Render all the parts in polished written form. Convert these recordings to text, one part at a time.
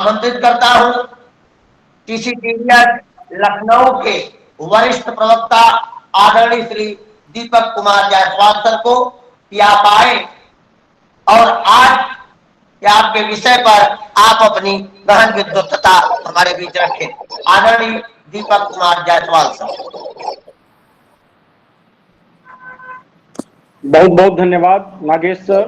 आमंत्रित करता हूं टीसीटीवीएस लखनऊ के वरिष्ठ प्रवक्ता आदरणीय श्री दीपक कुमार जायसवाल सर को कि आप आए और आज के आपके विषय पर आप अपनी गहन विद्वत्ता हमारे बीच रखें। आदरणीय दीपक कुमार जायसवाल सर। बहुत बहुत धन्यवाद नागेश सर।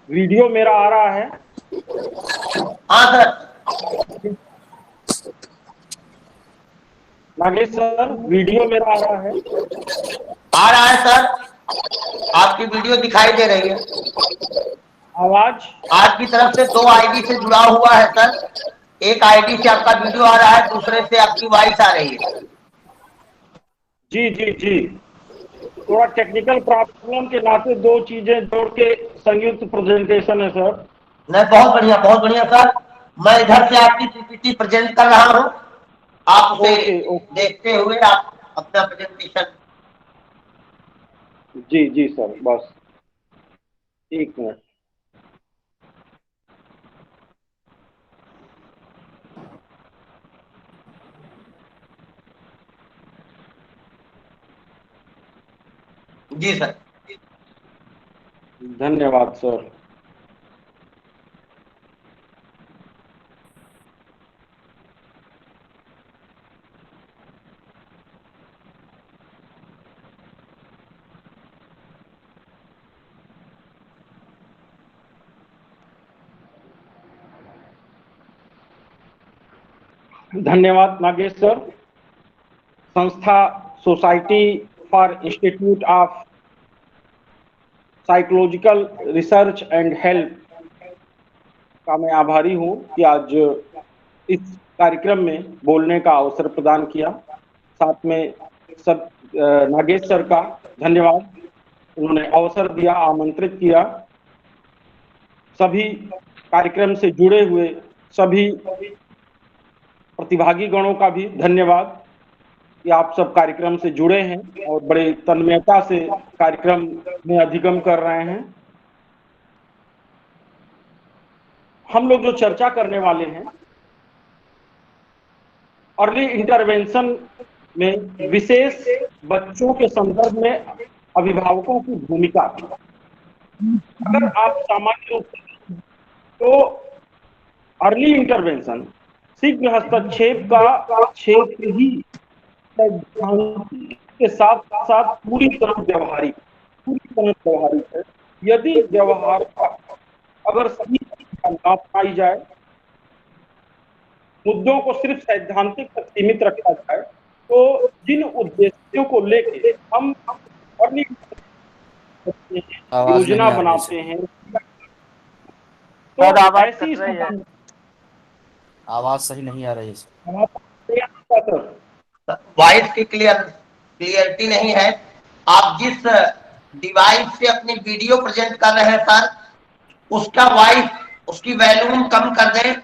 वीडियो मेरा आ रहा है? हाँ सर। नागेश सर, वीडियो मेरा आ रहा है? आ रहा है सर, आपकी वीडियो दिखाई दे रही है। आवाज? आपकी तरफ से 2 आईडी से जुड़ा हुआ है सर। एक आईडी से आपका वीडियो आ रहा है, दूसरे से आपकी वॉइस आ रही है। जी जी जी, थोड़ा टेक्निकल प्रॉब्लम के नाते 2 चीजें जोड़ के संयुक्त प्रेजेंटेशन है सर। नहीं, बहुत बढ़िया सर। मैं इधर से आपकी पीपीटी प्रेजेंट कर रहा हूँ, आप उसे देखते हुए आप अपना प्रेजेंटेशन। जी जी सर, बस 1 मिनट। जी सर। धन्यवाद सर। धन्यवाद नागेश सर। संस्था society for institute of psychological research and health का मैं आभारी हूं कि आज इस कार्यक्रम में बोलने का अवसर प्रदान किया। साथ में सब नागेश सर का धन्यवाद, उन्होंने अवसर दिया, आमंत्रित किया। सभी कार्यक्रम से जुड़े हुए सभी प्रतिभागी गणों का भी धन्यवाद कि आप सब कार्यक्रम से जुड़े हैं और बड़े तन्मयता से कार्यक्रम में अधिगम कर रहे हैं। हम लोग जो चर्चा करने वाले हैं, अर्ली इंटरवेंशन में विशेष बच्चों के संदर्भ में अभिभावकों की भूमिका। अगर आप सामान्य रूप से तो अर्ली इंटरवेंशन शीघ्र हस्तक्षेप का क्षेत्र ही के साथ साथ पूरी तरह व्यवहारिक है। यदि व्यवहार अगर सही ना पाई जाए, मुद्दों को सिर्फ सैद्धांतिक तक सीमित रखा जाए, तो जिन उद्देश्यों को लेके हम अर्ली योजना बनाते हैं, तो ऐसी आवाज सही नहीं आ रही है। वॉइस की क्लियरिटी नहीं है। आप जिस डिवाइस से अपनी वीडियो प्रेजेंट कर रहे हैं सर, उसका वॉइस, उसकी वॉल्यूम कम कर दें।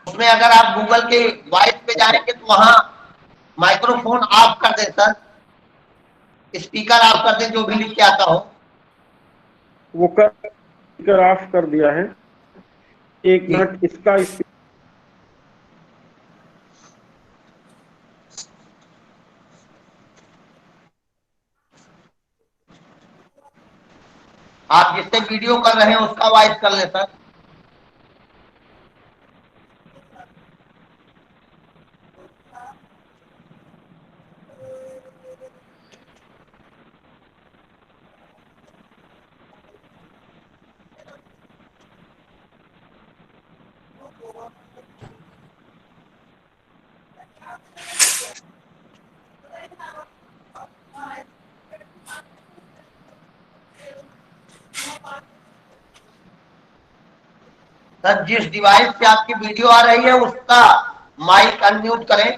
उसमें अगर आप गूगल के वॉइस पे जाएंगे तो वहां माइक्रोफोन ऑफ कर दें सर, स्पीकर ऑफ कर दें, जो भी लिख के आता हो। वो कर ऑफ कर दिया है। 1 मिनट इसका आप जिससे वीडियो कर रहे हैं उसका वॉइस कर ले सर। सर, जिस डिवाइस पे आपकी वीडियो आ रही है उसका माइक अनम्यूट करें।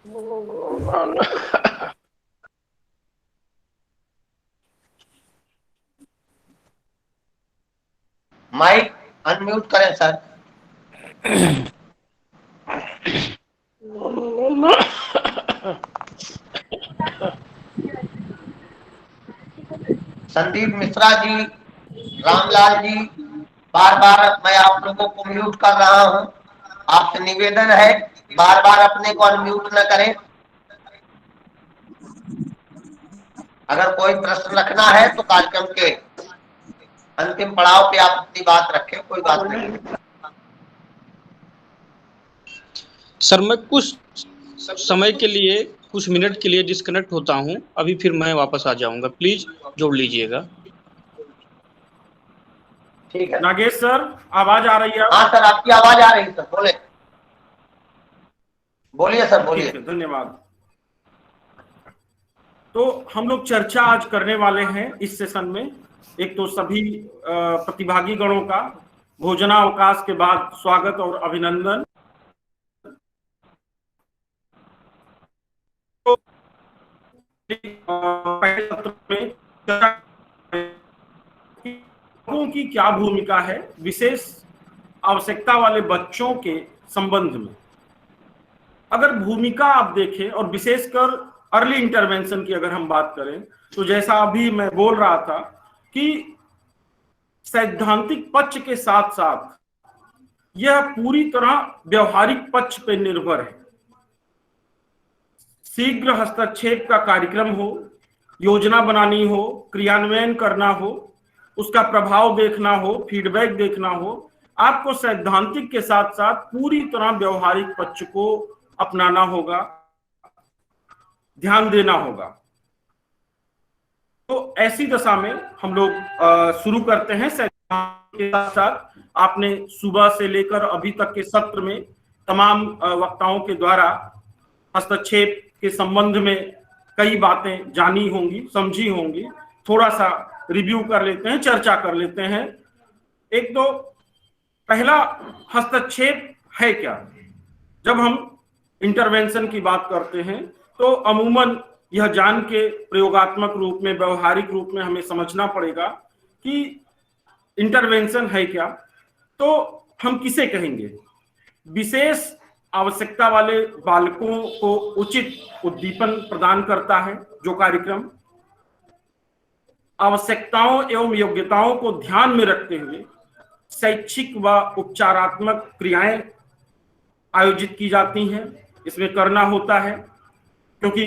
माइक अनम्यूट करें सर। संदीप मिश्रा जी, रामलाल जी, बार बार मैं आप लोगों को म्यूट कर रहा हूं। आपसे निवेदन है बार बार अपने को अनम्यूट न करें। अगर कोई प्रश्न रखना है तो कार्यक्रम के अंतिम पड़ाव पे आप अपनी बात रखें, कोई बात नहीं। सर मैं कुछ समय के लिए, कुछ मिनट के लिए डिस्कनेक्ट होता हूं, अभी फिर मैं वापस आ जाऊंगा, प्लीज जोड़ लीजिएगा। ठीक है नागेश सर, आवाज आ रही है? हाँ सर, आपकी आवाज आ रही है सर, बोले, बोलिए सर, बोलिए। ठीक है, धन्यवाद। तो हम लोग चर्चा आज करने वाले हैं इस सेशन में। एक तो सभी प्रतिभागी गणों का भोजनावकाश के बाद स्वागत और अभिनंदन। तो पहले सत्र में चर्चा की क्या भूमिका है विशेष आवश्यकता वाले बच्चों के संबंध में। अगर भूमिका आप देखें और विशेषकर अर्ली इंटरवेंशन की अगर हम बात करें, तो जैसा अभी मैं बोल रहा था कि सैद्धांतिक पक्ष के साथ साथ यह पूरी तरह व्यवहारिक पक्ष पर निर्भर है। शीघ्र हस्तक्षेप का कार्यक्रम हो, योजना बनानी हो, क्रियान्वयन करना हो, उसका प्रभाव देखना हो, फीडबैक देखना हो, आपको सैद्धांतिक के साथ साथ पूरी तरह व्यवहारिक पक्ष को अपनाना होगा, ध्यान देना होगा। तो ऐसी दशा में हम लोग शुरू करते हैं सैद्धांतिक के साथ साथ। आपने सुबह से लेकर अभी तक के सत्र में तमाम वक्ताओं के द्वारा हस्तक्षेप के संबंध में कई बातें जानी होंगी, समझी होंगी। थोड़ा सा रिव्यू कर लेते हैं, चर्चा कर लेते हैं। एक तो पहला, हस्तक्षेप है क्या? जब हम इंटरवेंशन की बात करते हैं तो अमूमन यह जान के प्रयोगात्मक रूप में, व्यवहारिक रूप में हमें समझना पड़ेगा कि इंटरवेंशन है क्या। तो हम किसे कहेंगे? विशेष आवश्यकता वाले बालकों को उचित उद्दीपन प्रदान करता है जो कार्यक्रम आवश्यकताओं एवं योग्यताओं को ध्यान में रखते हुए शैक्षिक व उपचारात्मक क्रियाएं आयोजित की जाती हैं। इसमें करना होता है क्योंकि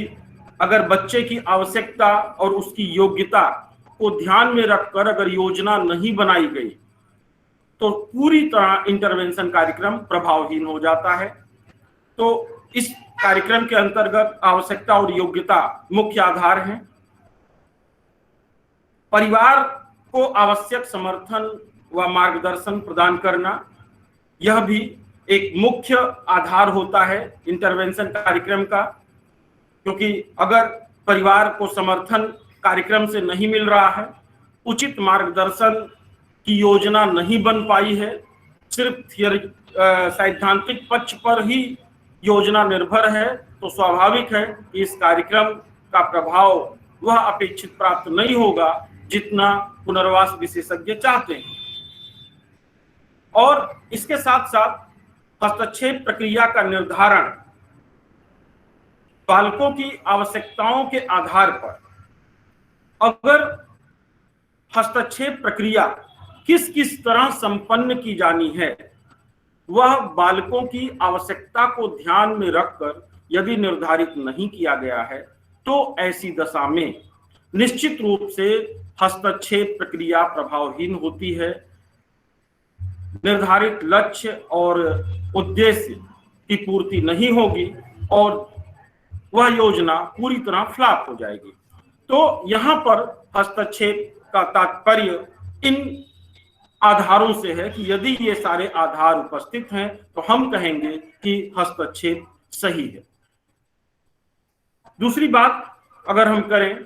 अगर बच्चे की आवश्यकता और उसकी योग्यता को ध्यान में रखकर अगर योजना नहीं बनाई गई तो पूरी तरह इंटरवेंशन कार्यक्रम प्रभावहीन हो जाता है। तो इस कार्यक्रम के अंतर्गत आवश्यकता और योग्यता मुख्य आधार हैं। परिवार को आवश्यक समर्थन व मार्गदर्शन प्रदान करना, यह भी एक मुख्य आधार होता है इंटरवेंशन कार्यक्रम का, क्योंकि अगर परिवार को समर्थन कार्यक्रम से नहीं मिल रहा है, उचित मार्गदर्शन की योजना नहीं बन पाई है, सिर्फ थियरी सैद्धांतिक पक्ष पर ही योजना निर्भर है, तो स्वाभाविक है कि इस कार्यक्रम का प्रभाव वह अपेक्षित प्राप्त नहीं होगा जितना पुनर्वास विशेषज्ञ चाहते हैं। और इसके साथ साथ हस्तक्षेप प्रक्रिया का निर्धारण बालकों की आवश्यकताओं के आधार पर, अगर हस्तक्षेप प्रक्रिया किस किस तरह संपन्न की जानी है, वह बालकों की आवश्यकता को ध्यान में रखकर यदि निर्धारित नहीं किया गया है तो ऐसी दशा में निश्चित रूप से हस्तक्षेप प्रक्रिया प्रभावहीन होती है। निर्धारित लक्ष्य और उद्देश्य की पूर्ति नहीं होगी और वह योजना पूरी तरह फ्लॉप हो जाएगी। तो यहाँ पर हस्तक्षेप का तात्पर्य इन आधारों से है कि यदि ये सारे आधार उपस्थित हैं तो हम कहेंगे कि हस्तक्षेप सही है। दूसरी बात अगर हम करें,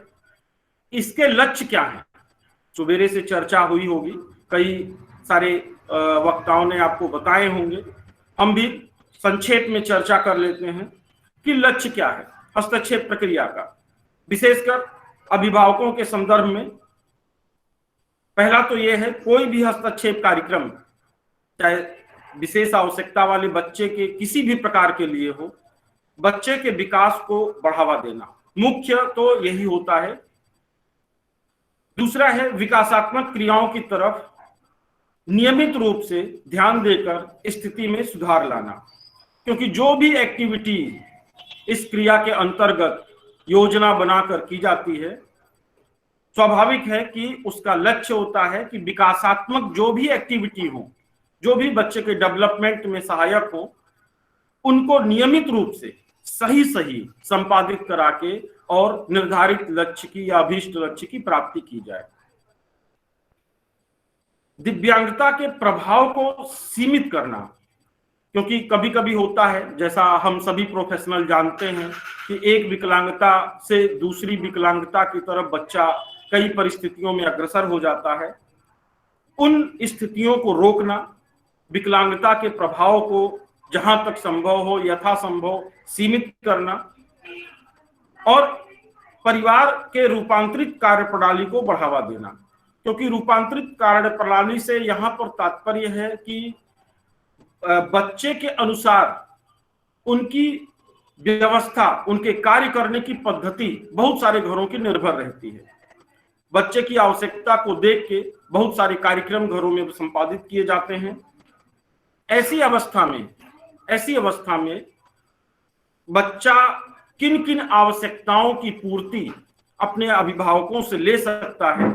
इसके लक्ष्य क्या हैं? सुबेरे से चर्चा हुई होगी, कई सारे वक्ताओं ने आपको बताए होंगे, हम भी संक्षेप में चर्चा कर लेते हैं। कि लक्ष्य क्या है हस्तक्षेप प्रक्रिया का, विशेषकर अभिभावकों के संदर्भ में। पहला तो यह है, कोई भी हस्तक्षेप कार्यक्रम चाहे विशेष आवश्यकता वाले बच्चे के किसी भी प्रकार के लिए हो, बच्चे के विकास को बढ़ावा देना मुख्य तो यही होता है। दूसरा है विकासात्मक क्रियाओं की तरफ नियमित रूप से ध्यान देकर स्थिति में सुधार लाना, क्योंकि जो भी एक्टिविटी इस क्रिया के अंतर्गत योजना बनाकर की जाती है, स्वाभाविक है कि उसका लक्ष्य होता है कि विकासात्मक जो भी एक्टिविटी हो, जो भी बच्चे के डेवलपमेंट में सहायक हो, उनको नियमित रूप से सही संपादित करा के और निर्धारित लक्ष्य की या अभीष्ट लक्ष्य की प्राप्ति की जाए। दिव्यांगता के प्रभाव को सीमित करना, क्योंकि कभी कभी होता है, जैसा हम सभी प्रोफेशनल जानते हैं, कि एक विकलांगता से दूसरी विकलांगता की तरफ बच्चा कई परिस्थितियों में अग्रसर हो जाता है। उन स्थितियों को रोकना, विकलांगता के प्रभाव को जहां तक संभव हो यथासंभव सीमित करना और परिवार के रूपांतरित कार्यप्रणाली को बढ़ावा देना, क्योंकि रूपांतरित कार्यप्रणाली से यहाँ पर तात्पर्य है कि बच्चे के अनुसार उनकी व्यवस्था, उनके कार्य करने की पद्धति बहुत सारे घरों की निर्भर रहती है। बच्चे की आवश्यकता को देख के बहुत सारे कार्यक्रम घरों में संपादित किए जाते हैं। ऐसी अवस्था में बच्चा किन किन आवश्यकताओं की पूर्ति अपने अभिभावकों से ले सकता है,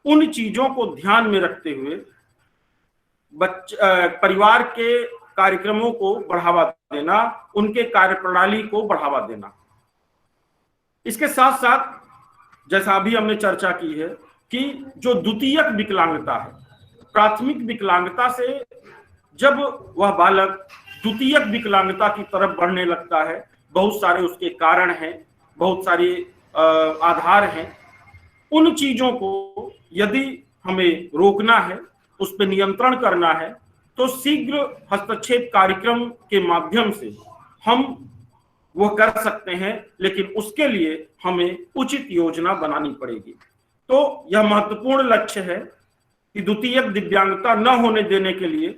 उन चीजों को ध्यान में रखते हुए परिवार के कार्यक्रमों को बढ़ावा देना, उनके कार्यप्रणाली को बढ़ावा देना। इसके साथ साथ जैसा अभी हमने चर्चा की है कि जो द्वितीयक विकलांगता है, प्राथमिक विकलांगता से जब वह बालक द्वितीयक विकलांगता की तरफ बढ़ने लगता है, बहुत सारे उसके कारण हैं, बहुत सारे आधार हैं। उन चीजों को यदि हमें रोकना है, उस पर नियंत्रण करना है, तो शीघ्र हस्तक्षेप कार्यक्रम के माध्यम से हम वह कर सकते हैं, लेकिन उसके लिए हमें उचित योजना बनानी पड़ेगी। तो यह महत्वपूर्ण लक्ष्य है कि द्वितीयक दिव्यांगता न होने देने के लिए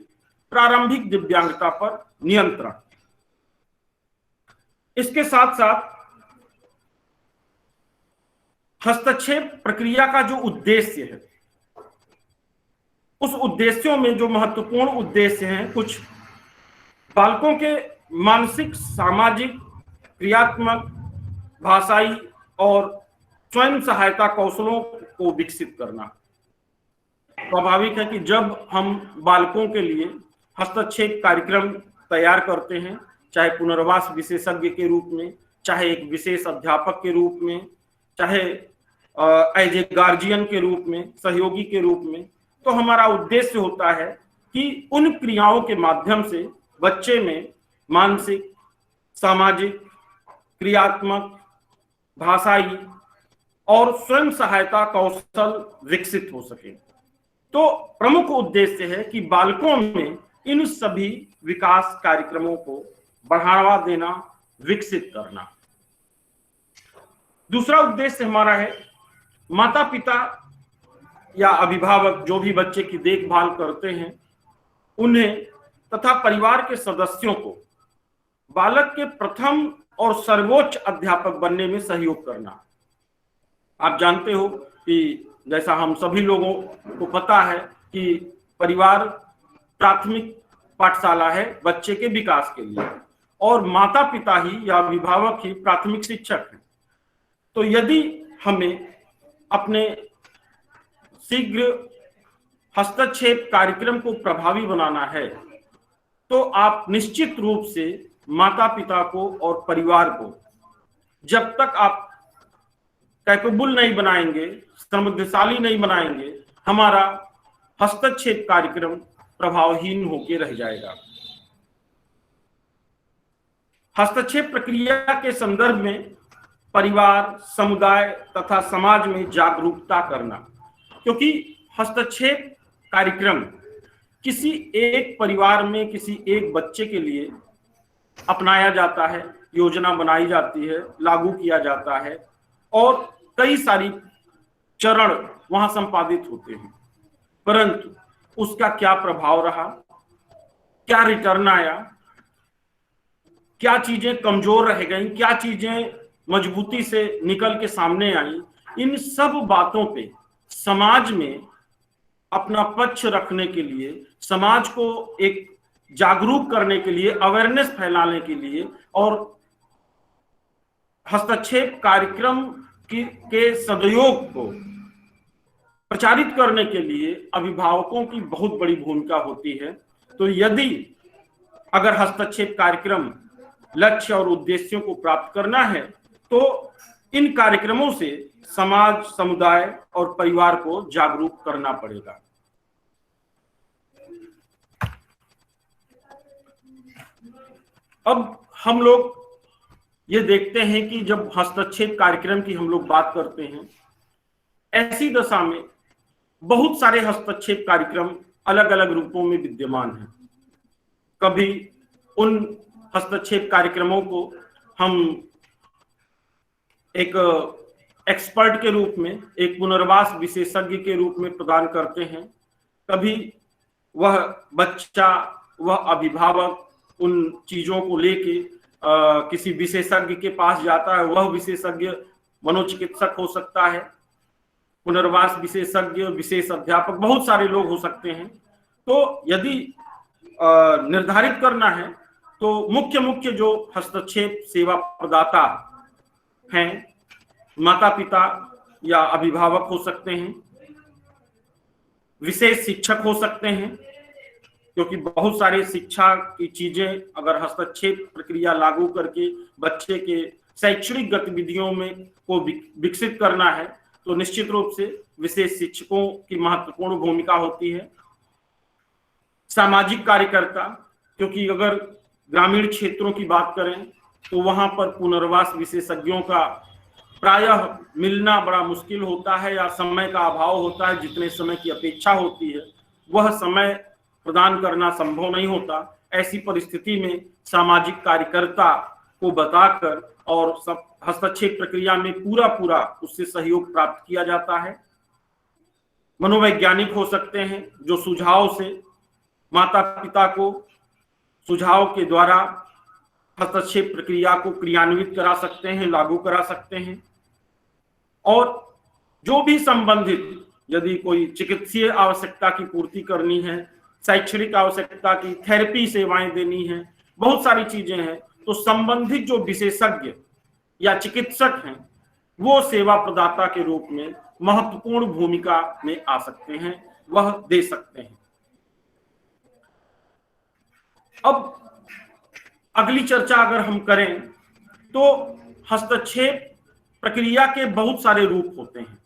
प्रारंभिक दिव्यांगता पर नियंत्रण। इसके साथ साथ हस्तक्षेप प्रक्रिया का जो उद्देश्य है, उस उद्देश्यों में जो महत्वपूर्ण उद्देश्य हैं, कुछ बालकों के मानसिक, सामाजिक, क्रियात्मक, भाषाई और स्वयं सहायता कौशलों को विकसित करना। स्वाभाविक है कि जब हम बालकों के लिए हस्तक्षेप कार्यक्रम तैयार करते हैं, चाहे पुनर्वास विशेषज्ञ के रूप में, चाहे एक विशेष अध्यापक के रूप में, चाहे एज ए गार्जियन के रूप में, सहयोगी के रूप में, तो हमारा उद्देश्य होता है कि उन क्रियाओं के माध्यम से बच्चे में मानसिक, सामाजिक, क्रियात्मक, भाषाई और स्वयं सहायता कौशल विकसित हो सके। तो प्रमुख उद्देश्य है कि बालकों में इन सभी विकास कार्यक्रमों को बढ़ावा देना, विकसित करना। दूसरा उद्देश्य हमारा है माता पिता या अभिभावक जो भी बच्चे की देखभाल करते हैं, उन्हें तथा परिवार के सदस्यों को बालक के प्रथम और सर्वोच्च अध्यापक बनने में सहयोग करना। आप जानते हो कि जैसा हम सभी लोगों को पता है कि परिवार प्राथमिक पाठशाला है बच्चे के विकास के लिए, और माता पिता ही या अभिभावक ही प्राथमिक शिक्षक हैं। तो यदि हमें अपने शीघ्र हस्तक्षेप कार्यक्रम को प्रभावी बनाना है, तो आप निश्चित रूप से माता पिता को और परिवार को जब तक आप कैपेबल नहीं बनाएंगे, समृद्धशाली नहीं बनाएंगे, हमारा हस्तक्षेप कार्यक्रम प्रभावहीन होकर रह जाएगा। हस्तक्षेप प्रक्रिया के संदर्भ में परिवार, समुदाय तथा समाज में जागरूकता करना, क्योंकि हस्तक्षेप कार्यक्रम किसी एक परिवार में किसी एक बच्चे के लिए अपनाया जाता है योजना बनाई जाती है, लागू किया जाता है और कई सारी चरण वहां संपादित होते हैं, परंतु उसका क्या प्रभाव रहा, क्या रिटर्न आया, क्या चीजें कमजोर रह गई, क्या चीजें मजबूती से निकल के सामने आई, इन सब बातों पे समाज में अपना पक्ष रखने के लिए, समाज को एक जागरूक करने के लिए, अवेयरनेस फैलाने के लिए और हस्तक्षेप कार्यक्रम के सदुपयोग को प्रचारित करने के लिए अभिभावकों की बहुत बड़ी भूमिका होती है। तो यदि अगर हस्तक्षेप कार्यक्रम लक्ष्य और उद्देश्यों को प्राप्त करना है तो इन कार्यक्रमों से समाज, समुदाय और परिवार को जागरूक करना पड़ेगा। अब हम लोग ये देखते हैं कि जब हस्तक्षेप कार्यक्रम की हम लोग बात करते हैं, ऐसी दशा में बहुत सारे हस्तक्षेप कार्यक्रम अलग अलग रूपों में विद्यमान हैं। कभी उन हस्तक्षेप कार्यक्रमों को हम एक एक्सपर्ट के रूप में, एक पुनर्वास विशेषज्ञ के रूप में प्रदान करते हैं। कभी वह बच्चा, वह अभिभावक उन चीजों को लेके किसी विशेषज्ञ के पास जाता है। वह विशेषज्ञ मनोचिकित्सक हो सकता है, पुनर्वास विशेषज्ञ, विशेष अध्यापक, बहुत सारे लोग हो सकते हैं। तो यदि निर्धारित करना है तो मुख्य जो हस्तक्षेप सेवा प्रदाता हैं, माता पिता या अभिभावक हो सकते हैं, विशेष शिक्षक हो सकते हैं, क्योंकि बहुत सारे शिक्षा की चीजें अगर हस्तक्षेप प्रक्रिया लागू करके बच्चे के शैक्षणिक गतिविधियों में को विकसित करना है तो निश्चित रूप से विशेष शिक्षकों की महत्वपूर्ण भूमिका होती है। सामाजिक कार्यकर्ता, क्योंकि अगर ग्रामीण क्षेत्रों की बात करें तो वहां पर पुनर्वास विशेषज्ञों का प्रायः मिलना बड़ा मुश्किल होता है या समय का अभाव होता है। जितने समय की अपेक्षा होती है वह समय प्रदान करना संभव नहीं होता। ऐसी परिस्थिति में सामाजिक कार्यकर्ता को बताकर और सब हस्तक्षेप प्रक्रिया में पूरा उससे सहयोग प्राप्त किया जाता है। मनोवैज्ञानिक हो सकते हैं जो सुझाव से माता पिता को सुझाव के द्वारा हस्तक्षेप प्रक्रिया को क्रियान्वित करा सकते हैं, लागू करा सकते हैं। और जो भी संबंधित, यदि कोई चिकित्सीय आवश्यकता की पूर्ति करनी है, शैक्षणिक आवश्यकता की, थेरेपी सेवाएं देनी है, बहुत सारी चीजें हैं, तो संबंधित जो विशेषज्ञ या चिकित्सक हैं वो सेवा प्रदाता के रूप में महत्वपूर्ण भूमिका में आ सकते हैं, वह दे सकते हैं। अब अगली चर्चा अगर हम करें तो हस्तक्षेप प्रक्रिया के बहुत सारे रूप होते हैं।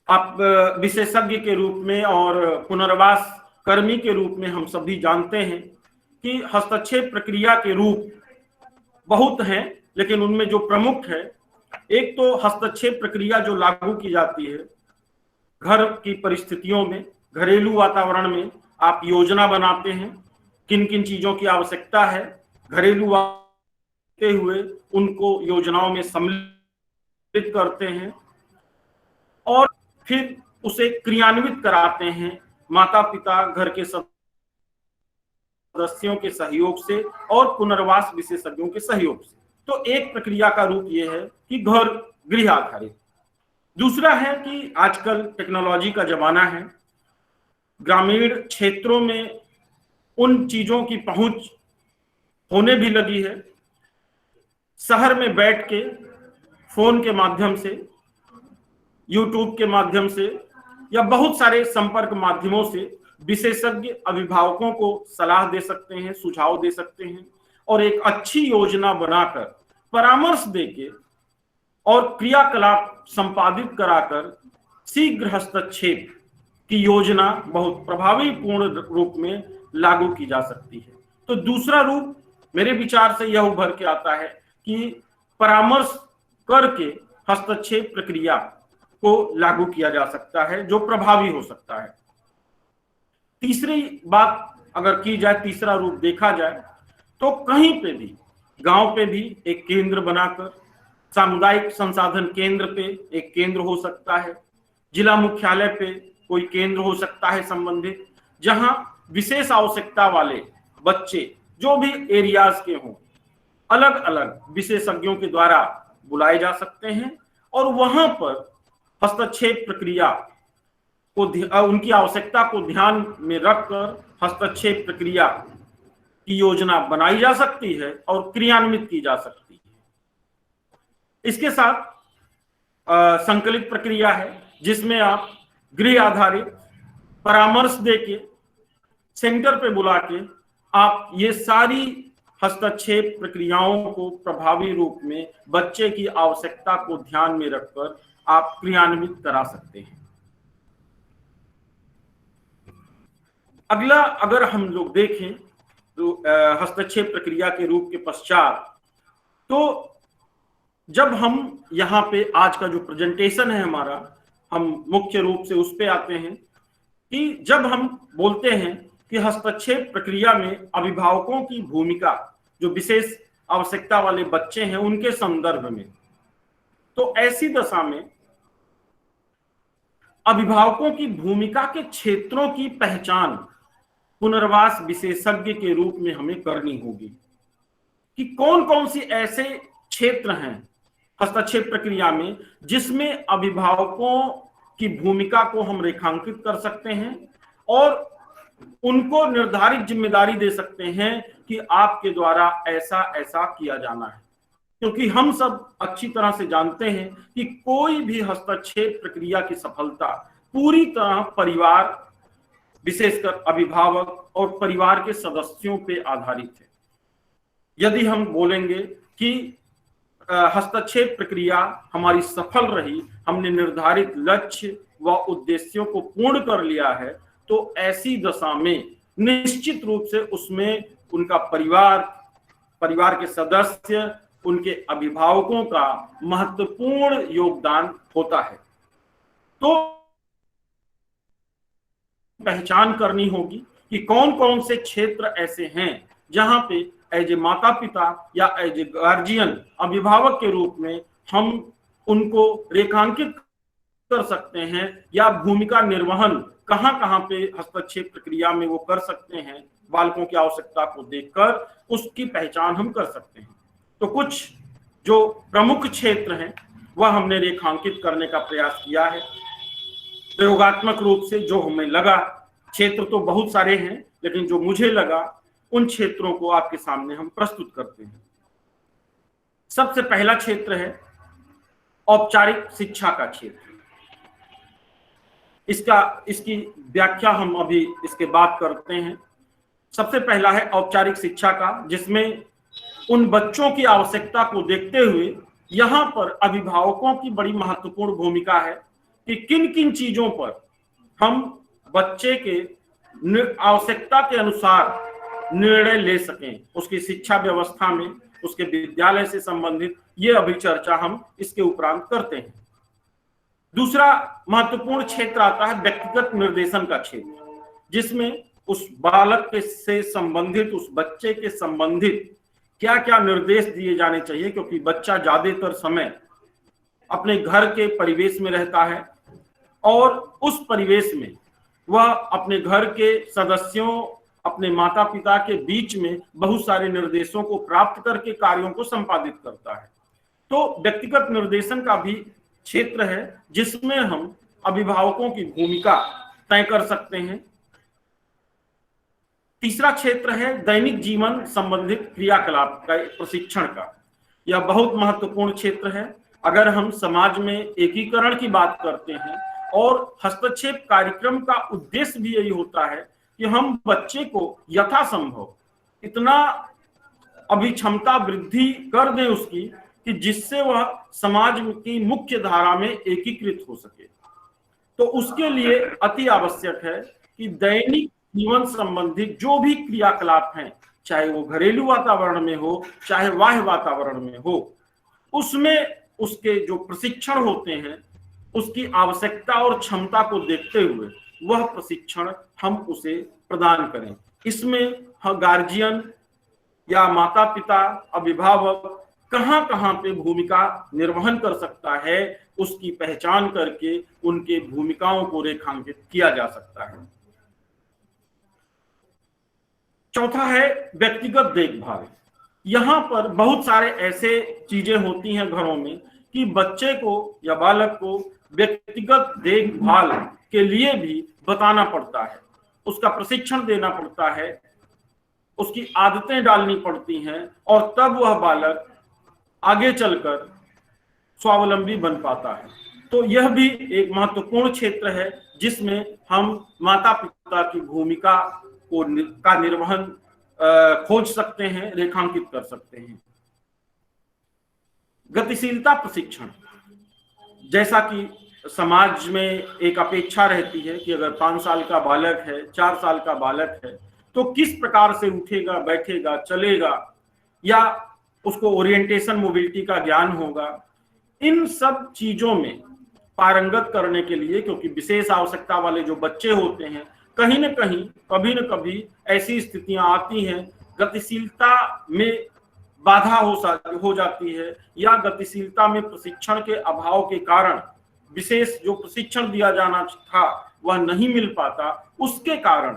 आप विशेषज्ञ के रूप में और पुनर्वास कर्मी के रूप में हम सभी जानते हैं कि हस्तक्षेप प्रक्रिया के रूप बहुत हैं, लेकिन उनमें जो प्रमुख है, एक तो हस्तक्षेप प्रक्रिया जो लागू की जाती है घर की परिस्थितियों में, घरेलू वातावरण में। आप योजना बनाते हैं किन किन चीजों की आवश्यकता है, घरेलू होते हुए उनको योजनाओं में सम्मिलित करते हैं और फिर उसे क्रियान्वित कराते हैं माता पिता, घर के सदस्यों के सहयोग से और पुनर्वास विशेषज्ञों के सहयोग से। तो एक प्रक्रिया का रूप यह है कि गृह आधारित। दूसरा है कि आजकल टेक्नोलॉजी का जमाना है, ग्रामीण क्षेत्रों में उन चीजों की पहुंच होने भी लगी है। शहर में बैठ के फोन के माध्यम से, यूट्यूब के माध्यम से या बहुत सारे संपर्क माध्यमों से विशेषज्ञ अभिभावकों को सलाह दे सकते हैं, सुझाव दे सकते हैं और एक अच्छी योजना बनाकर परामर्श देके और क्रियाकलाप संपादित कराकर शीघ्र हस्तक्षेप की योजना बहुत प्रभावी पूर्ण रूप में लागू की जा सकती है। तो दूसरा रूप मेरे विचार से यह उभर के आता है कि परामर्श करके हस्तक्षेप प्रक्रिया को लागू किया जा सकता है जो प्रभावी हो सकता है। तीसरी बात अगर की जाए, तीसरा रूप देखा जाए तो कहीं पे भी गांव पे भी एक केंद्र बनाकर, सामुदायिक संसाधन केंद्र पे एक केंद्र हो सकता है, जिला मुख्यालय पे कोई केंद्र हो सकता है संबंधित, जहां विशेष आवश्यकता वाले बच्चे जो भी एरियाज के हों, अलग अलग विशेषज्ञों के द्वारा बुलाए जा सकते हैं और वहां पर हस्तक्षेप प्रक्रिया को, उनकी आवश्यकता को ध्यान में रखकर हस्तक्षेप प्रक्रिया की योजना बनाई जा सकती है और क्रियान्वित की जा सकती है। इसके साथ संकलित प्रक्रिया है जिसमें आप गृह आधारित परामर्श देके, सेंटर पे बुला के आप ये सारी हस्तक्षेप प्रक्रियाओं को प्रभावी रूप में बच्चे की आवश्यकता को ध्यान में रखकर आप क्रियान्वित करा सकते हैं। अगला अगर हम लोग देखें तो हस्तक्षेप प्रक्रिया के रूप के पश्चात, तो जब हम यहाँ पे आज का जो प्रेजेंटेशन है हमारा, हम मुख्य रूप से उस पे आते हैं कि जब हम बोलते हैं कि हस्तक्षेप प्रक्रिया में अभिभावकों की भूमिका, जो विशेष आवश्यकता वाले बच्चे हैं उनके संदर्भ में, तो ऐसी दशा में अभिभावकों की भूमिका के क्षेत्रों की पहचान पुनर्वास विशेषज्ञ के रूप में हमें करनी होगी कि कौन कौन सी ऐसे क्षेत्र हैं हस्तक्षेप प्रक्रिया में जिसमें अभिभावकों की भूमिका को हम रेखांकित कर सकते हैं और उनको निर्धारित जिम्मेदारी दे सकते हैं कि आपके द्वारा ऐसा ऐसा किया जाना है। क्योंकि हम सब अच्छी तरह से जानते हैं कि कोई भी हस्तक्षेप प्रक्रिया की सफलता पूरी तरह परिवार, विशेषकर अभिभावक और परिवार के सदस्यों पे आधारित है। यदि हम बोलेंगे कि हस्तक्षेप प्रक्रिया हमारी सफल रही, हमने निर्धारित लक्ष्य व उद्देश्यों को पूर्ण कर लिया है, तो ऐसी दशा में निश्चित रूप से उसमें उनका परिवार के सदस्य, उनके अभिभावकों का महत्वपूर्ण योगदान होता है। तो पहचान करनी होगी कि कौन कौन से क्षेत्र ऐसे हैं जहां पे एज ए माता पिता या एज ए गार्जियन, अभिभावक के रूप में हम उनको रेखांकित कर सकते हैं या भूमिका निर्वहन कहां पे हस्तक्षेप प्रक्रिया में वो कर सकते हैं, बालकों की आवश्यकता को देखकर उसकी पहचान हम कर सकते हैं। तो कुछ जो प्रमुख क्षेत्र हैं वह हमने रेखांकित करने का प्रयास किया है। प्रयोगात्मक रूप से जो हमें लगा, क्षेत्र तो बहुत सारे हैं लेकिन जो मुझे लगा उन क्षेत्रों को आपके सामने हम प्रस्तुत करते हैं। सबसे पहला क्षेत्र है औपचारिक शिक्षा का क्षेत्र। इसकी व्याख्या हम अभी इसके बाद करते हैं। सबसे पहला है औपचारिक शिक्षा का, जिसमें उन बच्चों की आवश्यकता को देखते हुए यहाँ पर अभिभावकों की बड़ी महत्वपूर्ण भूमिका है कि किन किन चीजों पर हम बच्चे के आवश्यकता के अनुसार निर्णय ले सकें, उसकी शिक्षा व्यवस्था में, उसके विद्यालय से संबंधित ये अभी चर्चा हम इसके उपरांत करते हैं। दूसरा महत्वपूर्ण क्षेत्र आता है व्यक्तिगत निर्देशन का क्षेत्र, जिसमें उस बालक के से संबंधित, उस बच्चे के संबंधित क्या क्या निर्देश दिए जाने चाहिए, क्योंकि बच्चा ज्यादातर समय अपने घर के परिवेश में रहता है और उस परिवेश में वह अपने घर के सदस्यों, अपने माता पिता के बीच में बहुत सारे निर्देशों को प्राप्त करके कार्यों को संपादित करता है। तो व्यक्तिगत निर्देशन का भी क्षेत्र है जिसमें हम अभिभावकों की भूमिका तय कर सकते हैं। तीसरा क्षेत्र है दैनिक जीवन संबंधित क्रियाकलाप का प्रशिक्षण का। यह बहुत महत्वपूर्ण क्षेत्र है। अगर हम समाज में एकीकरण की बात करते हैं और हस्तक्षेप कार्यक्रम का उद्देश्य भी यही होता है कि हम बच्चे को यथासंभव इतना अभिक्षमता वृद्धि कर दें उसकी कि जिससे वह समाज की मुख्य धारा में एकीकृत हो सके। तो उसके लिए अति आवश्यक है कि दैनिक जीवन संबंधित जो भी क्रियाकलाप हैं, चाहे वो घरेलू वातावरण में हो चाहे बाह्य वातावरण में हो, उसमें उसके जो प्रशिक्षण होते हैं उसकी आवश्यकता और क्षमता को देखते हुए वह प्रशिक्षण हम उसे प्रदान करें। इसमें गार्जियन या माता पिता, अभिभावक कहाँ कहाँ पे भूमिका निर्वहन कर सकता है, उसकी पहचान करके उनके भूमिकाओं को रेखांकित किया जा सकता है। चौथा है व्यक्तिगत देखभाल। यहाँ पर बहुत सारे ऐसे चीजें होती हैं घरों में कि बच्चे को या बालक को व्यक्तिगत देखभाल के लिए भी बताना पड़ता है, उसका प्रशिक्षण देना पड़ता है, उसकी आदतें डालनी पड़ती हैं, और तब वह बालक आगे चलकर स्वावलंबी बन पाता है। तो यह भी एक महत्वपूर्ण क्षेत्र है जिसमें हम माता पिता की भूमिका का निर्वहन खोज सकते हैं, रेखांकित कर सकते हैं। गतिशीलता प्रशिक्षण, जैसा कि समाज में एक अपेक्षा रहती है कि अगर 5 साल का बालक है, 4 साल का बालक है, तो किस प्रकार से उठेगा, बैठेगा, चलेगा, या उसको ओरिएंटेशन मोबिलिटी का ज्ञान होगा। इन सब चीजों में पारंगत करने के लिए, क्योंकि विशेष आवश्यकता वाले जो बच्चे होते हैं, कहीं न कहीं कभी न कभी ऐसी स्थितियां आती हैं, गतिशीलता में बाधा हो जाती है, या गतिशीलता में प्रशिक्षण के अभाव के कारण विशेष जो प्रशिक्षण दिया जाना था वह नहीं मिल पाता। उसके कारण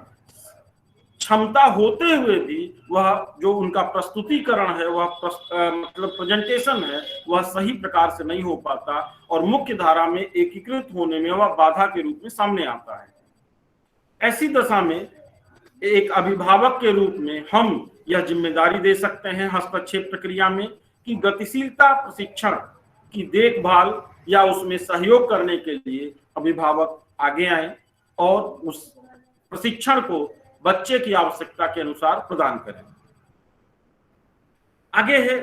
क्षमता होते हुए भी वह जो उनका प्रस्तुतिकरण है, वह मतलब प्रेजेंटेशन है, वह सही प्रकार से नहीं हो पाता और मुख्य धारा में एकीकृत होने में वह बाधा के रूप में सामने आता है। ऐसी दशा में एक अभिभावक के रूप में हम यह जिम्मेदारी दे सकते हैं हस्तक्षेप प्रक्रिया में कि गतिशीलता प्रशिक्षण की देखभाल या उसमें सहयोग करने के लिए अभिभावक आगे आए और उस प्रशिक्षण को बच्चे की आवश्यकता के अनुसार प्रदान करें। आगे है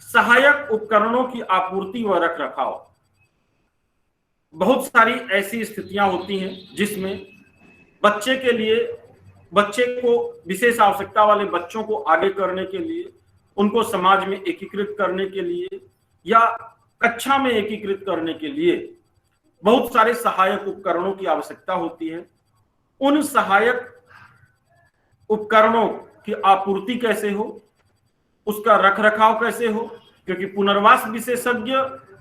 सहायक उपकरणों की आपूर्ति व रखरखाव। बहुत सारी ऐसी स्थितियां होती हैं जिसमें बच्चे को विशेष आवश्यकता वाले बच्चों को आगे करने के लिए, उनको समाज में एकीकृत करने के लिए या कक्षा में एकीकृत करने के लिए बहुत सारे सहायक उपकरणों की आवश्यकता होती है। उन सहायक उपकरणों की आपूर्ति कैसे हो, उसका रखरखाव कैसे हो, क्योंकि पुनर्वास विशेषज्ञ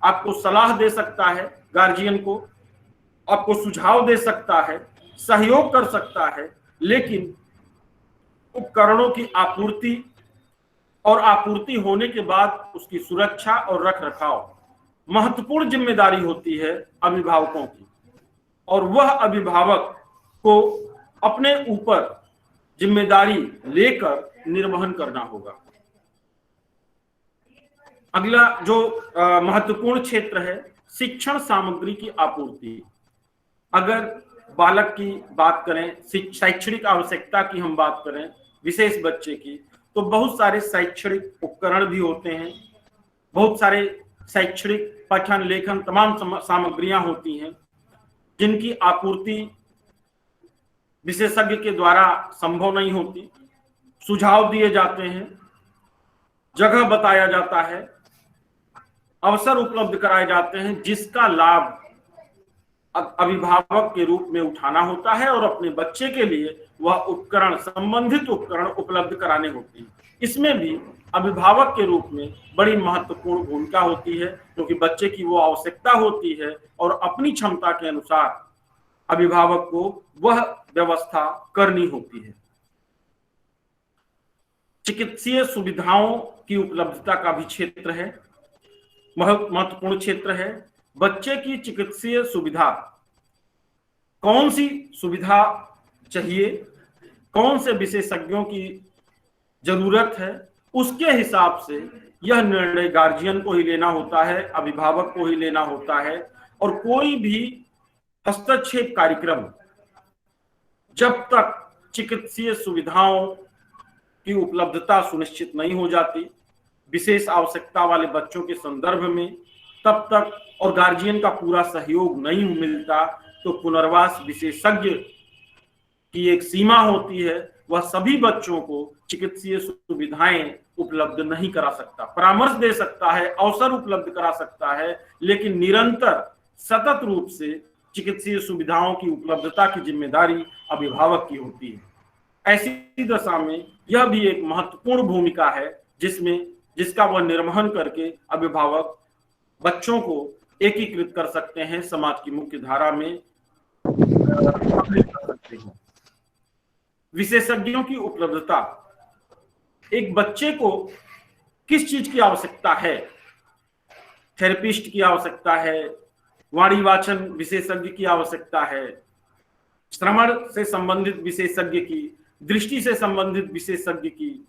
आपको सलाह दे सकता है, गार्जियन को आपको सुझाव दे सकता है, सहयोग कर सकता है, लेकिन उपकरणों की आपूर्ति और आपूर्ति होने के बाद उसकी सुरक्षा और रखरखाव महत्वपूर्ण जिम्मेदारी होती है अभिभावकों की, और वह अभिभावक को अपने ऊपर जिम्मेदारी लेकर निर्वहन करना होगा। अगला जो महत्वपूर्ण क्षेत्र है शिक्षण सामग्री की आपूर्ति। अगर बालक की बात करें, शैक्षणिक आवश्यकता की हम बात करें विशेष बच्चे की, तो बहुत सारे शैक्षणिक उपकरण भी होते हैं, बहुत सारे शैक्षणिक पठन लेखन तमाम सामग्रियां होती हैं जिनकी आपूर्ति विशेषज्ञ के द्वारा संभव नहीं होती। सुझाव दिए जाते हैं, जगह बताया जाता है, अवसर उपलब्ध कराए जाते हैं जिसका लाभ अभिभावक के रूप में उठाना होता है और अपने बच्चे के लिए वह उपकरण, संबंधित उपकरण उपलब्ध कराने होते हैं। इसमें भी अभिभावक के रूप में बड़ी महत्वपूर्ण भूमिका होती है, क्योंकि बच्चे की वो आवश्यकता होती है और अपनी क्षमता के अनुसार अभिभावक को वह व्यवस्था करनी होती है। चिकित्सीय सुविधाओं की उपलब्धता का भी क्षेत्र है, महत्वपूर्ण क्षेत्र है। बच्चे की चिकित्सीय सुविधा, कौन सी सुविधा चाहिए, कौन से विशेषज्ञों की जरूरत है, उसके हिसाब से यह निर्णय गार्जियन को ही लेना होता है, अभिभावक को ही लेना होता है। और कोई भी हस्तक्षेप कार्यक्रम जब तक चिकित्सीय सुविधाओं की उपलब्धता सुनिश्चित नहीं हो जाती विशेष आवश्यकता वाले बच्चों के संदर्भ में, तब तक और गार्जियन का पूरा सहयोग नहीं मिलता, तो पुनर्वास विशेषज्ञ की एक सीमा होती है, वह सभी बच्चों को चिकित्सीय सुविधाएं उपलब्ध नहीं करा सकता। परामर्श दे सकता है, अवसर उपलब्ध करा सकता है, लेकिन निरंतर सतत रूप से चिकित्सीय सुविधाओं की उपलब्धता की जिम्मेदारी अभिभावक की होती है। ऐसी दशा में यह भी एक महत्वपूर्ण भूमिका है जिसका वह निर्वहन करके अभिभावक बच्चों को एकीकृत कर सकते हैं, समाज की मुख्य धारा में सम्मिलित कर सकते हैं। विशेषज्ञों की उपलब्धता, एक बच्चे को किस चीज की आवश्यकता है? थेरेपिस्ट की आवश्यकता है, वाणी वाचन विशेषज्ञ की आवश्यकता है, श्रवण से संबंधित विशेषज्ञ की, दृष्टि से संबंधित विशेषज्ञ की,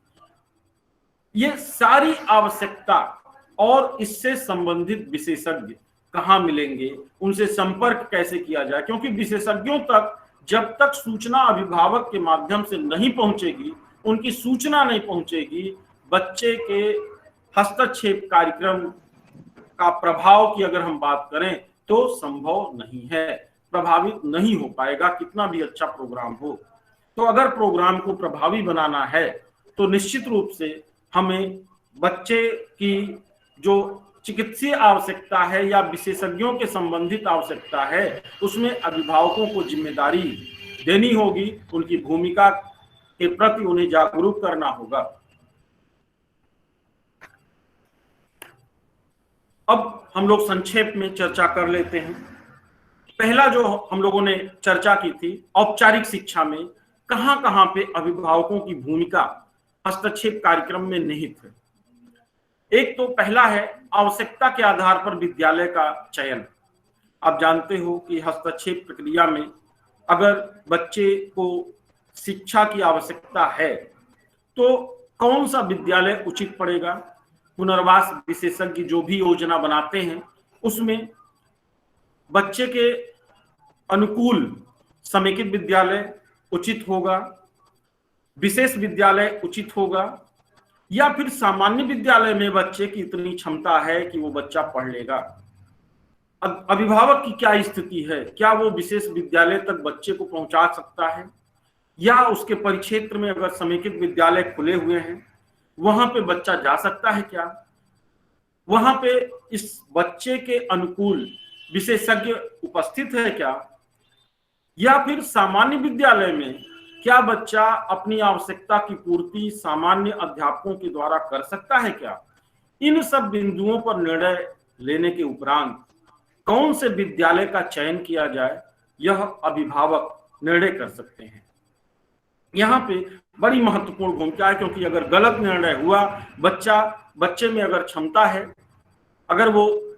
ये सारी आवश्यकता और इससे संबंधित विशेषज्ञ कहाँ मिलेंगे, उनसे संपर्क कैसे किया जाए, क्योंकि विशेषज्ञों तक जब तक सूचना अभिभावक के माध्यम से नहीं पहुंचेगी, उनकी सूचना नहीं पहुंचेगी, बच्चे के हस्तक्षेप कार्यक्रम का प्रभाव की अगर हम बात करें तो संभव नहीं है, प्रभावित नहीं हो पाएगा, कितना भी अच्छा प्रोग्राम हो। तो अगर प्रोग्राम को प्रभावी बनाना है तो निश्चित रूप से हमें बच्चे की जो चिकित्सीय आवश्यकता है या विशेषज्ञों के संबंधित आवश्यकता है, उसमें अभिभावकों को जिम्मेदारी देनी होगी, उनकी भूमिका के प्रति उन्हें जागरूक करना होगा। अब हम लोग संक्षेप में चर्चा कर लेते हैं। पहला जो हम लोगों ने चर्चा की थी, औपचारिक शिक्षा में कहां कहां पे अभिभावकों की भूमिका हस्तक्षेप कार्यक्रम में निहित है। एक तो पहला है आवश्यकता के आधार पर विद्यालय का चयन। आप जानते हो कि हस्तक्षेप प्रक्रिया में अगर बच्चे को शिक्षा की आवश्यकता है तो कौन सा विद्यालय उचित पड़ेगा। पुनर्वास विशेषज्ञ जो भी योजना बनाते हैं उसमें बच्चे के अनुकूल समेकित विद्यालय उचित होगा, विशेष विद्यालय उचित होगा, या फिर सामान्य विद्यालय में बच्चे की इतनी क्षमता है कि वो बच्चा पढ़ लेगा। अभिभावक की क्या स्थिति है, क्या वो विशेष विद्यालय तक बच्चे को पहुंचा सकता है, या उसके परिक्षेत्र में अगर समेकित विद्यालय खुले हुए हैं वहां पे बच्चा जा सकता है क्या, वहां पे इस बच्चे के अनुकूल विशेषज्ञ उपस्थित है क्या, या फिर सामान्य विद्यालय में क्या बच्चा अपनी आवश्यकता की पूर्ति सामान्य अध्यापकों के द्वारा कर सकता है क्या। इन सब बिंदुओं पर निर्णय लेने के उपरांत कौन से विद्यालय का चयन किया जाए, यह अभिभावक निर्णय कर सकते हैं। यहाँ पे बड़ी महत्वपूर्ण भूमिका है, क्योंकि अगर गलत निर्णय हुआ, बच्चे में अगर क्षमता है, अगर वो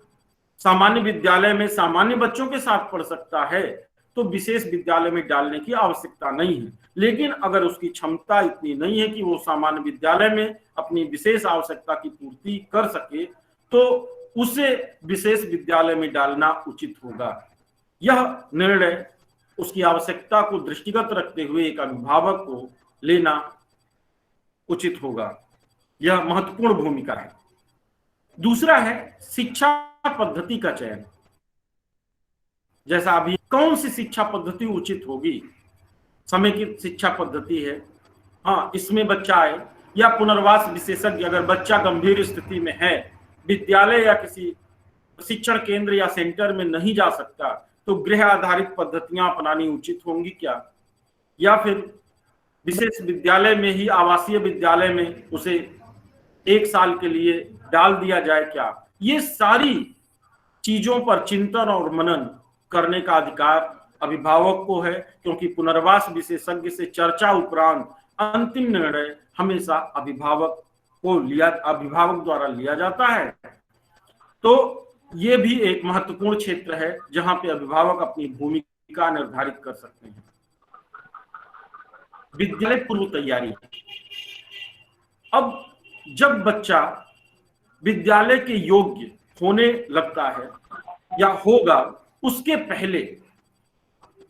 सामान्य विद्यालय में सामान्य बच्चों के साथ पढ़ सकता है तो विशेष विद्यालय में डालने की आवश्यकता नहीं है। लेकिन अगर उसकी क्षमता इतनी नहीं है कि वो सामान्य विद्यालय में अपनी विशेष आवश्यकता की पूर्ति कर सके तो उसे विशेष विद्यालय में डालना उचित होगा। यह निर्णय उसकी आवश्यकता को दृष्टिगत रखते हुए एक अभिभावक को लेना उचित होगा। यह महत्वपूर्ण भूमिका है। दूसरा है शिक्षा पद्धति का चयन। जैसा अभी कौन सी शिक्षा पद्धति उचित होगी, समेकित शिक्षा पद्धति है, हाँ इसमें बच्चा आए, या पुनर्वास विशेषज्ञ अगर बच्चा गंभीर स्थिति में है, विद्यालय या किसी शिक्षण केंद्र या सेंटर में नहीं जा सकता, तो गृह आधारित पद्धतियां अपनानी उचित होंगी क्या, या फिर विशेष विद्यालय में ही आवासीय विद्यालय में उसे 1 साल के लिए डाल दिया जाए क्या। ये सारी चीजों पर चिंतन और मनन करने का अधिकार अभिभावक को है, क्योंकि पुनर्वास विशेषज्ञ से चर्चा उपरांत अंतिम निर्णय हमेशा अभिभावक द्वारा लिया जाता है। तो ये भी एक महत्वपूर्ण क्षेत्र है जहां पे अभिभावक अपनी भूमिका निर्धारित कर सकते हैं। विद्यालय पूर्व तैयारी। अब जब बच्चा विद्यालय के योग्य होने लगता है या होगा, उसके पहले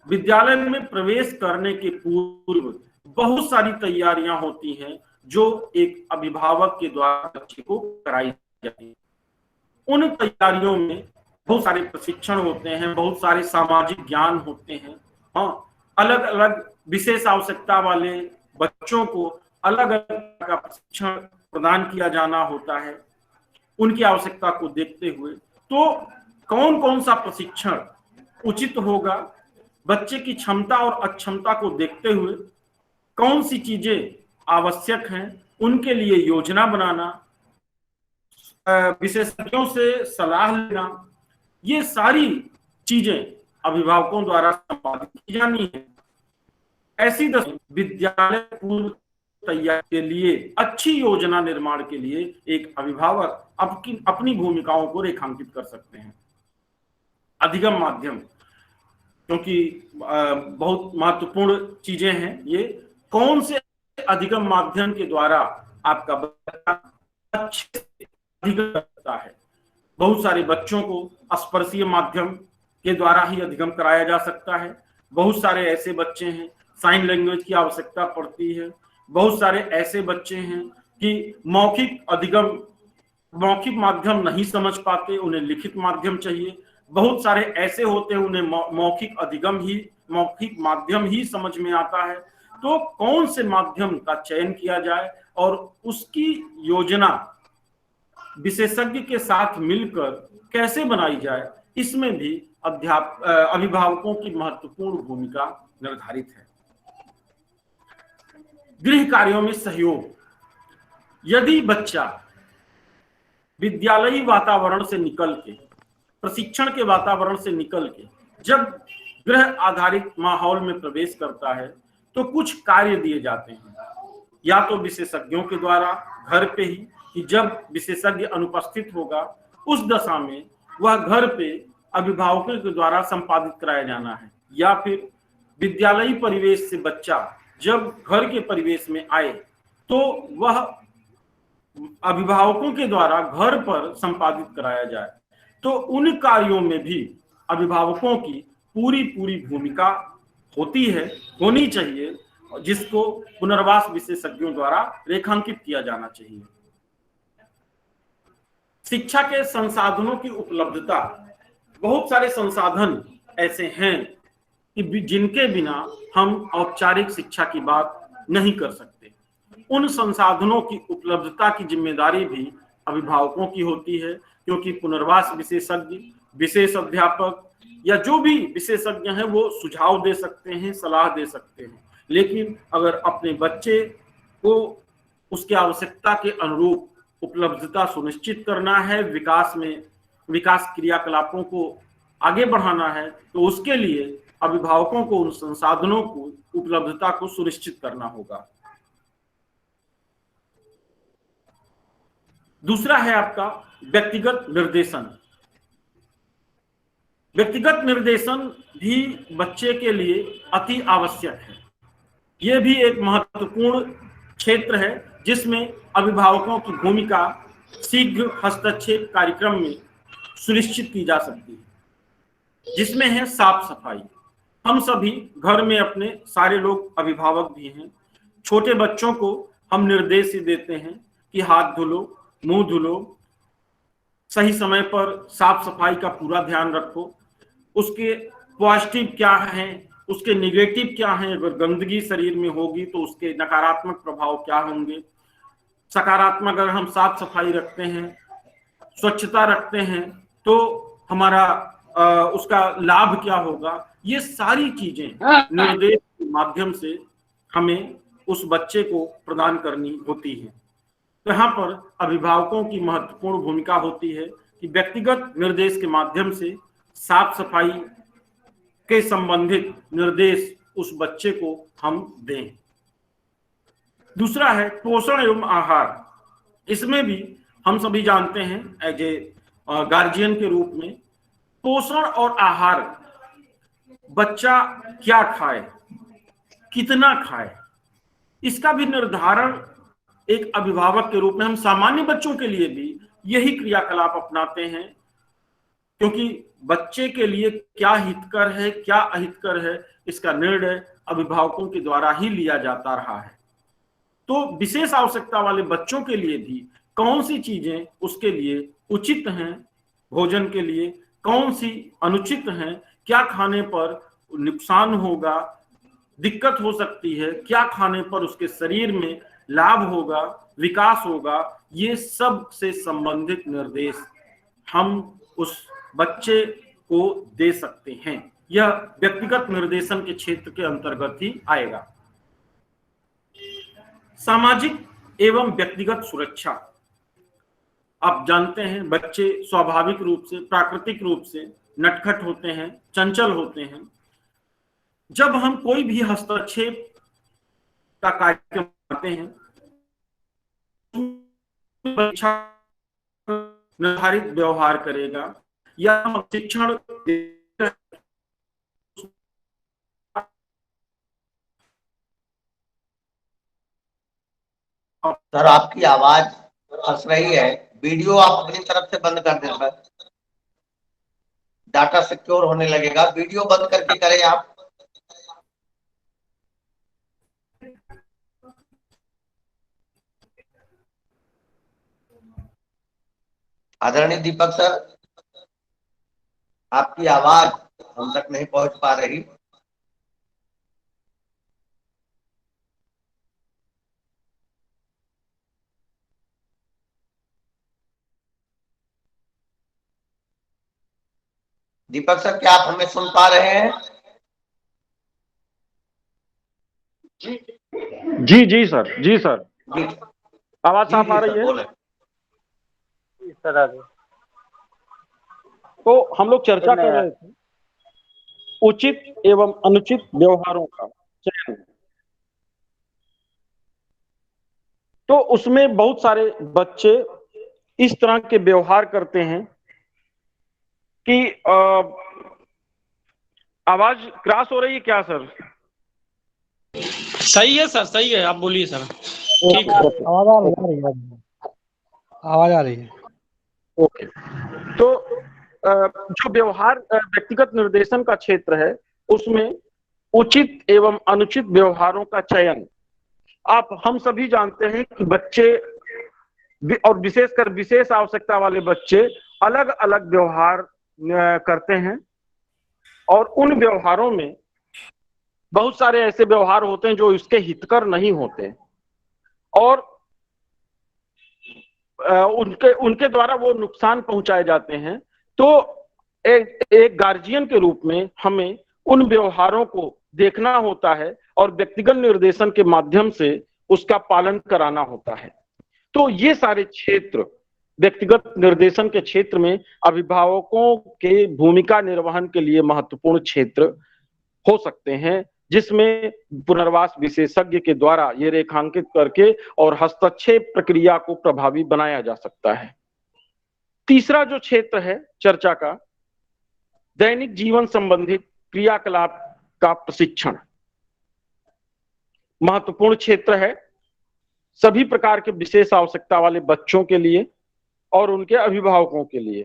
विद्यालय में प्रवेश करने के पूर्व बहुत सारी तैयारियां होती हैं जो एक अभिभावक के द्वारा बच्चे को कराई जाती है। उन तैयारियों में बहुत सारे प्रशिक्षण होते हैं, बहुत सारे सामाजिक ज्ञान होते हैं। हाँ, अलग अलग विशेष आवश्यकता वाले बच्चों को अलग अलग का प्रशिक्षण प्रदान किया जाना होता है। उनकी आवश्यकता को देखते हुए तो कौन कौन सा प्रशिक्षण उचित होगा, बच्चे की क्षमता और अक्षमता को देखते हुए कौन सी चीजें आवश्यक हैं उनके लिए योजना बनाना, विशेषज्ञों से सलाह लेना, ये सारी चीजें अभिभावकों द्वारा संपादित की जानी है। ऐसी विद्यालय पूर्व तैयारी के लिए, अच्छी योजना निर्माण के लिए एक अभिभावक अपनी भूमिकाओं को रेखांकित कर सकते हैं। अधिगम माध्यम, क्योंकि बहुत महत्वपूर्ण चीजें हैं ये, कौन से अधिगम माध्यम के द्वारा आपका बच्चा अच्छे से अधिगम करता है। बहुत सारे बच्चों को स्पर्शीय माध्यम के द्वारा ही अधिगम कराया जा सकता है। बहुत सारे ऐसे बच्चे हैं साइन लैंग्वेज की आवश्यकता पड़ती है। बहुत सारे ऐसे बच्चे हैं कि मौखिक माध्यम नहीं समझ पाते, उन्हें लिखित माध्यम चाहिए। बहुत सारे ऐसे होते हैं उन्हें मौखिक माध्यम ही समझ में आता है। तो कौन से माध्यम का चयन किया जाए और उसकी योजना विशेषज्ञ के साथ मिलकर कैसे बनाई जाए, इसमें भी अभिभावकों की महत्वपूर्ण भूमिका निर्धारित है। गृह कार्यों में सहयोग, यदि बच्चा विद्यालयी वातावरण से निकल के, प्रशिक्षण के वातावरण से निकल के जब गृह आधारित माहौल में प्रवेश करता है तो कुछ कार्य दिए जाते हैं, या तो विशेषज्ञों के द्वारा घर पे ही, कि जब विशेषज्ञ अनुपस्थित होगा उस दशा में वह घर पे अभिभावकों के द्वारा संपादित कराया जाना है, या फिर विद्यालयी परिवेश से बच्चा जब घर के परिवेश में आए तो वह अभिभावकों के द्वारा घर पर संपादित कराया जाए। तो उन कार्यों में भी अभिभावकों की पूरी भूमिका होनी चाहिए, जिसको पुनर्वास विशेषज्ञों द्वारा रेखांकित किया जाना चाहिए। शिक्षा के संसाधनों की उपलब्धता, बहुत सारे संसाधन ऐसे हैं कि जिनके बिना हम औपचारिक शिक्षा की बात नहीं कर सकते। उन संसाधनों की उपलब्धता की जिम्मेदारी भी अभिभावकों की होती है, क्योंकि पुनर्वास विशेषज्ञ, विशेष अध्यापक या जो भी विशेषज्ञ हैं वो सुझाव दे सकते हैं, सलाह दे सकते हैं, लेकिन अगर अपने बच्चे को उसकी आवश्यकता के अनुरूप उपलब्धता सुनिश्चित करना है, विकास क्रियाकलापों को आगे बढ़ाना है, तो उसके लिए अभिभावकों को उन संसाधनों को, उपलब्धता को सुनिश्चित करना होगा। दूसरा है आपका व्यक्तिगत निर्देशन। व्यक्तिगत निर्देशन भी बच्चे के लिए अति आवश्यक है। यह भी एक महत्वपूर्ण क्षेत्र है जिसमें अभिभावकों की भूमिका शीघ्र हस्तक्षेप कार्यक्रम में सुनिश्चित की जा सकती है, जिसमें है साफ सफाई। हम सभी घर में अपने सारे लोग अभिभावक भी हैं। छोटे बच्चों को हम निर्देश देते हैं कि हाथ धो लो, मुंह धो लो, सही समय पर साफ सफाई का पूरा ध्यान रखो। उसके पॉजिटिव क्या हैं, उसके नेगेटिव क्या हैं, अगर गंदगी शरीर में होगी तो उसके नकारात्मक प्रभाव क्या होंगे। सकारात्मक अगर हम साफ सफाई रखते हैं, स्वच्छता रखते हैं, तो हमारा उसका लाभ क्या होगा, ये सारी चीजें निर्देश के माध्यम से हमें उस बच्चे को प्रदान करनी होती है। तो यहाँ पर अभिभावकों की महत्वपूर्ण भूमिका होती है कि व्यक्तिगत निर्देश के माध्यम से साफ सफाई के संबंधित निर्देश उस बच्चे को हम दें। दूसरा है पोषण एवं आहार। इसमें भी हम सभी जानते हैं एज ए गार्जियन के रूप में, पोषण और आहार, बच्चा क्या खाए, कितना खाए, इसका भी निर्धारण एक अभिभावक के रूप में हम सामान्य बच्चों के लिए भी यही क्रियाकलाप अपनाते हैं, क्योंकि बच्चे के लिए क्या हितकर है, क्या अहितकर है, इसका निर्णय अभिभावकों के द्वारा ही लिया जाता रहा है। तो विशेष आवश्यकता वाले बच्चों के लिए भी कौन सी चीजें उसके लिए उचित हैं भोजन के लिए, कौन सी अनुचित हैं, क्या खाने पर नुकसान होगा, दिक्कत हो सकती है, क्या खाने पर उसके शरीर में लाभ होगा, विकास होगा, ये सब से संबंधित निर्देश हम उस बच्चे को दे सकते हैं। यह व्यक्तिगत निर्देशन के क्षेत्र के अंतर्गत ही आएगा। सामाजिक एवं व्यक्तिगत सुरक्षा। आप जानते हैं बच्चे स्वाभाविक रूप से, प्राकृतिक रूप से नटखट होते हैं, चंचल होते हैं। जब हम कोई भी हस्तक्षेप का कार्यक्रम करते हैं, बच्चा निर्धारित व्यवहार करेगा या शिक्षण सर आपकी आवाज फंस रही है। वीडियो आप अपनी तरफ से बंद कर दें सर, डाटा सिक्योर होने लगेगा। वीडियो बंद करके करें आप। आदरणीय दीपक सर, आपकी आवाज हम तक नहीं पहुंच पा रही। दीपक सर, क्या आप हमें सुन पा रहे हैं? जी जी सर, जी सर, जी आवाज जी साफ आ जी रही सर, है? बोले। तो हम लोग चर्चा कर रहे थे उचित एवं अनुचित व्यवहारों का चयन। तो उसमें बहुत सारे बच्चे इस तरह के व्यवहार करते हैं कि आवाज क्रॉस हो रही है क्या सर? सही है सर, सही है, आप बोलिए सर। ठीक है। आवाज आ रही है, आवाज आ रही है। ओके, तो जो व्यवहार व्यक्तिगत निर्देशन का क्षेत्र है, उसमें उचित एवं अनुचित व्यवहारों का चयन। आप हम सभी जानते हैं कि बच्चे और विशेषकर विशेष आवश्यकता वाले बच्चे अलग अलग व्यवहार करते हैं, और उन व्यवहारों में बहुत सारे ऐसे व्यवहार होते हैं जो इसके हितकर नहीं होते, और उनके द्वारा वो नुकसान पहुंचाए जाते हैं। तो एक गार्जियन के रूप में हमें उन व्यवहारों को देखना होता है और व्यक्तिगत निर्देशन के माध्यम से उसका पालन कराना होता है। तो ये सारे क्षेत्र व्यक्तिगत निर्देशन के क्षेत्र में अभिभावकों के भूमिका निर्वहन के लिए महत्वपूर्ण क्षेत्र हो सकते हैं, जिसमें पुनर्वास विशेषज्ञ के द्वारा ये रेखांकित करके और हस्तक्षेप प्रक्रिया को प्रभावी बनाया जा सकता है। तीसरा जो क्षेत्र है चर्चा का, दैनिक जीवन संबंधित क्रियाकलाप का प्रशिक्षण महत्वपूर्ण क्षेत्र है सभी प्रकार के विशेष आवश्यकता वाले बच्चों के लिए और उनके अभिभावकों के लिए,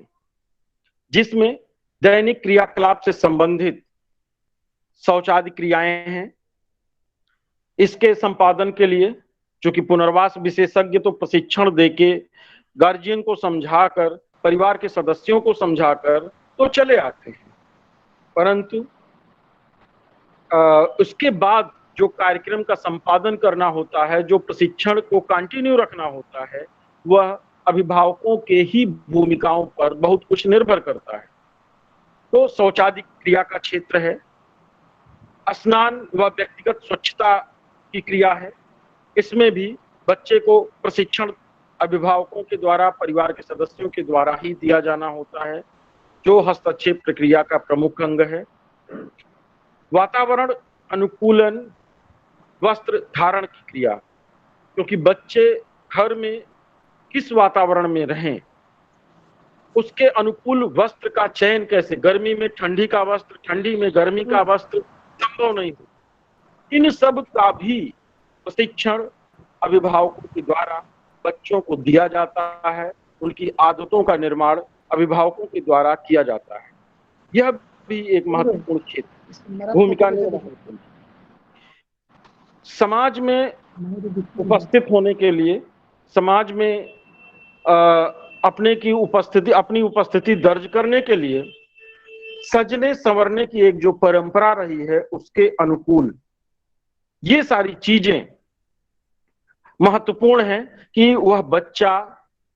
जिसमें दैनिक क्रियाकलाप से संबंधित शौचादि क्रियाएं हैं। इसके संपादन के लिए चूंकि पुनर्वास विशेषज्ञ तो प्रशिक्षण देके गार्जियन को समझाकर, परिवार के सदस्यों को समझाकर तो चले आते हैं, परंतु उसके बाद जो कार्यक्रम का संपादन करना होता है, जो प्रशिक्षण को कंटिन्यू रखना होता है, वह अभिभावकों के ही भूमिकाओं पर बहुत कुछ निर्भर करता है। तो शौचादि क्रिया का क्षेत्र है, स्नान व व्यक्तिगत स्वच्छता की क्रिया है। इसमें भी बच्चे को प्रशिक्षण अभिभावकों के द्वारा, परिवार के सदस्यों के द्वारा ही दिया जाना होता है, जो हस्तक्षेप प्रक्रिया का प्रमुख अंग है। वातावरण अनुकूलन वस्त्र धारण की क्रिया, क्योंकि बच्चे घर में किस वातावरण में रहें, उसके अनुकूल वस्त्र का चयन कैसे, गर्मी में ठंडी का वस्त्र, ठंडी में गर्मी का वस्त्र संभव नहीं हो। इन सब का भी प्रशिक्षण अभिभावकों के द्वारा बच्चों को दिया जाता है, उनकी आदतों का निर्माण अभिभावकों के द्वारा किया जाता है। यह भी एक महत्वपूर्ण क्षेत्र भूमिका निभाता है। समाज में उपस्थित होने के लिए, समाज में अपनी उपस्थिति दर्ज करने के लिए सजने संवरने की एक जो परंपरा रही है, उसके अनुकूल ये सारी चीजें महत्वपूर्ण है कि वह बच्चा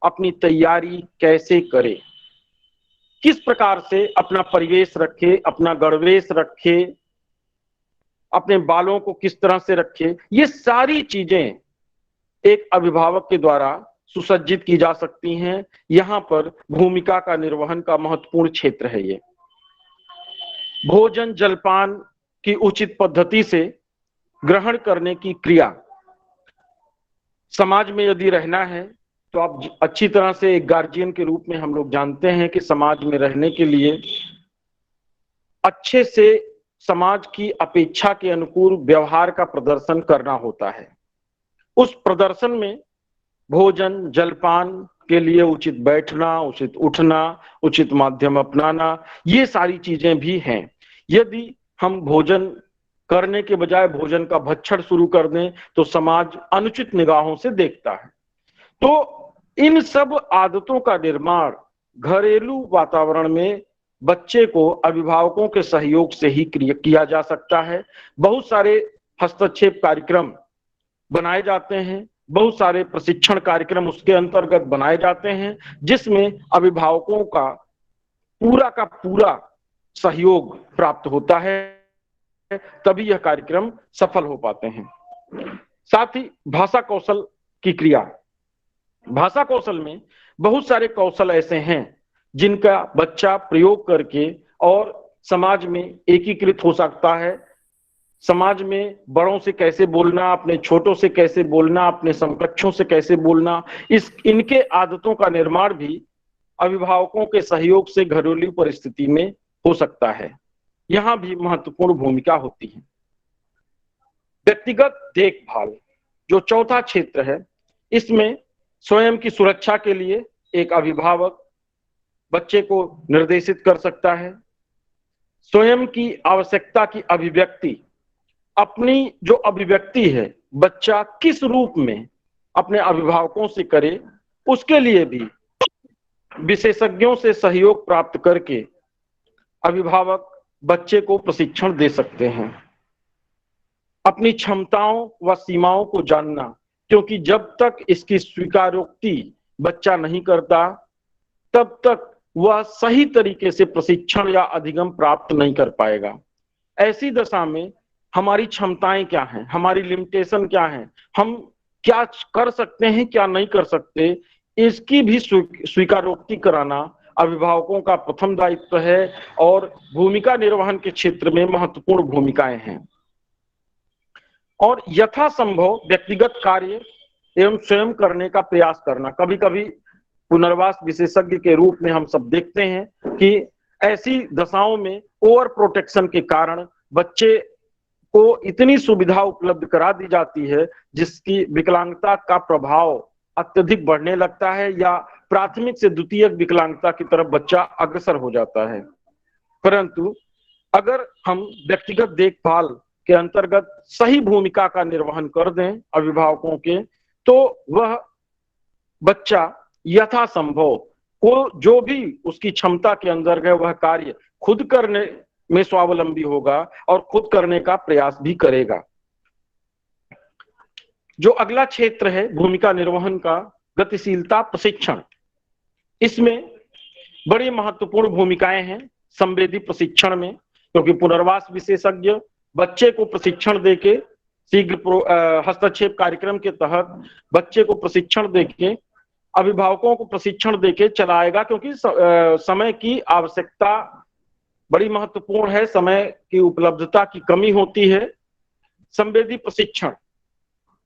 अपनी तैयारी कैसे करे, किस प्रकार से अपना परिवेश रखे, अपना गणवेश रखे, अपने बालों को किस तरह से रखे। ये सारी चीजें एक अभिभावक के द्वारा सुसज्जित की जा सकती हैं। यहाँ पर भूमिका का निर्वहन का महत्वपूर्ण क्षेत्र है। ये भोजन जलपान की उचित पद्धति से ग्रहण करने की क्रिया, समाज में यदि रहना है तो आप अच्छी तरह से एक गार्जियन के रूप में हम लोग जानते हैं कि समाज में रहने के लिए अच्छे से समाज की अपेक्षा के अनुकूल व्यवहार का प्रदर्शन करना होता है। उस प्रदर्शन में भोजन जलपान के लिए उचित बैठना, उचित उठना, उचित माध्यम अपनाना, ये सारी चीजें भी हैं। यदि हम भोजन करने के बजाय भोजन का भक्षण शुरू कर दें तो समाज अनुचित निगाहों से देखता है। तो इन सब आदतों का निर्माण घरेलू वातावरण में बच्चे को अभिभावकों के सहयोग से ही किया जा सकता है। बहुत सारे हस्तक्षेप कार्यक्रम बनाए जाते हैं, बहुत सारे प्रशिक्षण कार्यक्रम उसके अंतर्गत बनाए जाते हैं, जिसमें अभिभावकों का पूरा सहयोग प्राप्त होता है, तभी यह कार्यक्रम सफल हो पाते हैं। साथ ही भाषा कौशल की क्रिया, भाषा कौशल में बहुत सारे कौशल ऐसे हैं जिनका बच्चा प्रयोग करके और समाज में एकीकृत हो सकता है। समाज में बड़ों से कैसे बोलना, अपने छोटों से कैसे बोलना, अपने समकक्षों से कैसे बोलना, इनके आदतों का निर्माण भी अभिभावकों के सहयोग से घरेलू परिस्थिति में हो सकता है। यहां भी महत्वपूर्ण भूमिका होती है। व्यक्तिगत देखभाल जो चौथा क्षेत्र है, इसमें स्वयं की सुरक्षा के लिए एक अभिभावक बच्चे को निर्देशित कर सकता है। स्वयं की आवश्यकता की अभिव्यक्ति, अपनी जो अभिव्यक्ति है बच्चा किस रूप में अपने अभिभावकों से करे, उसके लिए भी विशेषज्ञों से सहयोग प्राप्त करके अभिभावक बच्चे को प्रशिक्षण दे सकते हैं। अपनी क्षमताओं व सीमाओं को जानना, क्योंकि जब तक इसकी स्वीकारोक्ति बच्चा नहीं करता तब तक वह सही तरीके से प्रशिक्षण या अधिगम प्राप्त नहीं कर पाएगा। ऐसी दशा में हमारी क्षमताएं क्या हैं, हमारी लिमिटेशन क्या हैं, हम क्या कर सकते हैं क्या नहीं कर सकते, इसकी भी स्वीकारोक्ति कराना अभिभावकों का प्रथम दायित्व है और भूमिका निर्वहन के क्षेत्र में महत्वपूर्ण भूमिकाएं हैं। और यथासंभव व्यक्तिगत कार्य एवं स्वयं करने का प्रयास करना। कभी कभी पुनर्वास विशेषज्ञ के रूप में हम सब देखते हैं कि ऐसी दशाओं में ओवर प्रोटेक्शन के कारण बच्चे को इतनी सुविधा उपलब्ध करा दी जाती है जिसकी विकलांगता का प्रभाव अत्यधिक बढ़ने लगता है या प्राथमिक से द्वितीयक विकलांगता की तरफ बच्चा अग्रसर हो जाता है। परंतु अगर हम व्यक्तिगत देखभाल के अंतर्गत सही भूमिका का निर्वहन कर दें अभिभावकों के, तो वह बच्चा यथासंभव को जो भी उसकी क्षमता के अंदर है वह कार्य खुद करने में स्वावलंबी होगा और खुद करने का प्रयास भी करेगा। जो अगला क्षेत्र है भूमिका निर्वहन का, गतिशीलता प्रशिक्षण, इसमें बड़ी महत्वपूर्ण भूमिकाएं हैं संवेदी प्रशिक्षण में, क्योंकि पुनर्वास विशेषज्ञ बच्चे को प्रशिक्षण देके शीघ्र हस्तक्षेप कार्यक्रम के तहत बच्चे को प्रशिक्षण देके अभिभावकों को प्रशिक्षण देके चलाएगा, क्योंकि समय की आवश्यकता बड़ी महत्वपूर्ण है, समय की उपलब्धता की कमी होती है। संवेदी प्रशिक्षण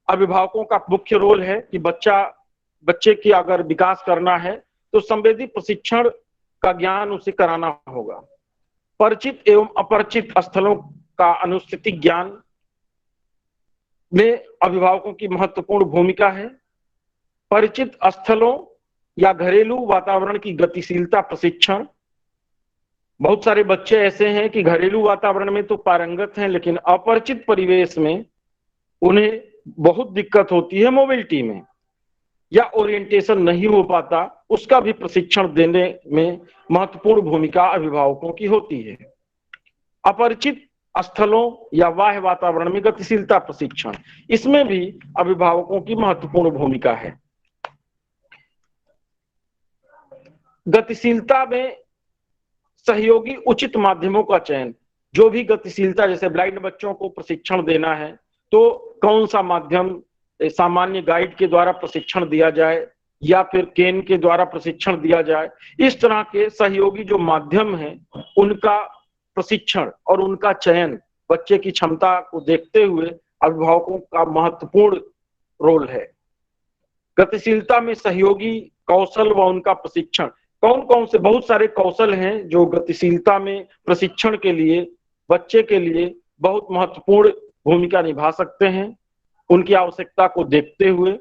अभिभावकों का मुख्य रोल है कि बच्चे की अगर विकास करना है तो संवेदी प्रशिक्षण का ज्ञान उसे कराना होगा। परिचित एवं अपरिचित स्थलों का अनुस्थिति ज्ञान में अभिभावकों की महत्वपूर्ण भूमिका है। परिचित स्थलों या घरेलू वातावरण की गतिशीलता प्रशिक्षण, बहुत सारे बच्चे ऐसे हैं कि घरेलू वातावरण में तो पारंगत हैं लेकिन अपरिचित परिवेश में उन्हें बहुत दिक्कत होती है, मोबिलिटी में या ओरिएंटेशन नहीं हो पाता, उसका भी प्रशिक्षण देने में महत्वपूर्ण भूमिका अभिभावकों की होती है। अपरिचित स्थलों या बाह्य वातावरण में गतिशीलता प्रशिक्षण, इसमें भी अभिभावकों की महत्वपूर्ण भूमिका है। गतिशीलता में सहयोगी उचित माध्यमों का चयन, जो भी गतिशीलता, जैसे ब्लाइंड बच्चों को प्रशिक्षण देना है तो कौन सा माध्यम सामान्य गाइड के द्वारा प्रशिक्षण दिया जाए या फिर केन के द्वारा प्रशिक्षण दिया जाए। इस तरह के सहयोगी जो माध्यम हैं उनका प्रशिक्षण और उनका चयन बच्चे की क्षमता को देखते हुए अभिभावकों का महत्वपूर्ण रोल है। गतिशीलता में सहयोगी कौशल व उनका प्रशिक्षण, कौन कौन से बहुत सारे कौशल हैं जो गतिशीलता में प्रशिक्षण के लिए बच्चे के लिए बहुत महत्वपूर्ण भूमिका निभा सकते हैं। उनकी आवश्यकता को देखते हुए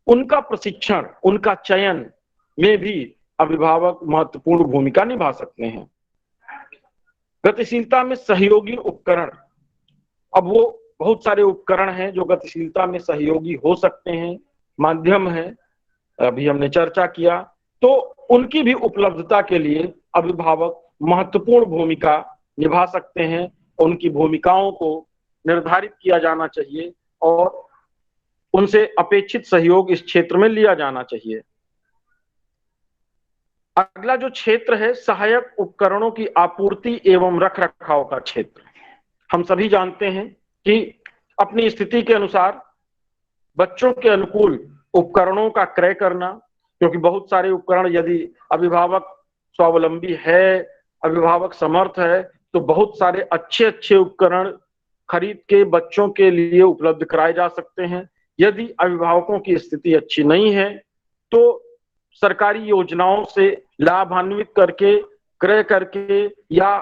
उनका प्रशिक्षण, उनका चयन में भी अभिभावक महत्वपूर्ण भूमिका निभा सकते हैं। गतिशीलता में सहयोगी उपकरण, अब वो बहुत सारे उपकरण हैं जो गतिशीलता में सहयोगी हो सकते हैं, माध्यम है, अभी हमने चर्चा किया। तो उनकी भी उपलब्धता के लिए अभिभावक महत्वपूर्ण भूमिका निभा सकते हैं। उनकी भूमिकाओं को निर्धारित किया जाना चाहिए और उनसे अपेक्षित सहयोग इस क्षेत्र में लिया जाना चाहिए। अगला जो क्षेत्र है सहायक उपकरणों की आपूर्ति एवं रखरखाव का क्षेत्र। हम सभी जानते हैं कि अपनी स्थिति के अनुसार बच्चों के अनुकूल उपकरणों का क्रय करना, क्योंकि बहुत सारे उपकरण यदि अभिभावक स्वावलंबी है, अभिभावक समर्थ है, तो बहुत सारे अच्छे अच्छे उपकरण खरीद के बच्चों के लिए उपलब्ध कराए जा सकते हैं। यदि अभिभावकों की स्थिति अच्छी नहीं है तो सरकारी योजनाओं से लाभान्वित करके, क्रय करके या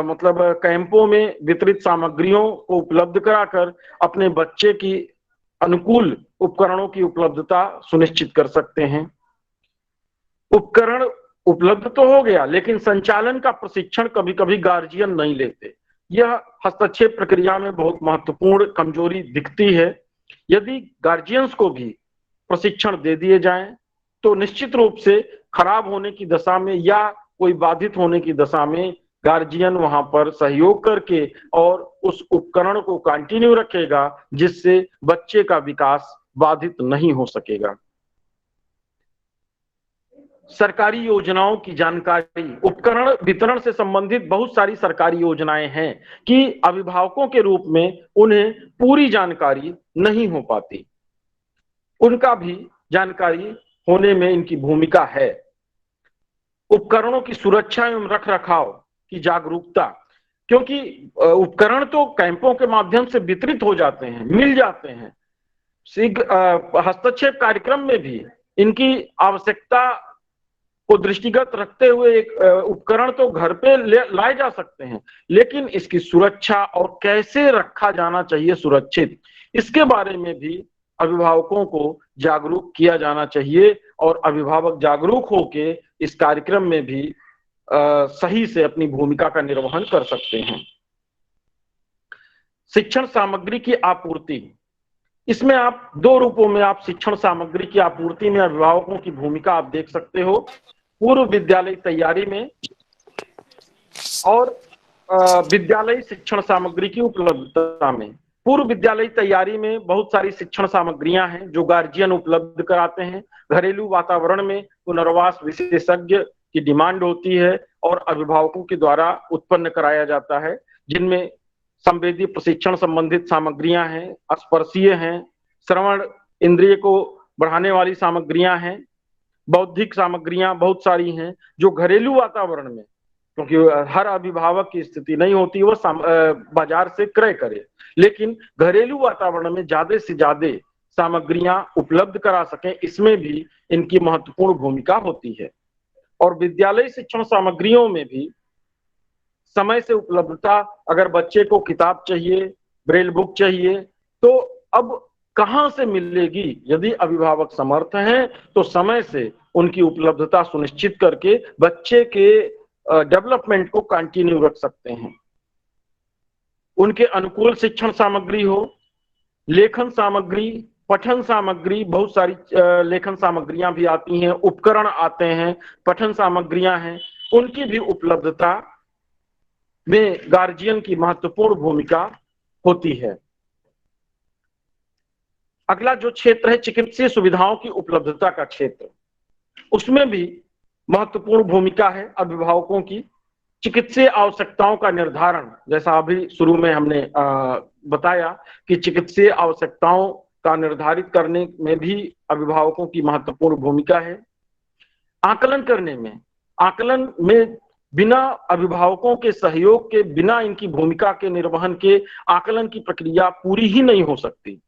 मतलब कैंपों में वितरित सामग्रियों को उपलब्ध कराकर अपने बच्चे की अनुकूल उपकरणों की उपलब्धता सुनिश्चित कर सकते हैं। उपकरण उपलब्ध तो हो गया, लेकिन संचालन का प्रशिक्षण कभी कभी गार्जियन नहीं लेते। यह हस्तक्षेप प्रक्रिया में बहुत महत्वपूर्ण कमजोरी दिखती है। यदि गार्जियंस को भी प्रशिक्षण दे दिए जाएं तो निश्चित रूप से खराब होने की दशा में या कोई बाधित होने की दशा में गार्जियन वहां पर सहयोग करके और उस उपकरण को कंटिन्यू रखेगा, जिससे बच्चे का विकास बाधित नहीं हो सकेगा। सरकारी योजनाओं की जानकारी, उपकरण वितरण से संबंधित बहुत सारी सरकारी योजनाएं हैं कि अभिभावकों के रूप में उन्हें पूरी जानकारी नहीं हो पाती। उनका भी जानकारी होने में इनकी भूमिका है। उपकरणों की सुरक्षा एवं रखरखाव की जागरूकता, क्योंकि उपकरण तो कैंपों के माध्यम से वितरित हो जाते हैं, मिल जाते हैं। हस्तक्षेप कार्यक्रम में भी इनकी आवश्यकता को दृष्टिगत रखते हुए एक उपकरण तो घर पे लाए जा सकते हैं, लेकिन इसकी सुरक्षा और कैसे रखा जाना चाहिए सुरक्षित, इसके बारे में भी अभिभावकों को जागरूक किया जाना चाहिए और अभिभावक जागरूक होके इस कार्यक्रम में भी सही से अपनी भूमिका का निर्वहन कर सकते हैं। शिक्षण सामग्री की आपूर्ति, इसमें आप दो रूपों में आप शिक्षण सामग्री की आपूर्ति में अभिभावकों की भूमिका आप देख सकते हो। पूर्व विद्यालय तैयारी में और विद्यालय शिक्षण सामग्री की उपलब्धता में। पूर्व विद्यालय तैयारी में बहुत सारी शिक्षण सामग्रियां हैं जो गार्जियन उपलब्ध कराते हैं। घरेलू वातावरण में पुनर्वास विशेषज्ञ की डिमांड होती है और अभिभावकों के द्वारा उत्पन्न कराया जाता है, जिनमें संवेदी प्रशिक्षण संबंधित सामग्रियां हैं, स्पर्शीय हैं, श्रवण इंद्रिय को बढ़ाने वाली सामग्रियां हैं, बौद्धिक सामग्रियां बहुत सारी हैं जो घरेलू वातावरण में, क्योंकि हर अभिभावक की स्थिति नहीं होती वो बाजार से क्रय करे, लेकिन घरेलू वातावरण में ज्यादा से ज्यादा सामग्रियां उपलब्ध करा सकें, इसमें भी इनकी महत्वपूर्ण भूमिका होती है। और विद्यालय शिक्षण सामग्रियों में भी समय से उपलब्धता, अगर बच्चे को किताब चाहिए, ब्रेल बुक चाहिए, तो अब कहां से मिलेगी? यदि अभिभावक समर्थ हैं तो समय से उनकी उपलब्धता सुनिश्चित करके बच्चे के डेवलपमेंट को कंटिन्यू रख सकते हैं। उनके अनुकूल शिक्षण सामग्री हो, लेखन सामग्री, पठन सामग्री, बहुत सारी लेखन सामग्रियां भी आती हैं, उपकरण आते हैं, पठन सामग्रियां हैं, उनकी भी उपलब्धता में गार्जियन की महत्वपूर्ण भूमिका होती है। अगला जो क्षेत्र है चिकित्सीय सुविधाओं की उपलब्धता का क्षेत्र, उसमें भी महत्वपूर्ण भूमिका है अभिभावकों की। चिकित्सीय आवश्यकताओं का निर्धारण, जैसा अभी शुरू में हमने बताया कि चिकित्सीय आवश्यकताओं का निर्धारित करने में भी अभिभावकों की महत्वपूर्ण भूमिका है। आकलन में बिना अभिभावकों के सहयोग के, बिना इनकी भूमिका के निर्वहन के आकलन की प्रक्रिया पूरी ही नहीं हो सकती।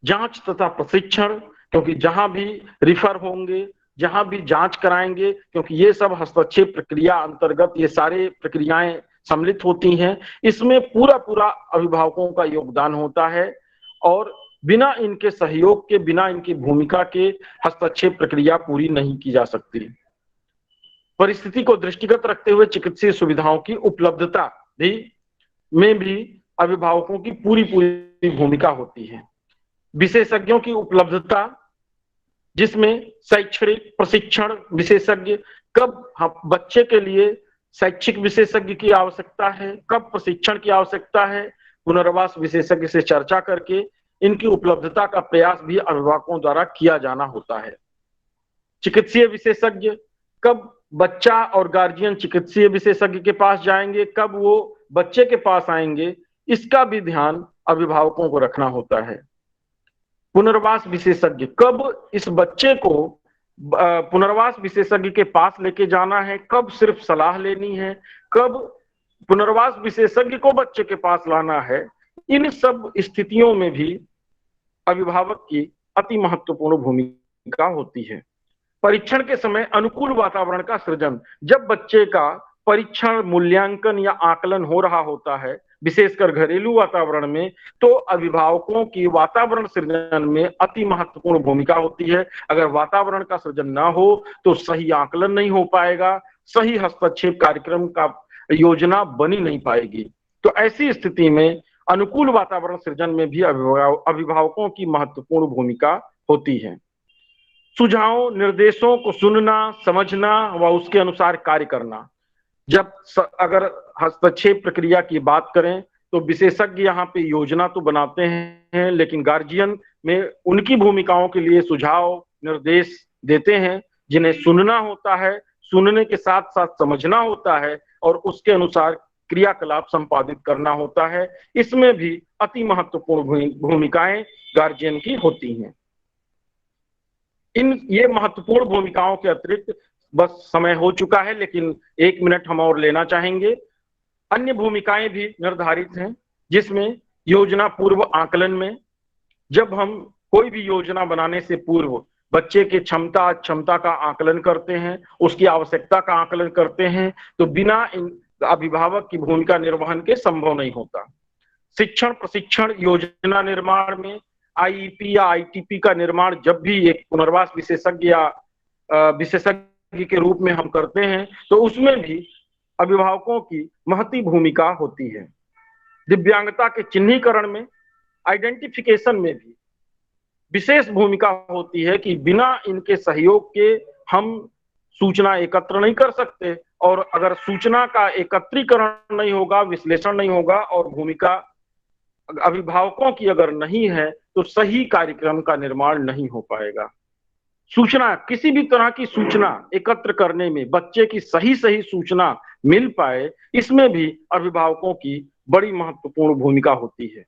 जांच तथा प्रशिक्षण, क्योंकि जहां भी रिफर होंगे, जहां भी जांच कराएंगे, क्योंकि ये सब हस्तक्षेप प्रक्रिया अंतर्गत ये सारे प्रक्रियाएं सम्मिलित होती हैं, इसमें पूरा अभिभावकों का योगदान होता है और बिना इनके सहयोग के, बिना इनकी भूमिका के हस्तक्षेप प्रक्रिया पूरी नहीं की जा सकती। परिस्थिति को दृष्टिगत रखते हुए चिकित्सीय सुविधाओं की उपलब्धता में भी अभिभावकों की पूरी भूमिका होती है। विशेषज्ञों की उपलब्धता, जिसमें शैक्षणिक प्रशिक्षण विशेषज्ञ, कब बच्चे के लिए शैक्षिक विशेषज्ञ की आवश्यकता है, कब प्रशिक्षण की आवश्यकता है, पुनर्वास विशेषज्ञ से चर्चा करके इनकी उपलब्धता का प्रयास भी अभिभावकों द्वारा किया जाना होता है। चिकित्सीय विशेषज्ञ, कब बच्चा और गार्जियन चिकित्सीय विशेषज्ञ के पास जाएंगे, कब वो बच्चे के पास आएंगे, इसका भी ध्यान अभिभावकों को रखना होता है। पुनर्वास विशेषज्ञ, कब इस बच्चे को पुनर्वास विशेषज्ञ के पास लेके जाना है, कब सिर्फ सलाह लेनी है, कब पुनर्वास विशेषज्ञ को बच्चे के पास लाना है, इन सब स्थितियों में भी अभिभावक की अति महत्वपूर्ण भूमिका होती है। परीक्षण के समय अनुकूल वातावरण का सृजन, जब बच्चे का परीक्षण, मूल्यांकन या आकलन हो रहा होता है, विशेषकर घरेलू वातावरण में, तो अभिभावकों की वातावरण सृजन में अति महत्वपूर्ण भूमिका होती है। अगर वातावरण का सृजन ना हो तो सही आकलन नहीं हो पाएगा, सही हस्तक्षेप कार्यक्रम का योजना बनी नहीं पाएगी। तो ऐसी स्थिति में अनुकूल वातावरण सृजन में भी अभिभावकों की महत्वपूर्ण भूमिका होती है। सुझावों, निर्देशों को सुनना, समझना व उसके अनुसार कार्य करना। जब अगर हस्तक्षेप प्रक्रिया की बात करें तो विशेषज्ञ यहाँ पे योजना तो बनाते हैं, लेकिन गार्जियन में उनकी भूमिकाओं के लिए सुझाव, निर्देश देते हैं, जिन्हें सुनना होता है, सुनने के साथ साथ समझना होता है और उसके अनुसार क्रियाकलाप संपादित करना होता है। इसमें भी अति महत्वपूर्ण भूमिकाएं गार्जियन की होती हैं। ये महत्वपूर्ण भूमिकाओं के अतिरिक्त, बस समय हो चुका है लेकिन 1 मिनट हम और लेना चाहेंगे, अन्य भूमिकाएं भी निर्धारित हैं, जिसमें योजना पूर्व आकलन में, जब हम कोई भी योजना बनाने से पूर्व बच्चे के क्षमता का आकलन करते हैं, उसकी आवश्यकता का आकलन करते हैं, तो बिना इन अभिभावक की भूमिका निर्वहन के संभव नहीं होता। शिक्षण प्रशिक्षण योजना निर्माण में आईईपी या आईटीपी का निर्माण जब भी एक पुनर्वास विशेषज्ञ या विशेषज्ञ के रूप में हम करते हैं, तो उसमें भी अभिभावकों की महती भूमिका होती है। दिव्यांगता के चिन्हीकरण में, आइडेंटिफिकेशन में भी विशेष भूमिका होती है कि बिना इनके सहयोग के हम सूचना एकत्र नहीं कर सकते, और अगर सूचना का एकत्रीकरण नहीं होगा, विश्लेषण नहीं होगा और भूमिका अभिभावकों की अगर नहीं है, तो सही कार्यक्रम का निर्माण नहीं हो पाएगा। सूचना, किसी भी तरह की सूचना एकत्र करने में बच्चे की सही सूचना मिल पाए, इसमें भी अभिभावकों की बड़ी महत्वपूर्ण भूमिका होती है।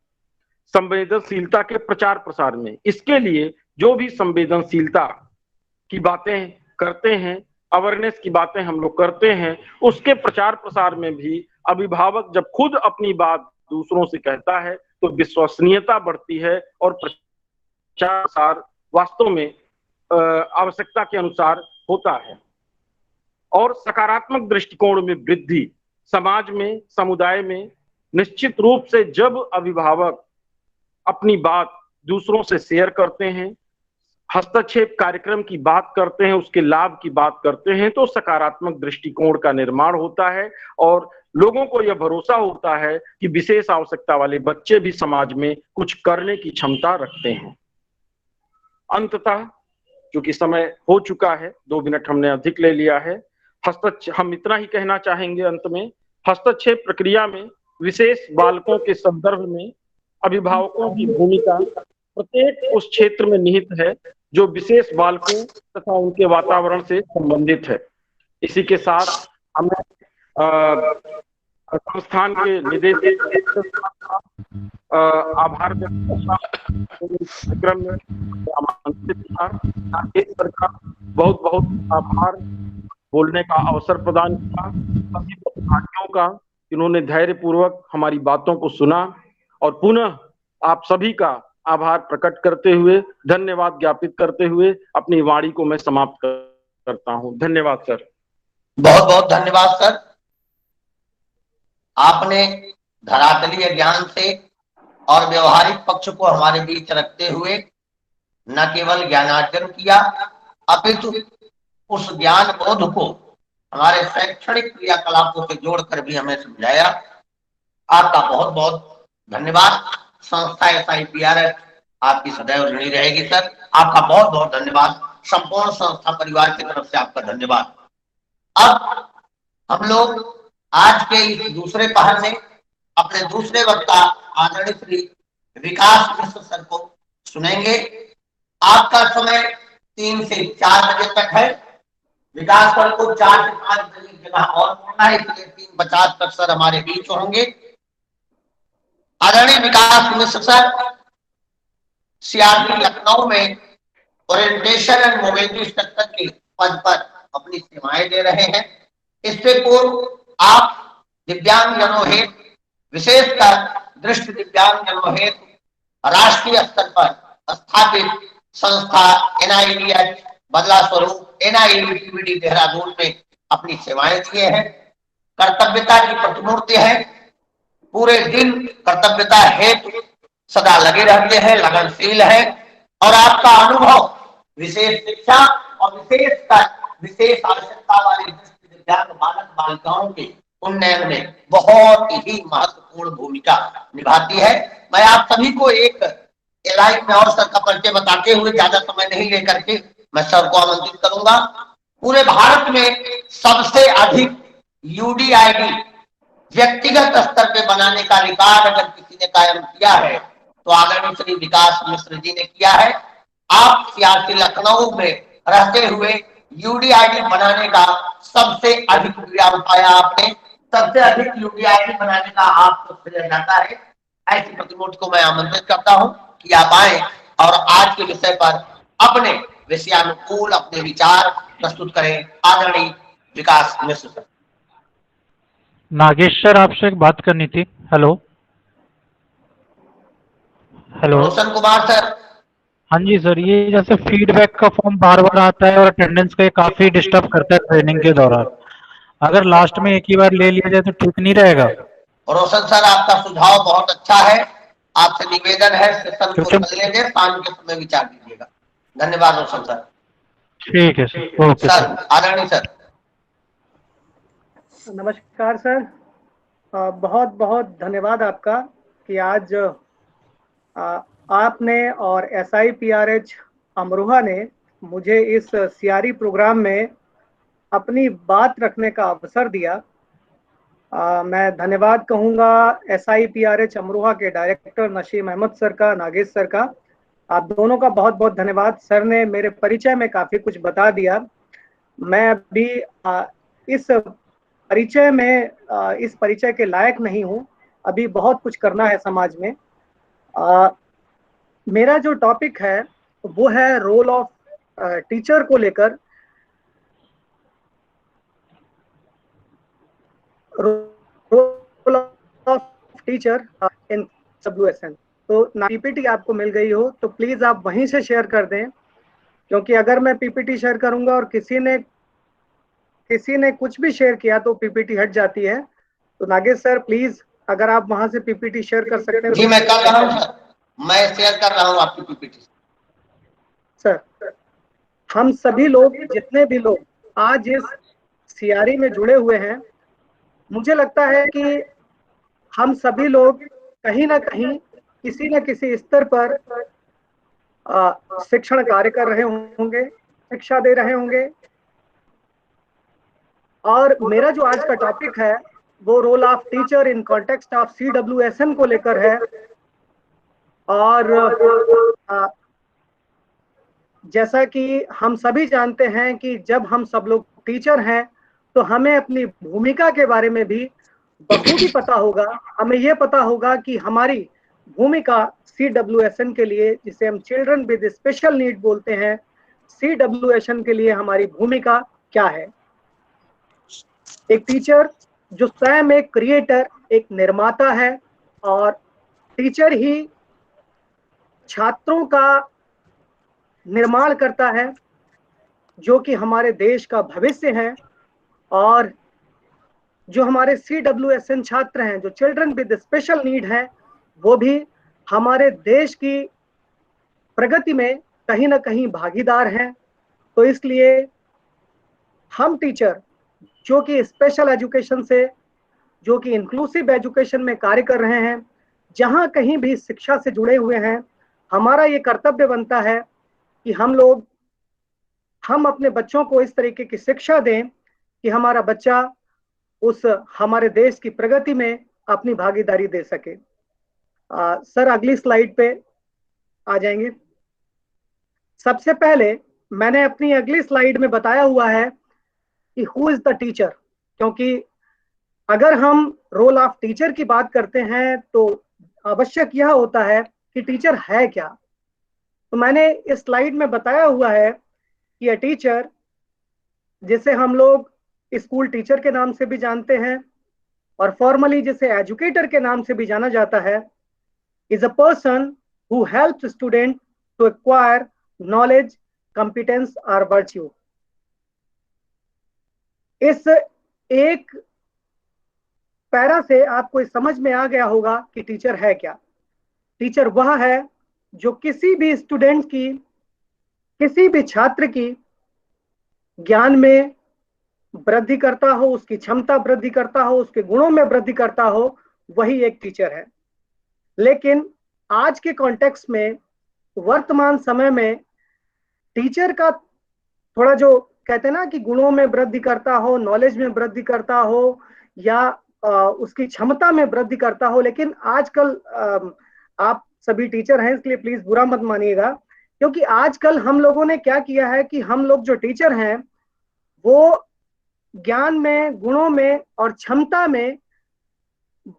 संवेदनशीलता के प्रचार प्रसार में, इसके लिए जो भी संवेदनशीलता की बातें करते हैं, अवेयरनेस की बातें हम लोग करते हैं, उसके प्रचार प्रसार में भी अभिभावक जब खुद अपनी बात दूसरों से कहता है तो विश्वसनीयता बढ़ती है और प्रचार प्रसार वास्तव में आवश्यकता के अनुसार होता है। और सकारात्मक दृष्टिकोण में वृद्धि, समाज में, समुदाय में निश्चित रूप से जब अभिभावक अपनी बात दूसरों से शेयर करते हैं, हस्तक्षेप कार्यक्रम की बात करते हैं, उसके लाभ की बात करते हैं, तो सकारात्मक दृष्टिकोण का निर्माण होता है और लोगों को यह भरोसा होता है कि विशेष आवश्यकता वाले बच्चे भी समाज में कुछ करने की क्षमता रखते हैं। अंततः क्योंकि समय हो चुका है, 2 मिनट हमने अधिक ले लिया है, हम इतना ही कहना चाहेंगे अंत में, हस्तक्षेप प्रक्रिया में विशेष बालकों के संदर्भ में अभिभावकों की भूमिका प्रत्येक उस क्षेत्र में निहित है जो विशेष बालकों तथा उनके वातावरण से संबंधित है। इसी के साथ हमें संस्थान के निदेशक आभार व्यक्त कार्यक्रम में आमंत्रित किया। नागेश सर का बहुत बहुत आभार, बोलने का अवसर प्रदान किया। सभी प्रतिभागियों का, इन्होंने धैर्य पूर्वक हमारी बातों को सुना, और पुनः आप सभी का आभार प्रकट करते हुए, धन्यवाद ज्ञापित करते हुए अपनी वाणी को मैं समाप्त करता हूं। धन्यवाद सर। बहुत बहुत धन्यवाद सर। आपने धरातलीय ज्ञान से और व्यवहारिक पक्ष को हमारे बीच रखते हुए न केवल ज्ञानार्जन किया, अपितु उस ज्ञान बोध को हमारे शैक्षणिक क्रियाकलापों से जोड़कर भी हमें समझाया। आपका बहुत बहुत धन्यवाद। संस्था SIPRH आपकी सदैव ऋणी रहेगी सर। आपका बहुत बहुत धन्यवाद। संपूर्ण संस्था परिवार की तरफ से आपका धन्यवाद। अब हम लोग आज के इस दूसरे पहर में अपने दूसरे वक्ता आदरणीय श्री विकास मिश्र सर को सुनेंगे। आपका समय 3 से 4 बजे तक है। विकास सर को 4 से 5 बजे जगह और बोलना है, इसलिए 3:50 तक सर हमारे बीच होंगे। आदरणीय विकास मिश्र सर CRP लखनऊ में ओरिएंटेशन एंड मोबिलिटी इंस्ट्रक्टर के पद पर अपनी सेवाएं दे रहे हैं। इससे पूर्व आप दिव्यांगजनों हेतु, विशेषकर दृष्टि दिव्यांगजनों हेतु राष्ट्रीय स्तर पर स्थापित संस्था NIDH बदला स्वरूप NIDPVD देहरादून में अपनी सेवाएं दिए हैं। कर्तव्यता की प्रतिमूर्ति है। पूरे दिन कर्तव्यता हेतु सदा लगे रहते हैं, लगनशील है, और आपका अनुभव विशेष शिक्षा और विशेष आवश्यकता वाले दृष्टि दिव्यांग बालक बालिकाओं के उन्नयन में बहुत ही महत्वपूर्ण भूमिका निभाती है। मैं आप सभी को एक लाइव में और सर का परिचय बताते हुए ज्यादा समय नहीं लेकर के मैं सर को आमंत्रित करूंगा। पूरे भारत में सबसे अधिक UDID व्यक्तिगत स्तर पे बनाने का रिकॉर्ड अगर किसी ने कायम किया है तो आदरणीय श्री विकास मिश्र जी ने किया है। आप CRP लखनऊ में रहते हुए UDID बनाने का सबसे अधिक प्रयास उठाया आपने। सबसे अधिक UDID बनाने का आपको श्रेय जाता है। ऐसी प्रतिमूर्ति को मैं आमंत्रित करता हूं कि आप आए और आज के विषय पर अपने विषयानुकूल अपने विचार प्रस्तुत करें। आदरणीय विकास मिश्र सर। नागेश सर, आपसे एक बात करनी थी। Hello hello. Roshan Kumar sir. हाँ जी सर, ये जैसे फीडबैक का फॉर्म बार बार आता है और अटेंडेंस का ये काफी डिस्टर्ब करता है ट्रेनिंग के दौरान। अगर लास्ट में एक ही बार ले लिया जाए तो ठीक नहीं रहेगा? रोशन सर, आपका सुझाव बहुत अच्छा है। आपसे निवेदन है सेशन को चलने दें, शाम के समय विचार दीजिएगा। धन्यवाद रोशन सर। ठीक है सर, ओके सर। आदरणीय सर। नमस्कार सर। बहुत बहुत धन्यवाद आपका कि आज आपने और SIPRH अमरोहा ने मुझे इस CRE प्रोग्राम में अपनी बात रखने का अवसर दिया। मैं धन्यवाद कहूँगा SIPRH अमरोहा के डायरेक्टर नशीम अहमद सर का, नागेश सर का। आप दोनों का बहुत बहुत धन्यवाद। सर ने मेरे परिचय में काफ़ी कुछ बता दिया। मैं अभी इस परिचय के लायक नहीं हूँ। अभी बहुत कुछ करना है समाज में। मेरा जो टॉपिक है वो है रोल ऑफ टीचर को लेकर। Role of teacher in WSN। तो PPT आपको मिल गई हो तो प्लीज आप वहीं से शेयर कर दें, क्योंकि अगर मैं PPT शेयर करूंगा और किसी ने कुछ भी शेयर किया तो PPT हट जाती है। तो नागेश सर प्लीज अगर आप वहां से PPT शेयर कर सकते हैं। जी मैं कर रहा हूं सर, मैं शेयर कर रहा हूं आपकी PPT। सर, हम सभी लोग, जितने भी लोग आज इस CRE में जुड़े हुए हैं, मुझे लगता है कि हम सभी लोग कहीं ना कहीं किसी न किसी स्तर पर शिक्षण कार्य कर रहे होंगे, शिक्षा दे रहे होंगे। और मेरा जो आज का टॉपिक है वो role of teacher in context of CWSN को लेकर है। और जैसा कि हम सभी जानते हैं कि जब हम सब लोग टीचर हैं तो हमें अपनी भूमिका के बारे में भी बखूबी पता होगा। हमें ये पता होगा कि हमारी भूमिका CWSN के लिए, जिसे हम चिल्ड्रन विद स्पेशल नीड बोलते हैं, CWSN के लिए हमारी भूमिका क्या है। एक टीचर जो स्वयं एक क्रिएटर, एक निर्माता है, और टीचर ही छात्रों का निर्माण करता है जो कि हमारे देश का भविष्य है। और जो हमारे CWSN छात्र हैं, जो चिल्ड्रन विद स्पेशल नीड है, वो भी हमारे देश की प्रगति में कहीं ना कहीं भागीदार हैं। तो इसलिए हम टीचर जो कि स्पेशल एजुकेशन से, जो कि इंक्लूसिव एजुकेशन में कार्य कर रहे हैं, जहां कहीं भी शिक्षा से जुड़े हुए हैं, हमारा ये कर्तव्य बनता है कि हम अपने बच्चों को इस तरीके की शिक्षा दें कि हमारा बच्चा उस हमारे देश की प्रगति में अपनी भागीदारी दे सके। सर अगली स्लाइड पे आ जाएंगे। सबसे पहले मैंने अपनी अगली स्लाइड में बताया हुआ है कि हु इज द टीचर, क्योंकि अगर हम रोल ऑफ टीचर की बात करते हैं तो आवश्यक यह होता है कि टीचर है क्या। तो मैंने इस स्लाइड में बताया हुआ है कि अ टीचर, जिसे हम लोग स्कूल टीचर के नाम से भी जानते हैं और फॉर्मली जिसे एजुकेटर के नाम से भी जाना जाता है, is a person who helps student to acquire knowledge, competence और वर्च्यू। इस एक पैरा से आपको समझ में आ गया होगा कि टीचर है क्या। टीचर वह है जो किसी भी स्टूडेंट की, किसी भी छात्र की ज्ञान में वृद्धि करता हो, उसकी क्षमता वृद्धि करता हो, उसके गुणों में वृद्धि करता हो, वही एक टीचर है। लेकिन आज के कॉन्टेक्स्ट में, वर्तमान समय में, टीचर का थोड़ा जो कहते हैं ना कि गुणों में वृद्धि करता हो, नॉलेज में वृद्धि करता हो, या उसकी क्षमता में वृद्धि करता हो। लेकिन आजकल आप सभी टीचर हैं इसलिए प्लीज बुरा मत मानिएगा, क्योंकि आजकल हम लोगों ने क्या किया है कि हम लोग जो टीचर हैं वो ज्ञान में, गुणों में और क्षमता में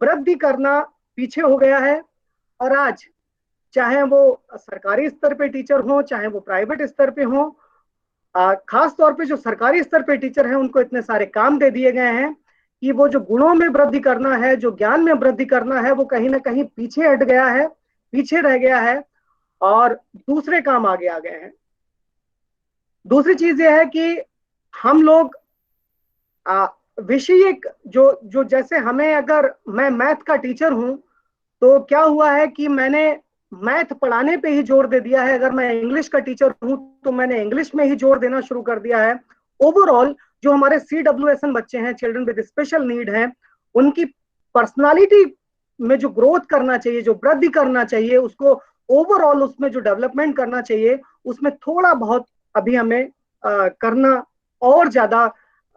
वृद्धि करना पीछे हो गया है। और आज चाहे वो सरकारी स्तर पे टीचर हो, चाहे वो प्राइवेट स्तर पे हो, खास तौर पे जो सरकारी स्तर पे टीचर हैं उनको इतने सारे काम दे दिए गए हैं कि वो जो गुणों में वृद्धि करना है, जो ज्ञान में वृद्धि करना है, वो कहीं ना कहीं पीछे हट गया है, पीछे रह गया है और दूसरे काम आगे आ गए हैं। दूसरी चीज ये है कि हम लोग विषयिक जो जैसे हमें, अगर मैं मैथ का टीचर हूं तो क्या हुआ है कि मैंने मैथ पढ़ाने पे ही जोर दे दिया है। अगर मैं इंग्लिश का टीचर हूं तो मैंने इंग्लिश में ही जोर देना शुरू कर दिया है। ओवरऑल जो हमारे CWSN बच्चे हैं, चिल्ड्रन विद स्पेशल नीड हैं, उनकी पर्सनालिटी में जो ग्रोथ करना चाहिए, जो वृद्धि करना चाहिए, उसको ओवरऑल उसमें जो डेवलपमेंट करना चाहिए, उसमें थोड़ा बहुत अभी हमें करना और ज्यादा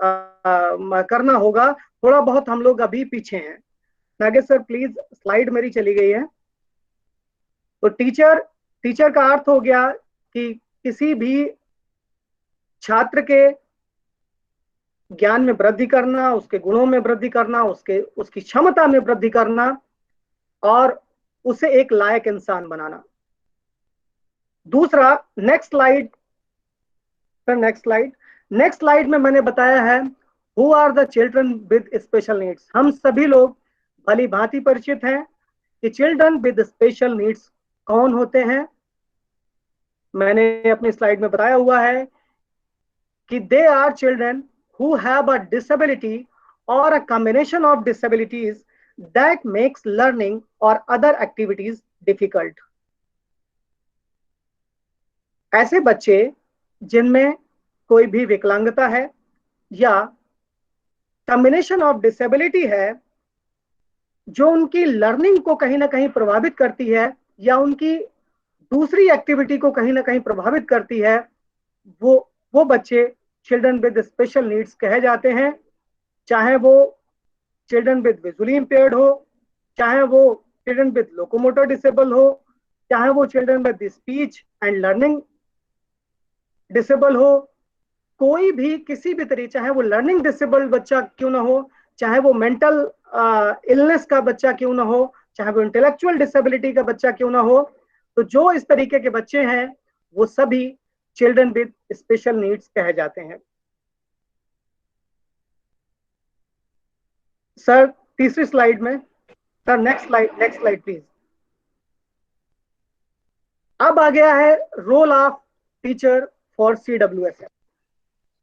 करना होगा। थोड़ा बहुत हम लोग अभी पीछे हैं। नागेश सर प्लीज, स्लाइड मेरी चली गई है। तो टीचर का अर्थ हो गया कि किसी भी छात्र के ज्ञान में वृद्धि करना, उसके गुणों में वृद्धि करना, उसकी क्षमता में वृद्धि करना और उसे एक लायक इंसान बनाना। दूसरा, नेक्स्ट स्लाइड में मैंने बताया है who are the children with special needs. हम सभी लोग भली भांति परिचित हैं कि चिल्ड्रन विद स्पेशल नीड्स कौन होते हैं। मैंने अपनी स्लाइड में बताया हुआ है कि they are children who have a disability or a combination of disabilities that makes learning or other activities difficult। ऐसे बच्चे जिनमें कोई भी विकलांगता है या कॉम्बिनेशन ऑफ डिसेबिलिटी है जो उनकी लर्निंग को कहीं ना कहीं प्रभावित करती है या उनकी दूसरी एक्टिविटी को कहीं ना कहीं प्रभावित करती है, वो बच्चे चिल्ड्रन विद स्पेशल नीड्स कहे जाते हैं। चाहे वो चिल्ड्रन विद विजुअली इंपेयर्ड हो, चाहे वो चिल्ड्रन विद लोकोमोटर डिसेबल हो, चाहे वो children with speech and learning disable हो, कोई भी किसी भी तरीके, चाहे वो लर्निंग डिसेबल्ड बच्चा क्यों ना हो, चाहे वो मेंटल इलनेस का बच्चा क्यों ना हो, चाहे वो इंटेलेक्चुअल डिसेबिलिटी का बच्चा क्यों ना हो, तो जो इस तरीके के बच्चे हैं वो सभी चिल्ड्रन विद स्पेशल नीड्स कहे जाते हैं। सर तीसरी स्लाइड में, सर नेक्स्ट स्लाइड प्लीज। अब आ गया है role of teacher for CWSM।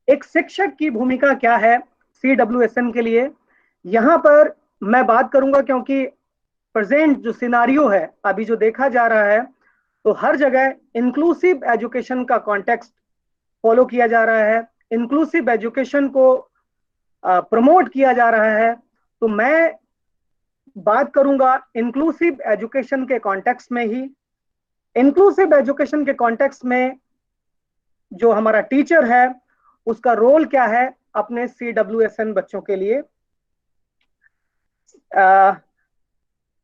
एक शिक्षक की भूमिका क्या है CWSM के लिए, यहां पर मैं बात करूंगा क्योंकि प्रेजेंट जो सिनारियो है, अभी जो देखा जा रहा है, तो हर जगह इंक्लूसिव एजुकेशन का कॉन्टेक्स्ट फॉलो किया जा रहा है, इंक्लूसिव एजुकेशन को प्रमोट किया जा रहा है। तो मैं बात करूंगा इंक्लूसिव एजुकेशन के कॉन्टेक्स्ट में ही। इंक्लूसिव एजुकेशन के कॉन्टेक्स्ट में जो हमारा टीचर है उसका रोल क्या है अपने CWSM बच्चों के लिए।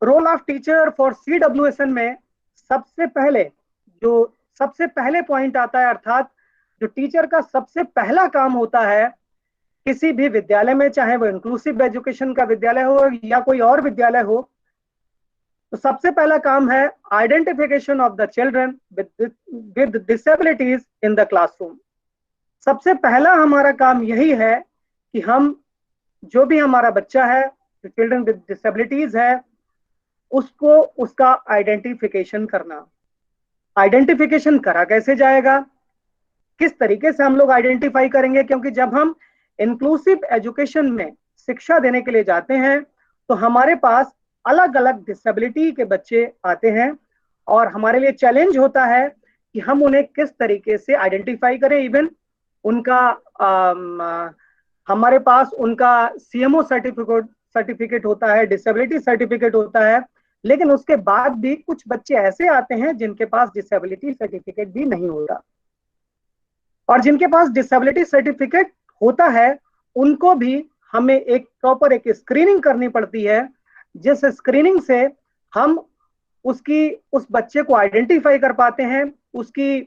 Role of teacher for CWSM में सबसे पहले पॉइंट आता है, अर्थात जो टीचर का सबसे पहला काम होता है किसी भी विद्यालय में, चाहे वो इंक्लूसिव एजुकेशन का विद्यालय हो या कोई और विद्यालय हो, तो सबसे पहला काम है identification of the children with disabilities in the classroom. सबसे पहला हमारा काम यही है कि हम जो भी हमारा बच्चा है, जो चिल्ड्रन विद डिसेबिलिटीज है, उसको उसका आइडेंटिफिकेशन करना। आइडेंटिफिकेशन करा कैसे जाएगा, किस तरीके से हम लोग आइडेंटिफाई करेंगे, क्योंकि जब हम इंक्लूसिव एजुकेशन में शिक्षा देने के लिए जाते हैं तो हमारे पास अलग अलग डिसेबिलिटी के बच्चे आते हैं और हमारे लिए चैलेंज होता है कि हम उन्हें किस तरीके से आइडेंटिफाई करें। इवन उनका हमारे पास उनका CMO सर्टिफिकेट होता है, डिसेबिलिटी सर्टिफिकेट होता है, लेकिन उसके बाद भी कुछ बच्चे ऐसे आते हैं जिनके पास डिसेबिलिटी सर्टिफिकेट भी नहीं होता, और जिनके पास डिसेबिलिटी सर्टिफिकेट होता है उनको भी हमें एक प्रॉपर एक स्क्रीनिंग करनी पड़ती है, जिस स्क्रीनिंग से हम उस बच्चे को आइडेंटिफाई कर पाते हैं, उसकी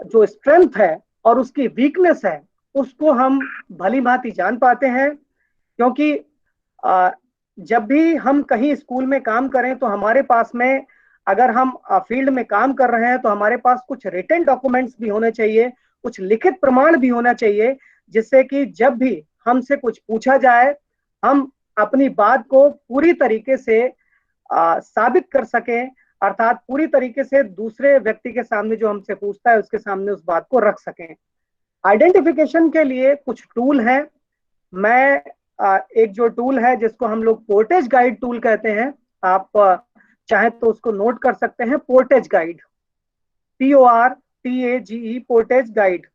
जो स्ट्रेंथ है और उसकी वीकनेस है उसको हम भली भांति जान पाते हैं। क्योंकि जब भी हम कहीं स्कूल में काम करें तो हमारे पास में, अगर हम फील्ड में काम कर रहे हैं तो हमारे पास कुछ रिटन डॉक्यूमेंट्स भी होने चाहिए, कुछ लिखित प्रमाण भी होना चाहिए, जिससे कि जब भी हमसे कुछ पूछा जाए हम अपनी बात को पूरी तरीके से साबित कर सकें, अर्थात पूरी तरीके से दूसरे व्यक्ति के सामने जो हमसे पूछता है उसके सामने उस बात को रख सकें। आइडेंटिफिकेशन के लिए कुछ टूल हैं। मैं एक जो टूल है जिसको हम लोग पोर्टेज गाइड टूल कहते हैं, आप चाहे तो उसको नोट कर सकते हैं, portage guide, PORTAGE, portage guide.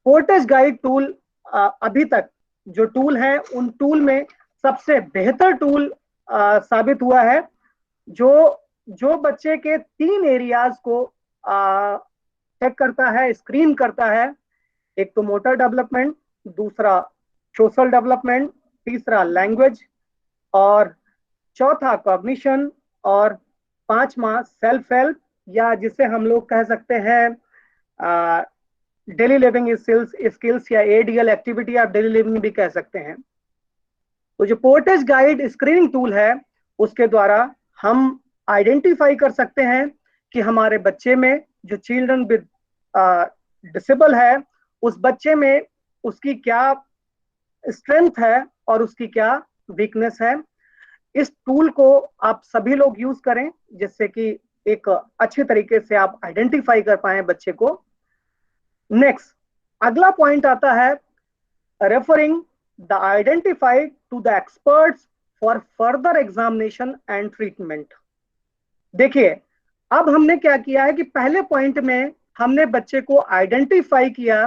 Portage guide tool अभी तक जो टूल है उन टूल में सबसे बेहतर टूल साबित हुआ है, जो बच्चे के 3 एरियाज को चेक करता है, स्क्रीन करता है। एक तो मोटर डेवलपमेंट, दूसरा सोशल डेवलपमेंट, तीसरा लैंग्वेज, और चौथा कॉग्निशन, और 5वां सेल्फ हेल्प, या जिसे हम लोग कह सकते हैं डेली लिविंग स्किल्स या ADL, activity of daily living भी कह सकते हैं। तो जो पोर्टेज गाइड स्क्रीनिंग टूल है उसके द्वारा हम आइडेंटिफाई कर सकते हैं कि हमारे बच्चे में जो चिल्ड्रन विद डिसेबल है उस बच्चे में उसकी क्या स्ट्रेंथ है और उसकी क्या वीकनेस है। इस टूल को आप सभी लोग यूज करें जिससे कि एक अच्छे तरीके से आप आइडेंटिफाई कर पाए बच्चे को। नेक्स्ट, अगला पॉइंट आता है referring the identified to the experts for further examination and treatment. देखिए, अब हमने क्या किया है कि पहले पॉइंट में हमने बच्चे को आइडेंटिफाई किया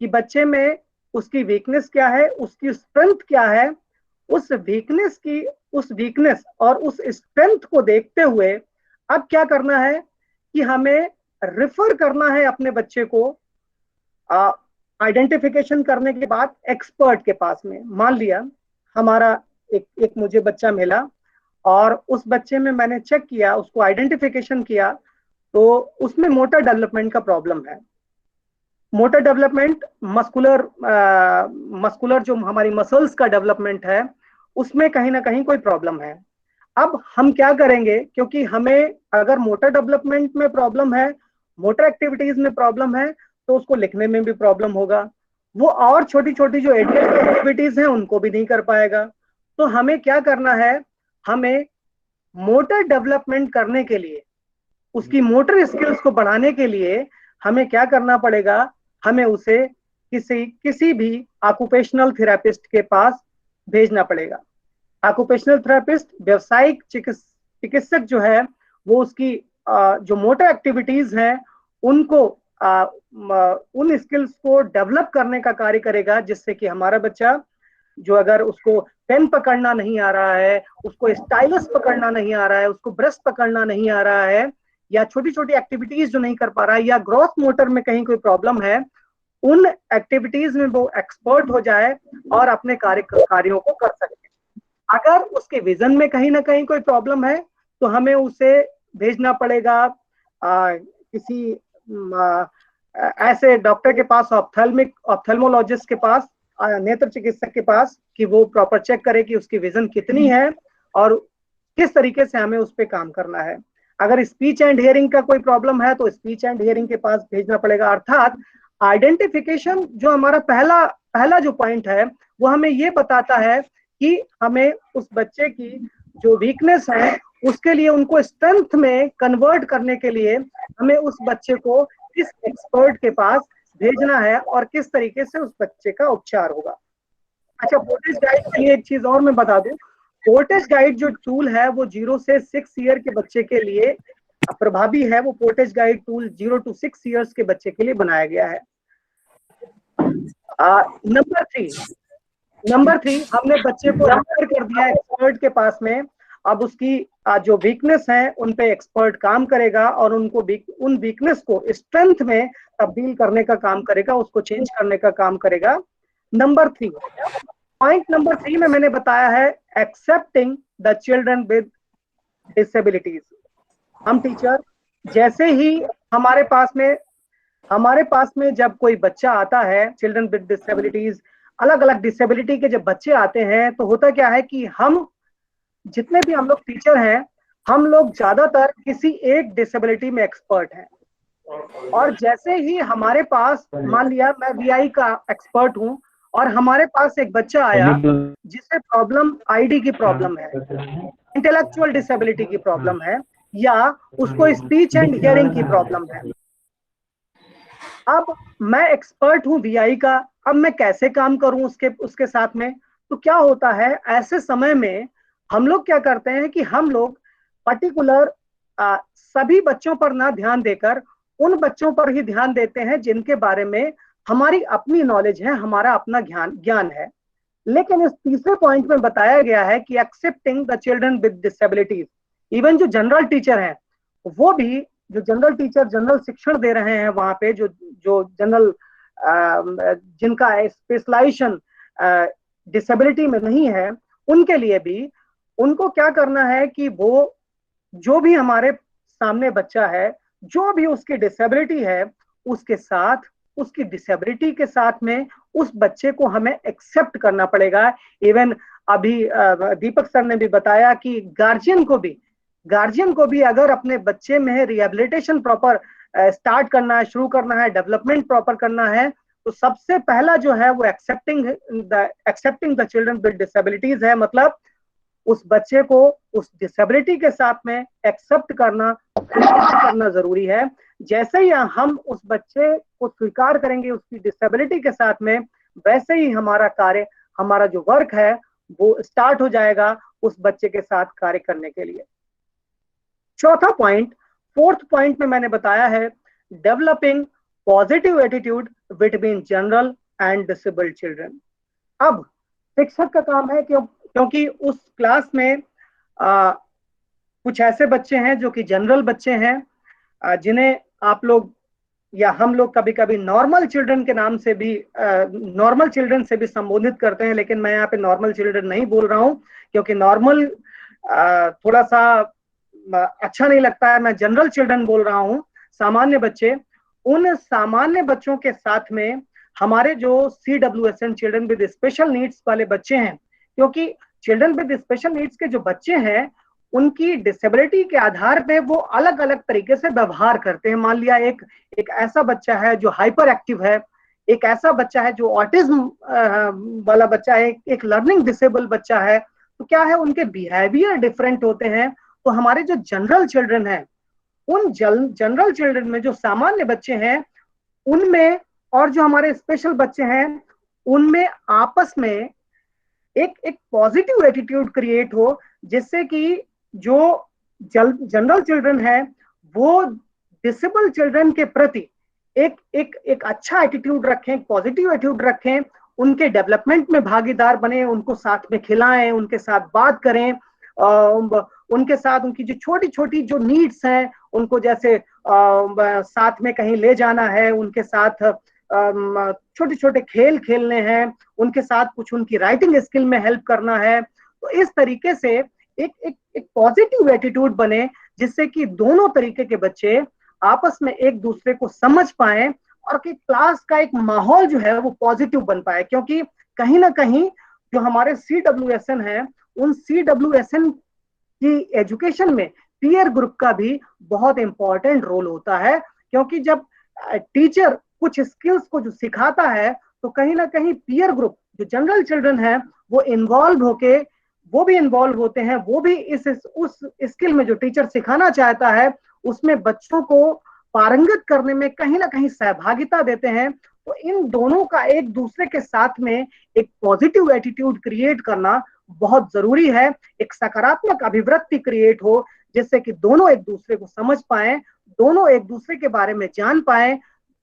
कि बच्चे में उसकी वीकनेस क्या है, उसकी स्ट्रेंथ क्या है। उस वीकनेस और उस स्ट्रेंथ को देखते हुए अब क्या करना है कि हमें रिफर करना है अपने बच्चे को आइडेंटिफिकेशन करने के बाद एक्सपर्ट के पास में। मान लिया हमारा एक मुझे बच्चा मिला और उस बच्चे में मैंने चेक किया, उसको आइडेंटिफिकेशन किया, तो उसमें मोटर डेवलपमेंट का प्रॉब्लम है। मोटर डेवलपमेंट, मस्कुलर जो हमारी मसल्स का डेवलपमेंट है उसमें कहीं ना कहीं कोई प्रॉब्लम है। अब हम क्या करेंगे, क्योंकि हमें अगर मोटर डेवलपमेंट में प्रॉब्लम है, मोटर एक्टिविटीज में प्रॉब्लम है, तो उसको लिखने में भी प्रॉब्लम होगा, वो और छोटी छोटी जो एडल्ट एक्टिविटीज हैं उनको भी नहीं कर पाएगा। तो हमें क्या करना है, हमें मोटर डेवलपमेंट करने के लिए, उसकी मोटर स्किल्स को बढ़ाने के लिए हमें क्या करना पड़ेगा, हमें उसे किसी भी ऑक्यूपेशनल थेरेपिस्ट के पास भेजना पड़ेगा। ऑक्यूपेशनल थेरेपिस्ट, व्यवसायिक चिकित्सक जो है, वो उसकी जो मोटर एक्टिविटीज हैं उनको उन स्किल्स को डेवलप करने का कार्य करेगा, जिससे कि हमारा बच्चा जो अगर उसको पेन पकड़ना नहीं आ रहा है, उसको स्टाइलस पकड़ना नहीं आ रहा है, उसको ब्रश पकड़ना नहीं आ रहा है, या छोटी छोटी एक्टिविटीज जो नहीं कर पा रहा है, या ग्रॉस मोटर में कहीं कोई प्रॉब्लम है, उन एक्टिविटीज में वो एक्सपर्ट हो जाए और अपने कार्यों को कर सके। अगर उसके विजन में कहीं ना कहीं कोई प्रॉब्लम है तो हमें उसे भेजना पड़ेगा किसी ऐसे डॉक्टर के पास, ऑप्थेल्मोलॉजिस्ट के पास, नेत्र चिकित्सक के पास, कि वो प्रॉपर चेक करे कि उसकी विजन कितनी है और किस तरीके से हमें उस पर काम करना है। अगर स्पीच एंड हियरिंग का कोई प्रॉब्लम है तो स्पीच एंड हियरिंग के पास भेजना पड़ेगा। अर्थात आइडेंटिफिकेशन जो हमारा पहला जो पॉइंट है, वो हमें ये बताता है कि हमें उस बच्चे की जो वीकनेस है उसके लिए उनको स्ट्रेंथ में कन्वर्ट करने के लिए हमें उस बच्चे को किस एक्सपर्ट के पास भेजना है और किस तरीके से उस बच्चे का उपचार होगा। अच्छा, वोल्टेज गाइड के लिए एक चीज और मैं बता दूं, वोल्टेज गाइड जो टूल है वो 0 से 6 ईयर के बच्चे के लिए प्रभावी है। वो voltage guide tool 0 to 6 years के बच्चे के लिए बनाया गया है। नंबर 3, हमने बच्चे को रेफर कर दिया एक्सपर्ट के पास में। अब उसकी जो वीकनेस है उन पे एक्सपर्ट काम करेगा और उन वीकनेस को स्ट्रेंथ में तब्दील करने का काम करेगा, उसको चेंज करने का काम करेगा। पॉइंट नंबर 3 में मैंने बताया है accepting the children with disabilities. हम टीचर जैसे ही हमारे पास में जब कोई बच्चा आता है, चिल्ड्रन विद डिसेबिलिटीज, अलग अलग डिसेबिलिटी के जब बच्चे आते हैं, तो होता क्या है कि हम जितने भी हम लोग टीचर हैं, हम लोग ज्यादातर किसी एक डिसेबिलिटी में एक्सपर्ट हैं। और जैसे ही हमारे पास, मान लिया मैं वीआई का एक्सपर्ट हूं और हमारे पास एक बच्चा आया जिसे प्रॉब्लम आईडी की प्रॉब्लम है, इंटेलेक्चुअल डिसेबिलिटी की प्रॉब्लम है, या उसको स्पीच एंड हियरिंग की प्रॉब्लम है। अब मैं एक्सपर्ट हूं वीआई का, अब मैं कैसे काम करूं उसके साथ में? तो क्या होता है, ऐसे समय में हम लोग क्या करते हैं कि हम लोग पर्टिकुलर सभी बच्चों पर ना ध्यान देकर उन बच्चों पर ही ध्यान देते हैं जिनके बारे में हमारी अपनी नॉलेज है, हमारा अपना ज्ञान है। लेकिन इस तीसरे पॉइंट में बताया गया है कि accepting the children with disabilities, even जो जनरल टीचर हैं, वो भी, जो जनरल टीचर जनरल शिक्षण दे रहे हैं वहां पे, जो जनरल जिनका स्पेशलाइजेशन डिसेबिलिटी में नहीं है, उनके लिए भी उनको क्या करना है कि वो जो भी हमारे सामने बच्चा है, जो भी उसकी डिसेबिलिटी है, उसके साथ, उसकी डिसेबिलिटी के साथ में उस बच्चे को हमें एक्सेप्ट करना पड़ेगा। इवन अभी दीपक सर ने भी बताया कि गार्जियन को भी अगर अपने बच्चे में रिहेबिलिटेशन प्रॉपर स्टार्ट करना है, शुरू करना है, डेवलपमेंट प्रॉपर करना है, तो सबसे पहला जो है वो accepting the children with disabilities है। मतलब उस बच्चे को उस डिसेबिलिटी के साथ में एक्सेप्ट करना जरूरी है। जैसे ही हम उस बच्चे को स्वीकार करेंगे उसकी डिसेबिलिटी के साथ में, वैसे ही हमारा कार्य, हमारा जो वर्क है वो स्टार्ट हो जाएगा उस बच्चे के साथ कार्य करने के लिए। फोर्थ पॉइंट में मैंने बताया है developing positive attitude between general and disabled children. अब शिक्षक का काम है, क्योंकि उस क्लास में कुछ ऐसे बच्चे हैं जो कि जनरल बच्चे हैं, जिन्हें आप लोग या हम लोग कभी कभी नॉर्मल चिल्ड्रन के नाम से भी, नॉर्मल चिल्ड्रन से भी संबोधित करते हैं। लेकिन मैं यहाँ पे नॉर्मल चिल्ड्रन नहीं बोल रहा हूँ, क्योंकि नॉर्मल थोड़ा सा अच्छा नहीं लगता है। मैं जनरल चिल्ड्रन बोल रहा हूँ, सामान्य बच्चे। उन सामान्य बच्चों के साथ में हमारे जो CWSN, children with special needs वाले बच्चे हैं, क्योंकि चिल्ड्रन विद स्पेशल नीड्स के जो बच्चे हैं उनकी डिसेबिलिटी के आधार पे वो अलग अलग तरीके से व्यवहार करते हैं। मान लिया एक ऐसा बच्चा है जो हाइपर एक्टिव है, एक ऐसा बच्चा है जो ऑटिज्म वाला बच्चा है, एक लर्निंग डिसेबल बच्चा है, तो क्या है उनके बिहेवियर डिफरेंट होते हैं। तो हमारे जो जनरल चिल्ड्रन हैं, उन जनरल चिल्ड्रन में जो सामान्य बच्चे हैं उनमें और जो हमारे स्पेशल बच्चे हैं उनमें आपस में एक पॉजिटिव एटीट्यूड क्रिएट हो, जिससे कि जो जनरल चिल्ड्रन है वो डिसेबल चिल्ड्रन के प्रति एक अच्छा एटीट्यूड रखें, पॉजिटिव एटीट्यूड रखें, उनके डेवलपमेंट में भागीदार बने, उनको साथ में खिलाएं, उनके साथ बात करें, उनके साथ उनकी जो छोटी छोटी जो नीड्स हैं उनको जैसे साथ में कहीं ले जाना है, उनके साथ छोटे छोटे खेल खेलने हैं, उनके साथ कुछ उनकी राइटिंग स्किल में हेल्प करना है। तो इस तरीके से एक पॉजिटिव एटीट्यूड बने, जिससे कि दोनों तरीके के बच्चे आपस में एक दूसरे को समझ पाए और कि क्लास का एक माहौल जो है वो पॉजिटिव बन पाए। क्योंकि कहीं ना कहीं जो हमारे CWSN है, उन CWSN की एजुकेशन में पीयर ग्रुप का भी बहुत इंपॉर्टेंट रोल होता है। क्योंकि जब टीचर कुछ स्किल्स को जो सिखाता है तो कहीं ना कहीं पीयर ग्रुप जो जनरल चिल्ड्रन है वो भी इन्वॉल्व होते हैं, वो भी उस स्किल में जो टीचर सिखाना चाहता है उसमें बच्चों को पारंगत करने में कहीं ना कहीं सहभागिता देते हैं। तो इन दोनों का एक दूसरे के साथ में एक पॉजिटिव एटीट्यूड क्रिएट करना बहुत जरूरी है, एक सकारात्मक अभिवृत्ति क्रिएट हो, जिससे कि दोनों एक दूसरे को समझ पाए, दोनों एक दूसरे के बारे में जान पाए,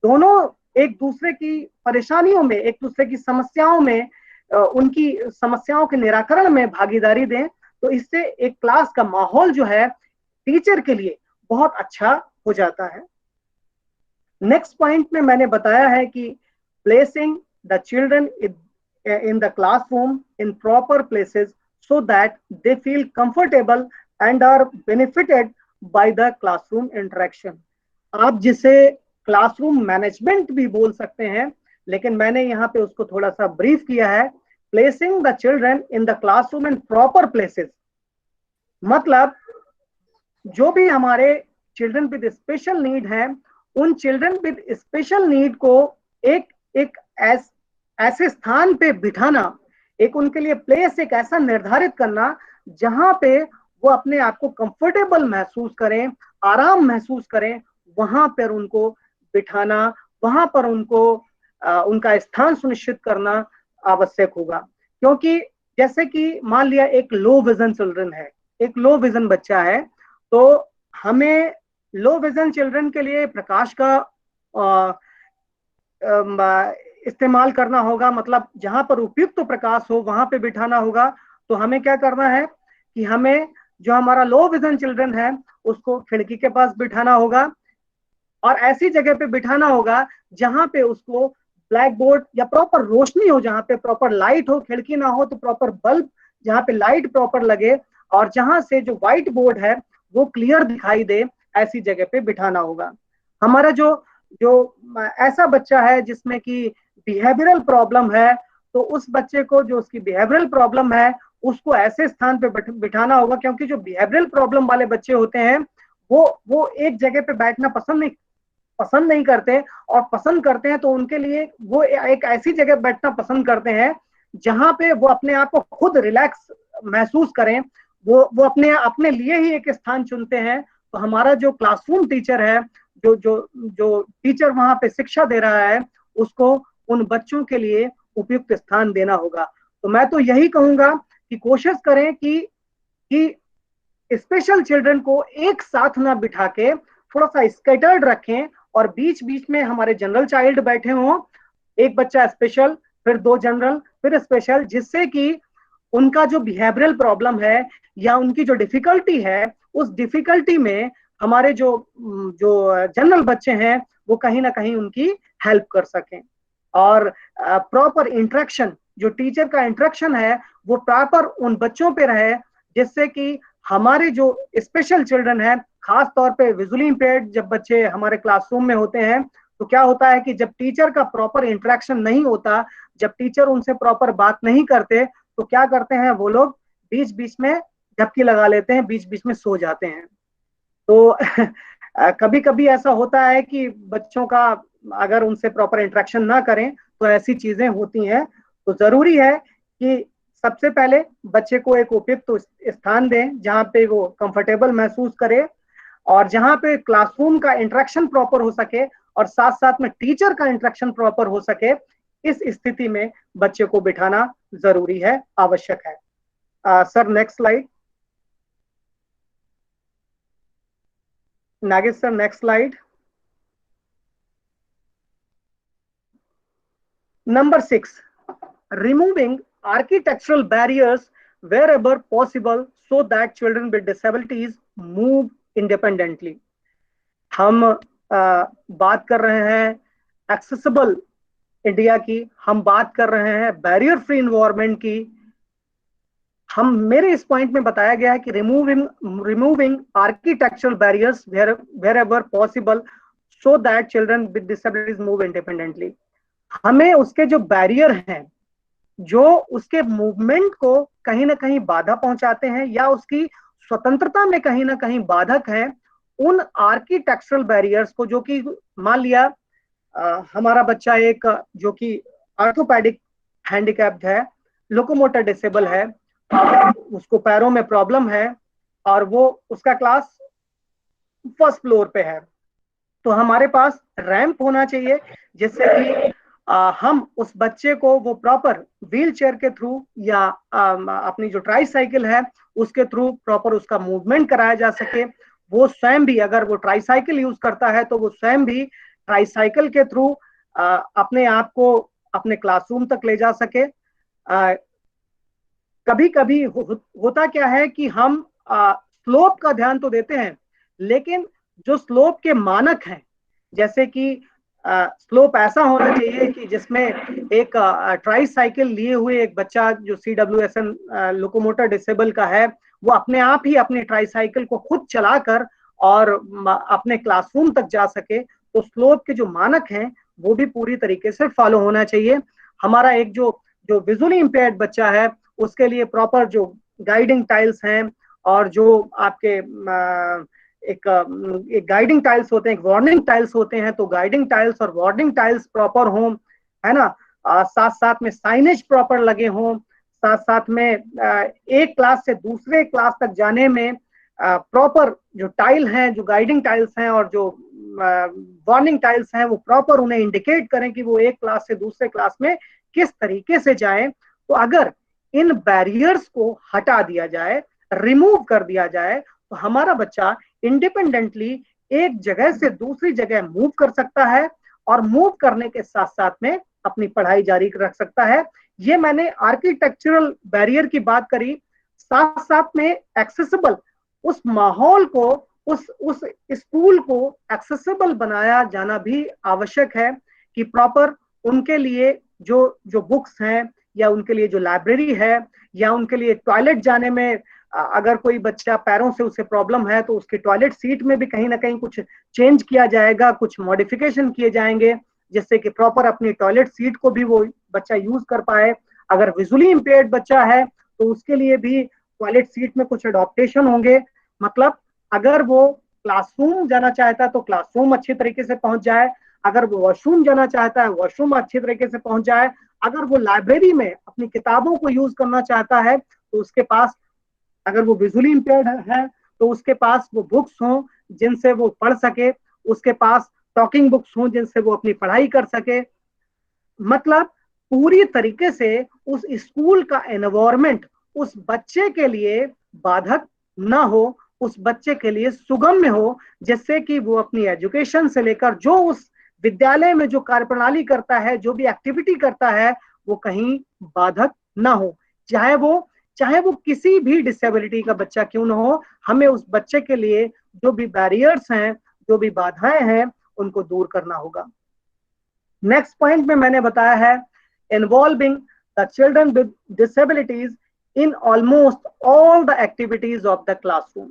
दोनों एक दूसरे की परेशानियों में, एक दूसरे की समस्याओं में, उनकी समस्याओं के निराकरण में भागीदारी दें। तो इससे एक क्लास का माहौल जो है टीचर के लिए बहुत अच्छा हो जाता है। नेक्स्ट पॉइंट में मैंने बताया है कि placing the children in the classroom in proper places so that they feel comfortable and are benefited by the classroom interaction। आप जिसे क्लासरूम मैनेजमेंट भी बोल सकते हैं, लेकिन मैंने यहाँ पे उसको थोड़ा सा ब्रीफ किया है। Placing the children in the classroom in proper places मतलब जो भी हमारे चिल्ड्रन विद स्पेशल नीड है, उन चिल्ड्रन विद स्पेशल नीड को एक ऐसे स्थान पे बिठाना, एक उनके लिए प्लेस एक ऐसा निर्धारित करना जहां पे वो अपने आप को कंफर्टेबल महसूस करें, आराम महसूस करें, वहां पर उनको बिठाना, वहां पर उनको उनका स्थान सुनिश्चित करना आवश्यक होगा। क्योंकि जैसे कि मान लिया एक लो विजन चिल्ड्रन है, एक लो विजन बच्चा है, तो हमें लो विजन चिल्ड्रन के लिए प्रकाश का इस्तेमाल करना होगा, मतलब जहां पर उपयुक्त तो प्रकाश हो वहां पे बिठाना होगा। तो हमें क्या करना है कि हमें जो हमारा लो विजन चिल्ड्रन है उसको खिड़की के पास बिठाना होगा और ऐसी जगह पे बिठाना होगा जहां पे उसको ब्लैक बोर्ड या प्रॉपर रोशनी हो, जहां पे प्रॉपर लाइट हो, खिड़की ना हो तो प्रॉपर बल्ब जहां पे लाइट प्रॉपर लगे और जहां से जो व्हाइट बोर्ड है वो क्लियर दिखाई दे, ऐसी जगह पे बिठाना होगा। हमारा जो ऐसा बच्चा है जिसमें कि बिहेवियरल प्रॉब्लम है, तो उस बच्चे को जो उसकी बिहेवियरल प्रॉब्लम है उसको ऐसे स्थान पे बिठाना होगा, क्योंकि जो बिहेवियरल प्रॉब्लम वाले बच्चे होते हैं वो एक जगह पे बैठना पसंद नहीं करते, और पसंद करते हैं तो उनके लिए वो एक ऐसी जगह बैठना पसंद करते हैं जहां पे वो अपने आप को खुद रिलैक्स महसूस करें, वो अपने लिए ही एक स्थान चुनते हैं। तो हमारा जो क्लासरूम टीचर है, जो टीचर वहां पे शिक्षा दे रहा है, उसको उन बच्चों के लिए उपयुक्त स्थान देना होगा। तो मैं तो यही कहूंगा कि कोशिश करें कि स्पेशल चिल्ड्रन को एक साथ ना बिठा के थोड़ा सा स्कैटर्ड रखें और बीच बीच में हमारे जनरल चाइल्ड बैठे हों, एक बच्चा स्पेशल, फिर दो जनरल, फिर स्पेशल, जिससे कि उनका जो बिहेवियरल प्रॉब्लम है या उनकी जो डिफिकल्टी है, उस डिफिकल्टी में हमारे जो जनरल बच्चे हैं वो कहीं ना कहीं उनकी हेल्प कर सकें। और प्रॉपर इंटरेक्शन, जो टीचर का इंटरेक्शन है वो प्रॉपर उन बच्चों पे रहे, जिससे कि हमारे जो स्पेशल चिल्ड्रन है, खास तौर पे विजुअली इंपेयर्ड जब बच्चे हमारे क्लासरूम में होते हैं, तो क्या होता है कि जब टीचर का प्रॉपर इंटरेक्शन नहीं होता, जब टीचर उनसे प्रॉपर बात नहीं करते, तो क्या करते हैं वो लोग बीच बीच में झपकी लगा लेते हैं, बीच बीच में सो जाते हैं। तो कभी कभी ऐसा होता है कि बच्चों का अगर उनसे प्रॉपर इंटरेक्शन ना करें तो ऐसी चीजें होती हैं। तो जरूरी है कि सबसे पहले बच्चे को एक उपयुक्त स्थान दें जहां पे वो कंफर्टेबल महसूस करे, और जहां पे क्लासरूम का इंटरेक्शन प्रॉपर हो सके और साथ साथ में टीचर का इंटरेक्शन प्रॉपर हो सके, इस स्थिति में बच्चे को बिठाना जरूरी है, आवश्यक है। Sir next slide. Nagesh sir next slide. Number 6, removing architectural barriers wherever possible so that children with disabilities move independently. हम बात कर रहे हैं एक्सेसिबल इंडिया की, हम बात कर रहे हैं बैरियर फ्री इन्वायरमेंट की। मेरे इस पॉइंट में बताया गया है कि removing architectural barriers wherever possible so that children with disabilities move independently. हमें उसके जो बैरियर हैं, जो उसके मूवमेंट को कहीं ना कहीं बाधा पहुंचाते हैं या उसकी स्वतंत्रता में कहीं ना कहीं बाधक हैं, उन आर्किटेक्चरल बैरियर्स को, जो कि मान लिया हमारा बच्चा एक जो कि ऑर्थोपेडिक हैंडीकैप्ड है, लोकोमोटर डिसेबल है, उसको पैरों में प्रॉब्लम है और वो उसका क्लास फर्स्ट फ्लोर पे है, तो हमारे पास रैंप होना चाहिए जिससे कि हम उस बच्चे को वो प्रॉपर व्हील चेयर के थ्रू या अपनी जो ट्राई साइकिल है उसके थ्रू प्रॉपर उसका मूवमेंट कराया जा सके। वो स्वयं भी, अगर वो ट्राई साइकिल यूज करता है तो वो स्वयं भी ट्राई साइकिल के थ्रू अपने आप को अपने क्लासरूम तक ले जा सके। कभी कभी होता क्या है कि हम स्लोप का ध्यान तो देते हैं, लेकिन जो स्लोप के मानक हैं, जैसे कि स्लोप ऐसा होना चाहिए कि जिसमें एक ट्राई साइकिल लिए हुए एक बच्चा जो CWSN लोकोमोटर डिसेबल का है, वो अपने आप ही अपने ट्राई साइकिल को खुद चलाकर और अपने क्लासरूम तक जा सके। तो स्लोप के जो मानक हैं वो भी पूरी तरीके से फॉलो होना चाहिए। हमारा एक जो विजुअली इंपेयर्ड बच्चा है उसके लिए प्रॉपर जो गाइडिंग टाइल्स हैं और जो आपके एक गाइडिंग टाइल्स होते हैं, एक वार्निंग टाइल्स होते हैं, तो गाइडिंग टाइल्स और वार्निंग टाइल्स प्रॉपर हों, है ना। साथ साथ में साइनेज प्रॉपर लगे हों, साथ साथ में एक क्लास से दूसरे क्लास तक जाने में प्रॉपर जो टाइल हैं, जो गाइडिंग टाइल्स हैं और जो वार्निंग टाइल्स हैं, वो प्रॉपर उन्हें इंडिकेट करें कि वो एक क्लास से दूसरे क्लास में किस तरीके से जाएं। तो अगर इन बैरियर्स को हटा दिया जाए, रिमूव कर दिया जाए, तो हमारा बच्चा इंडिपेंडेंटली एक जगह से दूसरी जगह मूव कर सकता है और मूव करने के साथ साथ में अपनी पढ़ाई जारी रख सकता है। ये मैंने आर्किटेक्चरल बैरियर की बात करी, साथ साथ में एक्सेसिबल उस माहौल को, उस स्कूल को एक्सेसिबल बनाया जाना भी आवश्यक है कि प्रॉपर उनके लिए जो बुक्स हैं या उनके लिए जो लाइब्रेरी है या उनके लिए टॉयलेट जाने में अगर कोई बच्चा पैरों से उसे प्रॉब्लम है तो उसके टॉयलेट सीट में भी कहीं ना कहीं कुछ चेंज किया जाएगा, कुछ मॉडिफिकेशन किए जाएंगे जिससे कि प्रॉपर अपनी टॉयलेट सीट को भी वो बच्चा यूज कर पाए। अगर विजुअली इंपेयर्ड बच्चा है तो उसके लिए भी टॉयलेट सीट में कुछ अडॉप्टेशन होंगे, मतलब अगर वो क्लासरूम जाना चाहता है तो क्लासरूम अच्छे तरीके से पहुंच जाए, अगर वो वॉशरूम जाना चाहता है वॉशरूम अच्छे तरीके से पहुंच जाए, अगर वो लाइब्रेरी में अपनी किताबों को यूज करना चाहता है तो उसके पास, अगर वो विजुअली इंपेयर्ड है तो उसके पास वो बुक्स हों जिनसे वो पढ़ सके, उसके पास टॉकिंग बुक्स हों जिनसे वो अपनी पढ़ाई कर सके। मतलब पूरी तरीके से उस स्कूल का एनवायरनमेंट उस बच्चे के लिए बाधक ना हो, उस बच्चे के लिए सुगम्य हो, जिससे कि वो अपनी एजुकेशन से लेकर जो उस विद्यालय में जो कार्यप्रणाली करता है, जो भी एक्टिविटी करता है, वो कहीं बाधक ना हो, चाहे वो किसी भी डिसेबिलिटी का बच्चा क्यों ना हो। हमें उस बच्चे के लिए जो भी बैरियर्स हैं, जो भी बाधाएं हैं, उनको दूर करना होगा। नेक्स्ट पॉइंट में मैंने बताया है involving the children with disabilities in almost all the activities of the classroom.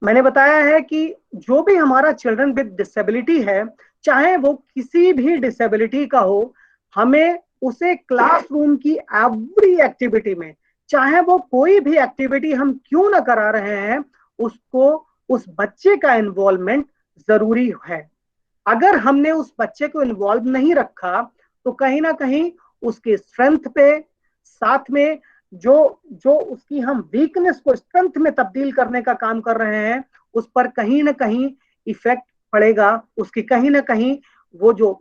मैंने बताया है कि जो भी हमारा चिल्ड्रन विद डिसेबिलिटी है, चाहे वो किसी भी डिसेबिलिटी का हो, हमें उसे क्लासरूम की एवरी एक्टिविटी में, चाहे वो कोई भी एक्टिविटी हम क्यों ना करा रहे हैं, उसको उस बच्चे का इन्वॉल्वमेंट जरूरी है। अगर हमने उस बच्चे को इन्वॉल्व नहीं रखा तो कहीं ना कहीं उसके स्ट्रेंथ पे, साथ में जो जो उसकी हम वीकनेस को स्ट्रेंथ में तब्दील करने का काम कर रहे हैं, उस पर कहीं ना कहीं इफेक्ट पड़ेगा। उसकी कहीं ना कहीं वो जो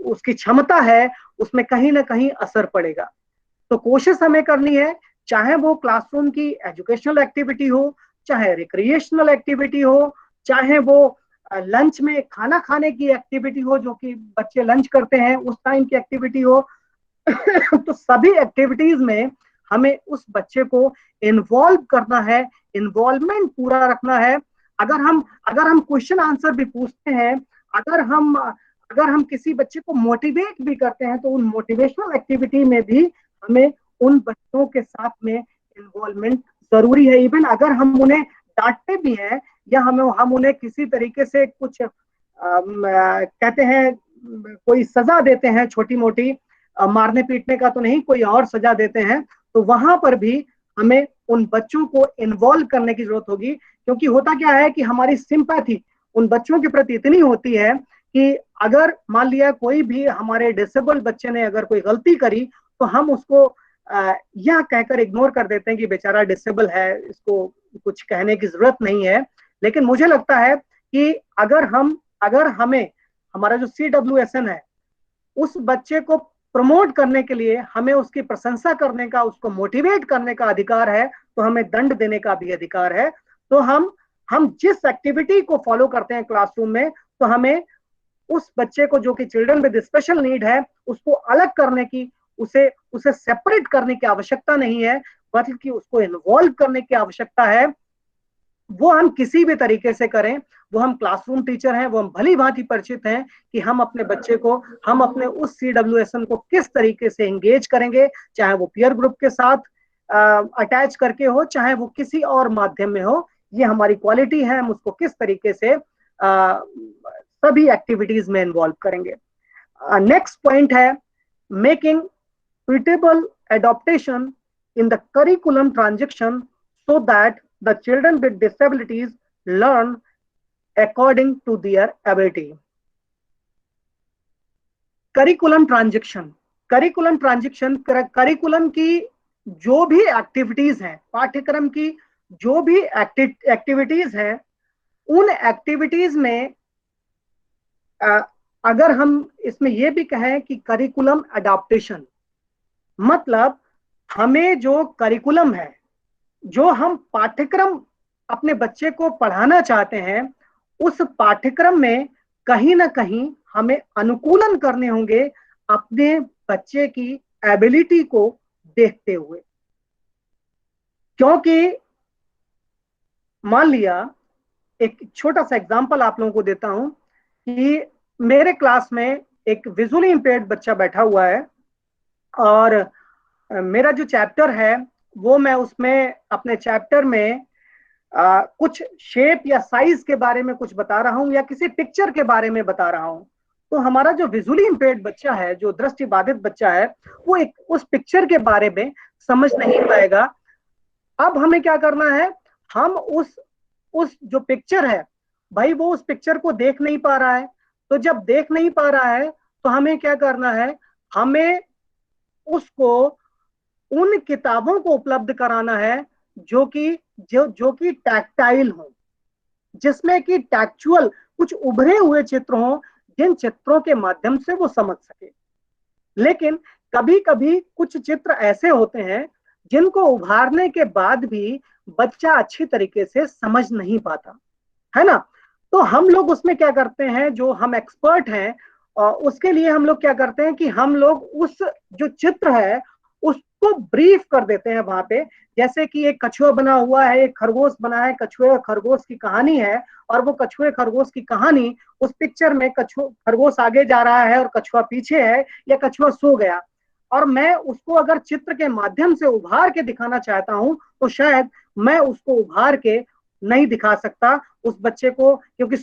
उसकी क्षमता है उसमें कहीं ना कहीं असर पड़ेगा। तो कोशिश हमें करनी है, चाहे वो क्लासरूम की एजुकेशनल एक्टिविटी हो, चाहे रिक्रिएशनल एक्टिविटी हो, चाहे वो लंच में खाना खाने की एक्टिविटी हो, जो कि बच्चे लंच करते हैं उस टाइम की एक्टिविटी हो तो सभी एक्टिविटीज में हमें उस बच्चे को इन्वॉल्व करना है, इन्वॉल्वमेंट पूरा रखना है। अगर हम क्वेश्चन आंसर भी पूछते हैं, अगर हम किसी बच्चे को मोटिवेट भी करते हैं, तो उन मोटिवेशनल एक्टिविटी में भी हमें उन बच्चों के साथ में इन्वॉल्वमेंट जरूरी है। इवन अगर हम उन्हें डांटते भी हैं या हम उन्हें किसी तरीके से कुछ कहते हैं, कोई सजा देते हैं छोटी मोटी, मारने पीटने का तो नहीं, कोई और सजा देते हैं, तो वहां पर भी हमें उन बच्चों को इन्वॉल्व करने की जरूरत होगी। क्योंकि होता क्या है कि हमारी सिंपैथी उन बच्चों के प्रति इतनी होती है कि अगर मान लिया कोई भी हमारे डिसेबल्ड बच्चे ने अगर कोई गलती करी, तो हम उसको यह कहकर इग्नोर कर देते हैं कि बेचारा डिसेबल है, इसको कुछ कहने की जरूरत नहीं है। लेकिन मुझे लगता है कि अगर हमें हमारा जो CWSN है, उस बच्चे को प्रमोट करने के लिए हमें उसकी प्रशंसा करने का, उसको मोटिवेट करने का अधिकार है, तो हमें दंड देने का भी अधिकार है। तो हम जिस एक्टिविटी को फॉलो करते हैं क्लासरूम में, तो हमें उस बच्चे को, जो कि चिल्ड्रन विद स्पेशल नीड है, उसको अलग करने की, उसे सेपरेट करने की आवश्यकता नहीं है, बल्कि उसको इन्वॉल्व करने की आवश्यकता है। वो हम किसी भी तरीके से करें, वो हम क्लासरूम टीचर हैं, वो हम भली भांति परिचित हैं कि हम अपने बच्चे को, हम अपने उस CWSN को किस तरीके से एंगेज करेंगे, चाहे वो पीयर ग्रुप के साथ अटैच करके हो, चाहे वो किसी और माध्यम में हो। ये हमारी क्वालिटी है, हम उसको किस तरीके से सभी एक्टिविटीज में इन्वॉल्व करेंगे। नेक्स्ट पॉइंट है making suitable adaptation in the curriculum transition so that the children with disabilities learn according to their ability. Curriculum transition, curriculum की जो भी एक्टिविटीज हैं, पाठ्यक्रम की जो भी एक्टिविटीज हैं, उन एक्टिविटीज में अगर हम इसमें यह भी कहें कि करिकुलम अडॉप्टेशन, मतलब हमें जो करिकुलम है, जो हम पाठ्यक्रम अपने बच्चे को पढ़ाना चाहते हैं, उस पाठ्यक्रम में कहीं ना कहीं हमें अनुकूलन करने होंगे अपने बच्चे की एबिलिटी को देखते हुए। क्योंकि मान लिया, एक छोटा सा एग्जांपल आप लोगों को देता हूं कि मेरे क्लास में एक विजुअली इंपेयर्ड बच्चा बैठा हुआ है, और मेरा जो चैप्टर है वो मैं उसमें अपने चैप्टर में कुछ शेप या साइज के बारे में कुछ बता रहा हूं, या किसी पिक्चर के बारे में बता रहा हूं। तो हमारा जो विजुअली इंपेयर्ड बच्चा है, जो दृष्टि बाधित बच्चा है, वो उस पिक्चर के बारे में समझ नहीं पाएगा। अब हमें क्या करना है, हम उस जो पिक्चर है, भाई वो उस पिक्चर को देख नहीं पा रहा है। तो जब देख नहीं पा रहा है तो हमें क्या करना है, हमें उसको उन किताबों को उपलब्ध कराना है जो कि टैक्टाइल हो, जिसमें कि टैक्चुअल कुछ उभरे हुए चित्र हों, जिन चित्रों के माध्यम से वो समझ सके। लेकिन कभी कभी कुछ चित्र ऐसे होते हैं जिनको उभारने के बाद भी बच्चा अच्छी तरीके से समझ नहीं पाता है ना। तो हम लोग उसमें क्या करते हैं, जो हम एक्सपर्ट हैं, उसके लिए हम लोग क्या करते हैं कि हम लोग उस जो चित्र है उसको ब्रीफ कर देते हैं वहां पे। जैसे कि एक कछुआ बना हुआ है, एक खरगोश बना है, कछुए और खरगोश की कहानी है, और वो कछुए खरगोश की कहानी उस पिक्चर में खरगोश आगे जा रहा है और कछुआ पीछे है, या कछुआ सो गया, और मैं उसको अगर चित्र के माध्यम से उभार के दिखाना चाहता हूं तो शायद मैं उसको उभार के नहीं दिखा सकता उस बच्चे को, क्योंकि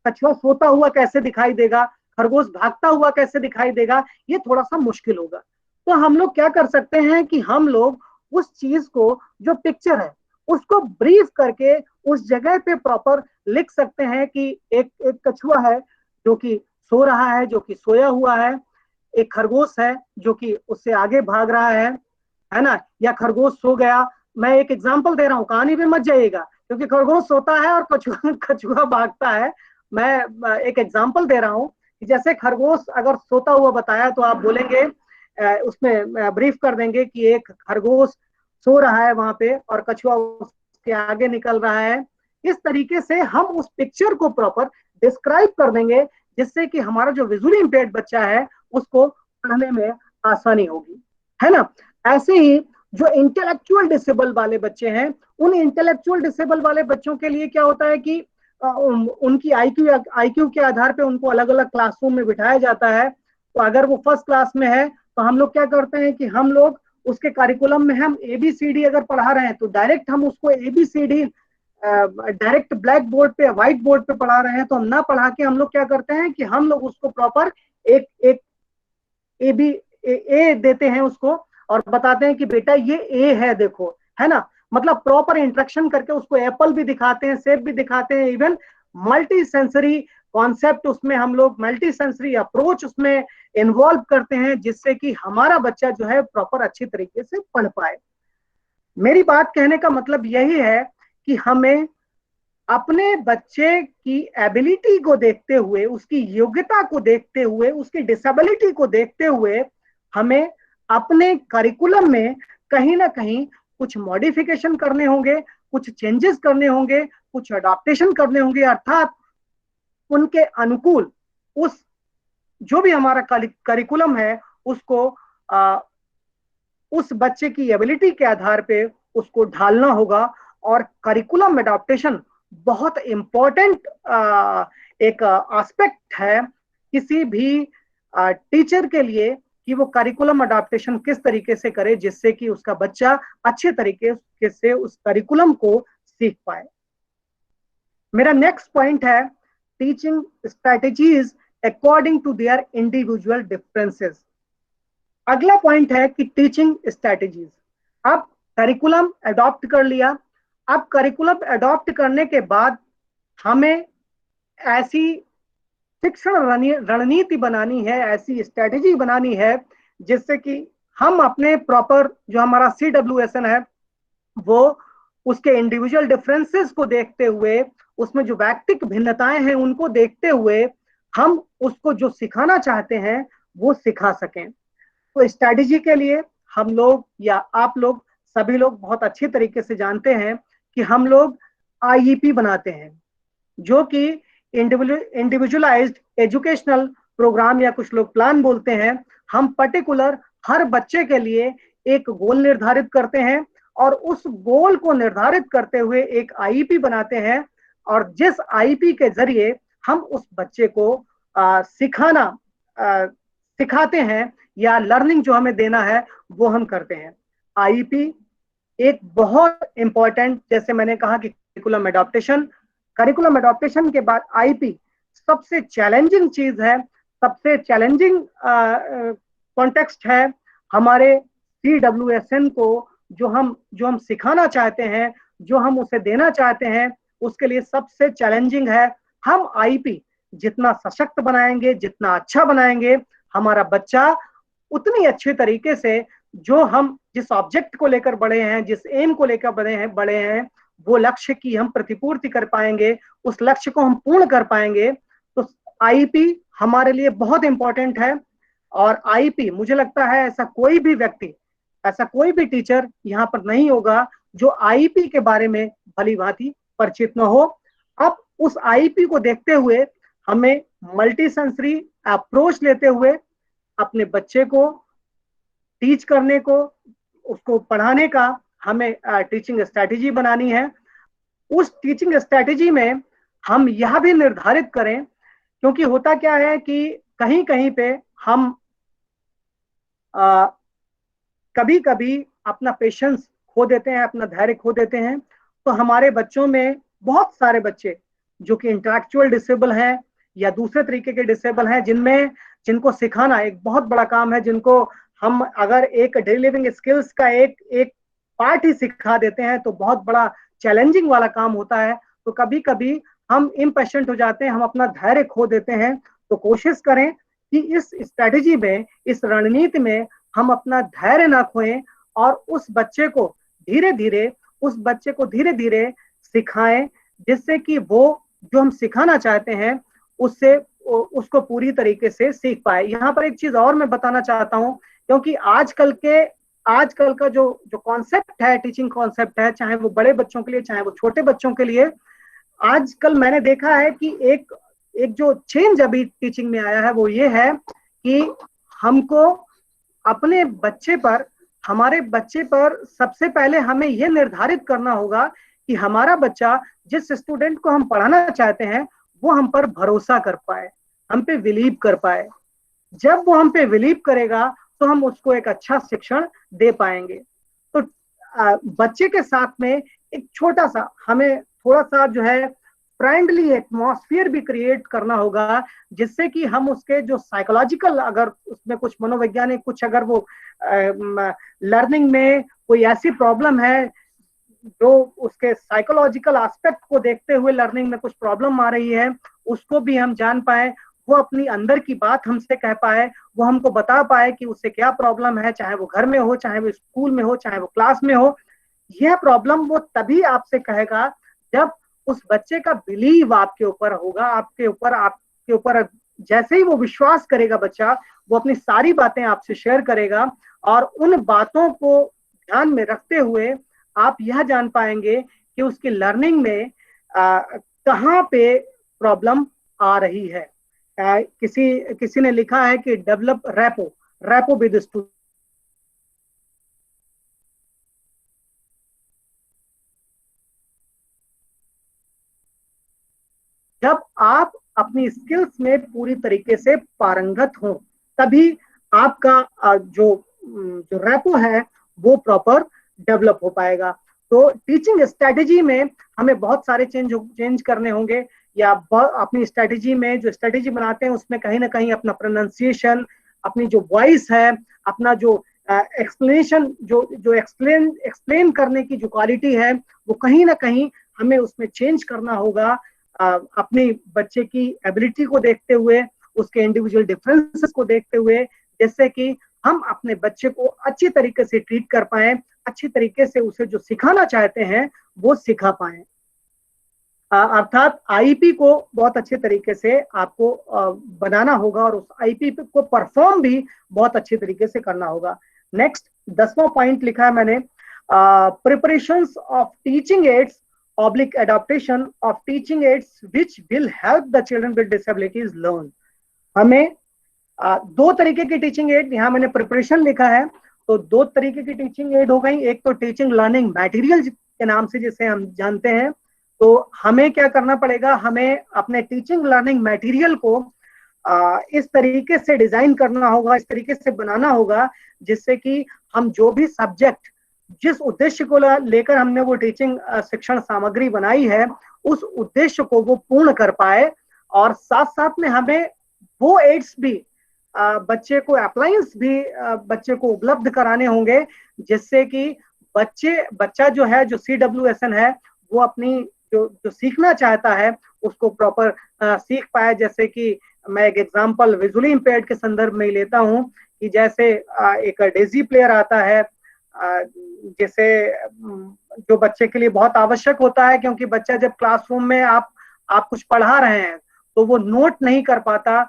कछुआ सोता हुआ कैसे दिखाई देगा, खरगोश भागता हुआ कैसे दिखाई देगा, ये थोड़ा सा मुश्किल होगा। तो हम लोग क्या कर सकते हैं कि हम लोग उस चीज को, जो पिक्चर है, उसको ब्रीफ करके उस जगह पे प्रॉपर लिख सकते हैं कि एक एक कछुआ है जो कि सो रहा है, जो कि सोया हुआ है, एक खरगोश है जो कि उससे आगे भाग रहा है ना, या खरगोश सो गया। मैं एक एग्जांपल दे रहा हूँ, कहानी पे मत जाइएगा, क्योंकि खरगोश सोता है और कछुआ कछुआ भागता है। मैं एक एग्जांपल दे रहा हूँ कि जैसे खरगोश अगर सोता हुआ बताया तो आप बोलेंगे, उसमें ब्रीफ कर देंगे कि एक खरगोश सो रहा है वहां पे और कछुआ उसके आगे निकल रहा है। इस तरीके से हम उस पिक्चर को प्रॉपर डिस्क्राइब कर देंगे, जिससे कि हमारा जो विजुअली इंपेयर्ड बच्चा है उसको पढ़ने में आसानी होगी, है ना। ऐसे ही जो इंटेलेक्चुअल डिसेबल वाले बच्चे हैं, उन इंटेलेक्चुअल डिसेबल वाले बच्चों के लिए क्या होता है कि उनकी आईक्यू के आधार पे उनको अलग अलग क्लासरूम में बिठाया जाता है। तो अगर वो फर्स्ट क्लास में है तो हम लोग क्या करते हैं कि हम लोग उसके करिकुलम में हम ABCD अगर पढ़ा रहे हैं तो डायरेक्ट हम उसको ABCD डायरेक्ट ब्लैक बोर्ड पे, व्हाइट बोर्ड पे पढ़ा रहे हैं तो हम ना पढ़ा के हम लोग क्या करते हैं कि हम लोग उसको प्रॉपर एक एक ए देते हैं उसको और बताते हैं कि बेटा ये ए है देखो, है ना। मतलब प्रॉपर इंस्ट्रक्शन करके उसको एप्पल भी दिखाते हैं, सेब भी दिखाते हैं, इवन मल्टी सेंसरी कॉन्सेप्ट उसमें हम लोग, मल्टी सेंसरी अप्रोच उसमें इन्वॉल्व करते हैं, जिससे कि हमारा बच्चा जो है प्रॉपर अच्छी तरीके से पढ़ पाए। मेरी बात कहने का मतलब यही है कि हमें अपने बच्चे की एबिलिटी को देखते हुए, उसकी योग्यता को देखते हुए, उसकी डिसेबिलिटी को देखते हुए हमें अपने करिकुलम में कहीं ना कहीं कुछ मॉडिफिकेशन करने होंगे, कुछ चेंजेस करने होंगे, कुछ अडॉप्टेशन करने होंगे, अर्थात उनके अनुकूल उस जो भी हमारा करिकुलम है उसको उस बच्चे की एबिलिटी के आधार पे उसको ढालना होगा। और करिकुलम एडॉप्टेशन बहुत इंपॉर्टेंट एक एस्पेक्ट है किसी भी टीचर के लिए, कि वो करिकुलम अडॉप्टेशन किस तरीके से करे जिससे कि उसका बच्चा अच्छे तरीके से उस करिकुलम को सीख पाए। मेरा नेक्स्ट पॉइंट है teaching strategies according to their individual differences. अगला पॉइंट है कि टीचिंग स्ट्रेटजीज। अब करिकुलम अडॉप्ट कर लिया, अब करिकुलम अडॉप्ट करने के बाद हमें ऐसी शिक्षण रणनीति बनानी है, ऐसी स्ट्रेटेजी बनानी है जिससे कि हम अपने प्रॉपर जो हमारा CWSN है वो उसके इंडिविजुअल डिफरेंसेस को देखते हुए, उसमें जो व्यक्तिगत भिन्नताएं हैं उनको देखते हुए हम उसको जो सिखाना चाहते हैं वो सिखा सकें। तो स्ट्रेटेजी के लिए हम लोग या आप लोग सभी लोग बहुत अच्छी तरीके से जानते हैं कि हम लोग IEP बनाते हैं, जो कि इंडिविजुअलाइज्ड एजुकेशनल प्रोग्राम या कुछ लोग प्लान बोलते हैं। हम पर्टिकुलर हर बच्चे के लिए एक गोल निर्धारित करते हैं और उस गोल को निर्धारित करते हुए एक IEP बनाते हैं, और जिस IEP के जरिए हम उस बच्चे को सिखाते हैं या लर्निंग जो हमें देना है वो हम करते हैं। IEP एक बहुत इंपॉर्टेंट, जैसे मैंने कहा कि करिकुलम एडॉप्टेशन के बाद IEP सबसे चैलेंजिंग चीज है, सबसे चैलेंजिंग कॉन्टेक्स्ट है हमारे CWSN को। जो हम सिखाना चाहते हैं, जो हम उसे देना चाहते हैं, उसके लिए सबसे चैलेंजिंग है। हम IEP जितना सशक्त बनाएंगे, जितना अच्छा बनाएंगे, हमारा बच्चा उतनी अच्छे तरीके से जो हम जिस ऑब्जेक्ट को लेकर बड़े हैं, जिस एम को लेकर बड़े हैं वो लक्ष्य की हम प्रतिपूर्ति कर पाएंगे, उस लक्ष्य को हम पूर्ण कर पाएंगे। तो IEP हमारे लिए बहुत इंपॉर्टेंट है। और IEP मुझे लगता है ऐसा कोई भी व्यक्ति, ऐसा कोई भी टीचर यहाँ पर नहीं होगा जो IEP के बारे में भली भांति परिचित न हो। अब उस IEP को देखते हुए हमें मल्टी सेंसरी अप्रोच लेते हुए अपने बच्चे को टीच करने को, उसको पढ़ाने का हमें टीचिंग स्ट्रैटेजी बनानी है। उस टीचिंग स्ट्रैटेजी में हम यह भी निर्धारित करें, क्योंकि होता क्या है कि कहीं कहीं पे हम कभी कभी अपना पेशेंस खो देते हैं, अपना धैर्य खो देते हैं। तो हमारे बच्चों में बहुत सारे बच्चे जो कि इंटेलेक्चुअल डिसेबल हैं या दूसरे तरीके के डिसेबल हैं, जिनको सिखाना एक बहुत बड़ा काम है, जिनको हम अगर एक डेली लिविंग स्किल्स का एक पार्ट ही सिखा देते हैं तो बहुत बड़ा चैलेंजिंग वाला काम होता है। तो कभी कभी हम इम्पेशेंट हो जाते हैं, हम अपना धैर्य खो देते हैं। तो कोशिश करें कि इस स्ट्रेटेजी में, इस रणनीति में हम अपना धैर्य ना खोएं और उस बच्चे को धीरे धीरे सिखाएं, जिससे कि वो जो हम सिखाना चाहते हैं उससे उसको पूरी तरीके से सीख पाए। यहाँ पर एक चीज और मैं बताना चाहता हूँ, क्योंकि आजकल का जो जो कॉन्सेप्ट है, टीचिंग कॉन्सेप्ट है, चाहे वो बड़े बच्चों के लिए चाहे वो छोटे बच्चों के लिए, आजकल मैंने देखा है कि एक एक जो चेंज अभी टीचिंग में आया है वो ये है कि हमको अपने हमारे बच्चे पर सबसे पहले हमें यह निर्धारित करना होगा कि हमारा बच्चा जिस स्टूडेंट को हम पढ़ाना चाहते हैं वो हम पर भरोसा कर पाए, हम पे बिलीव कर पाए। जब वो हम पे बिलीव करेगा तो हम उसको एक अच्छा शिक्षण दे पाएंगे। तो बच्चे के साथ में एक छोटा सा हमें थोड़ा सा जो है फ्रेंडली एटमॉस्फेयर भी क्रिएट करना होगा, जिससे कि हम उसके जो साइकोलॉजिकल, अगर उसमें कुछ मनोवैज्ञानिक कुछ अगर वो लर्निंग में कोई ऐसी प्रॉब्लम है जो उसके साइकोलॉजिकल एस्पेक्ट को देखते हुए लर्निंग में कुछ प्रॉब्लम आ रही है, उसको भी हम जान पाए, वो अपनी अंदर की बात हमसे कह पाए, वो हमको बता पाए कि उससे क्या प्रॉब्लम है, चाहे वो घर में हो, चाहे वो स्कूल में हो, चाहे वो क्लास में हो। यह प्रॉब्लम वो तभी आपसे कहेगा जब उस बच्चे का बिलीव आपके ऊपर होगा, आपके ऊपर जैसे ही वो विश्वास करेगा बच्चा, वो अपनी सारी बातें आपसे शेयर करेगा और उन बातों को ध्यान में रखते हुए आप यह जान पाएंगे कि उसकी लर्निंग में कहाँ पे प्रॉब्लम आ रही है। किसी ने लिखा है कि डेवलप रैपो विद स्टूडेंट। जब आप अपनी स्किल्स में पूरी तरीके से पारंगत हो तभी आपका जो जो रैपो है वो प्रॉपर डेवलप हो पाएगा। तो टीचिंग स्ट्रेटेजी में हमें बहुत सारे चेंज करने होंगे, या अपनी स्ट्रेटेजी में जो स्ट्रेटेजी बनाते हैं उसमें कहीं ना कहीं अपना प्रोनाउंसिएशन, अपनी जो वॉइस है, अपना जो एक्सप्लेनेशन, जो एक्सप्लेन करने की जो क्वालिटी है, वो कहीं ना कहीं हमें उसमें चेंज करना होगा। अपने बच्चे की एबिलिटी को देखते हुए, उसके इंडिविजुअल डिफरेंसेस को देखते हुए, जैसे कि हम अपने बच्चे को अच्छी तरीके से ट्रीट कर पाए, अच्छी तरीके से उसे जो सिखाना चाहते हैं वो सिखा पाए। अर्थात आईपी को बहुत अच्छे तरीके से आपको बनाना होगा और उस आईपी को परफॉर्म भी बहुत अच्छे तरीके से करना होगा। नेक्स्ट 10वां पॉइंट लिखा है मैंने, preparations of teaching ads oblique adaptation of teaching aids which will help the children with disabilities learn। हमें दो तरीके की टीचिंग एड, यहाँ मैंने प्रिपरेशन लिखा है, तो दो तरीके की टीचिंग एड हो गई। एक तो टीचिंग लर्निंग मटेरियल के नाम से जिसे हम जानते हैं, तो हमें क्या करना पड़ेगा, हमें अपने टीचिंग लर्निंग मटेरियल को इस तरीके से डिजाइन करना होगा, इस तरीके से बनाना होगा जिससे कि हम जो भी सब्जेक्ट, जिस उद्देश्य को लेकर हमने वो टीचिंग शिक्षण सामग्री बनाई है, उस उद्देश्य को वो पूर्ण कर पाए। और साथ साथ में हमें वो एड्स भी बच्चे को, अप्लायंस भी बच्चे को उपलब्ध कराने होंगे, जिससे कि बच्चा जो है, जो CWSN है, वो अपनी जो सीखना चाहता है उसको प्रॉपर सीख पाए। जैसे कि मैं एक एग्जांपल विजुअली इंपेयर्ड के संदर्भ में लेता हूं कि जैसे एक डेजी प्लेयर आता है, जैसे जो बच्चे के लिए बहुत आवश्यक होता है, क्योंकि बच्चा जब क्लासरूम में आप कुछ पढ़ा रहे हैं तो वो नोट नहीं कर पाता,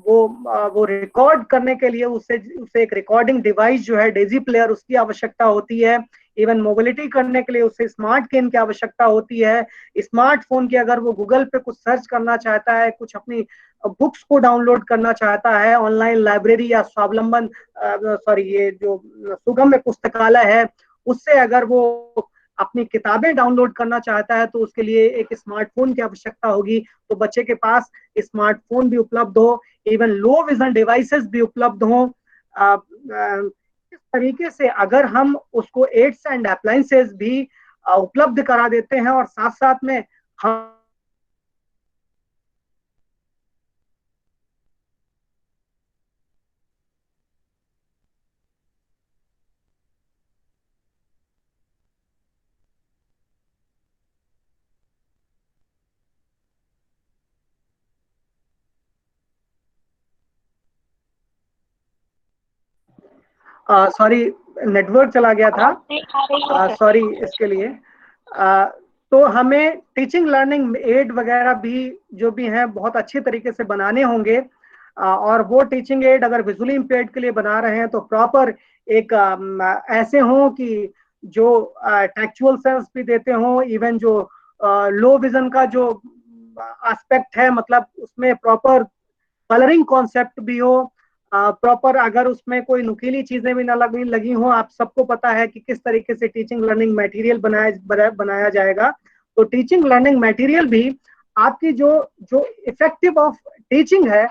वो रिकॉर्ड करने के लिए उसे एक रिकॉर्डिंग डिवाइस जो है डेजी प्लेयर, उसकी आवश्यकता होती है। इवन मोबिलिटी करने के लिए उसे स्मार्ट केन की आवश्यकता होती है। स्मार्टफोन के अगर वो गूगल पे कुछ सर्च करना चाहता है, कुछ अपनी बुक्स को डाउनलोड करना चाहता है, ऑनलाइन लाइब्रेरी या स्वावलंबन ये जो सुगम्य पुस्तकालय है उससे अगर वो अपनी किताबें डाउनलोड करना चाहता है, तो उसके लिए एक स्मार्टफोन की आवश्यकता होगी। तो बच्चे के पास स्मार्टफोन भी उपलब्ध हो, इवन लो विजन डिवाइसेस भी उपलब्ध हो। इस तरीके से अगर हम उसको एड्स एंड अप्लायंसेस भी उपलब्ध करा देते हैं और साथ साथ में हम सॉरी, नेटवर्क चला गया था, सॉरी इसके लिए। तो हमें टीचिंग लर्निंग एड वगैरह भी जो भी हैं बहुत अच्छे तरीके से बनाने होंगे, और वो टीचिंग एड अगर विजुअली इम्पेयर्ड के लिए बना रहे हैं तो प्रॉपर एक ऐसे हों कि जो टेक्चुअल सेंस भी देते हों, इवन जो लो विजन का जो एस्पेक्ट है, मतलब उसमें प्रॉपर कलरिंग कॉन्सेप्ट भी हो, प्रॉपर अगर उसमें कोई नुकीली चीजें भी ना लगी हो। आप सबको पता है कि किस तरीके से टीचिंग लर्निंग मटेरियल बनाया जाएगा। तो टीचिंग लर्निंग मटेरियल भी आपकी जो जो इफेक्टिव ऑफ टीचिंग है,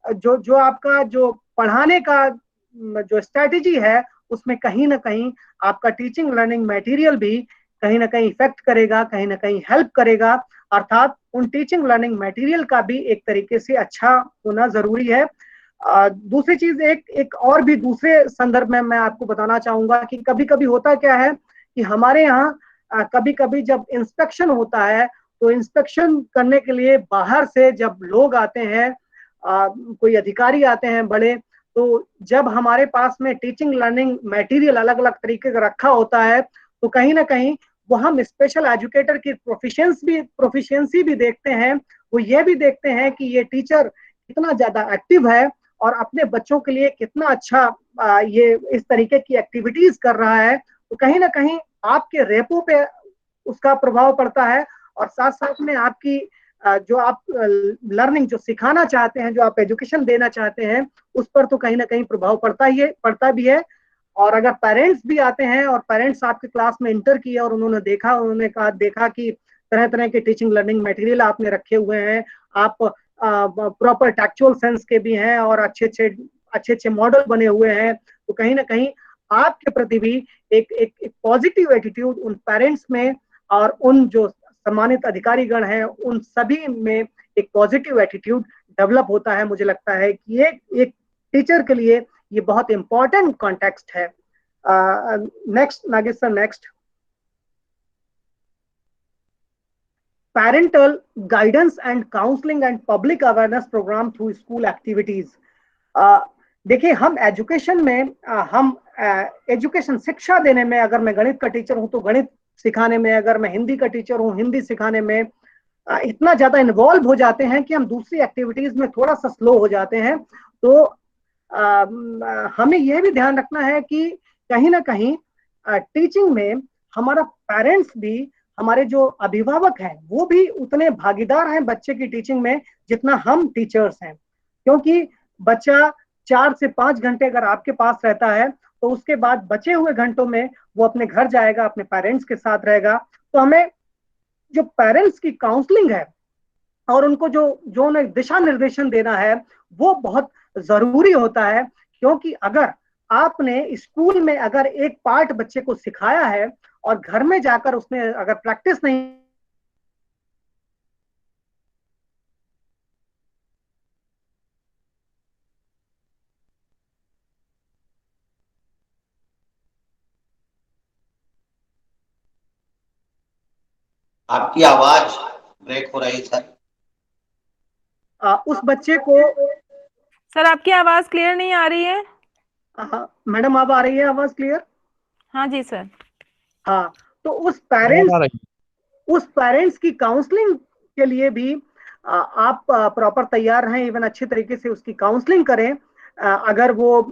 जो जो आपका जो पढ़ाने का जो स्ट्रेटेजी है, उसमें कहीं ना कहीं आपका टीचिंग लर्निंग मटेरियल भी कहीं ना कहीं इफेक्ट करेगा, कहीं ना कहीं हेल्प करेगा। अर्थात उन टीचिंग लर्निंग मटेरियल का भी एक तरीके से अच्छा होना जरूरी है। दूसरी चीज, एक और भी दूसरे संदर्भ में मैं आपको बताना चाहूंगा कि कभी कभी होता क्या है कि हमारे यहाँ कभी कभी जब इंस्पेक्शन होता है, तो इंस्पेक्शन करने के लिए बाहर से जब लोग आते हैं, कोई अधिकारी आते हैं बड़े, तो जब हमारे पास में टीचिंग लर्निंग मटेरियल अलग अलग तरीके का रखा होता है, तो कहीं ना कहीं वो हम स्पेशल एजुकेटर की प्रोफिशिएंसी भी देखते हैं। वो ये भी देखते हैं कि ये टीचर कितना ज्यादा एक्टिव है और अपने बच्चों के लिए कितना अच्छा ये इस तरीके की एक्टिविटीज कर रहा है। तो कहीं ना कहीं आपके रेपो पे उसका प्रभाव पड़ता है, और साथ साथ में आपकी जो आप लर्निंग जो सिखाना चाहते हैं, जो आप एजुकेशन देना चाहते हैं, उस पर तो कहीं ना कहीं प्रभाव पड़ता भी है। और अगर पेरेंट्स भी आते हैं और पेरेंट्स आपके क्लास में इंटर किए और उन्होंने देखा कि तरह तरह के टीचिंग लर्निंग मटेरियल आपने रखे हुए हैं, आप प्रॉपर टेक्चुअल सेंस के भी हैं और अच्छे अच्छे मॉडल बने हुए हैं, तो कहीं ना कहीं आपके प्रति भी एक पॉजिटिव एटीट्यूड उन पेरेंट्स में और उन जो सम्मानित अधिकारीगण हैं उन सभी में एक पॉजिटिव एटीट्यूड डेवलप होता है। मुझे लगता है कि एक टीचर के लिए ये बहुत इंपॉर्टेंट कॉन्टेक्स्ट है। Next Nagesh sir, next. Parental guidance and counselling and public awareness programme through school activities. देखिए, हम एजुकेशन में हम एजुकेशन शिक्षा देने में, अगर मैं गणित का टीचर हूं तो गणित सिखाने में, अगर मैं हिंदी का टीचर हूं हिंदी सिखाने में इतना ज्यादा इन्वॉल्व हो जाते हैं कि हम दूसरी एक्टिविटीज में थोड़ा सा स्लो हो जाते हैं। तो हमें यह भी ध्यान रखना है कि कहीं ना कहीं टीचिंग में हमारा पेरेंट्स भी, हमारे जो अभिभावक हैं, वो भी उतने भागीदार हैं बच्चे की टीचिंग में जितना हम टीचर्स हैं। क्योंकि बच्चा 4 से 5 घंटे अगर आपके पास रहता है, तो उसके बाद बचे हुए घंटों में वो अपने घर जाएगा, अपने पेरेंट्स के साथ रहेगा। तो हमें जो पेरेंट्स की काउंसलिंग है और उनको जो उन्हें दिशा निर्देशन देना है, वो बहुत जरूरी होता है। क्योंकि अगर आपने स्कूल में अगर एक पार्ट बच्चे को सिखाया है और घर में जाकर उसने अगर प्रैक्टिस नहीं, आपकी आवाज ब्रेक हो रही सर। उस बच्चे को, सर आपकी आवाज क्लियर नहीं आ रही है। मैडम अब आ रही है आवाज क्लियर? हाँ जी सर। हाँ, तो उस पेरेंट्स की काउंसलिंग के लिए भी आप प्रॉपर तैयार हैं, इवन अच्छे तरीके से उसकी काउंसलिंग करें। अगर वो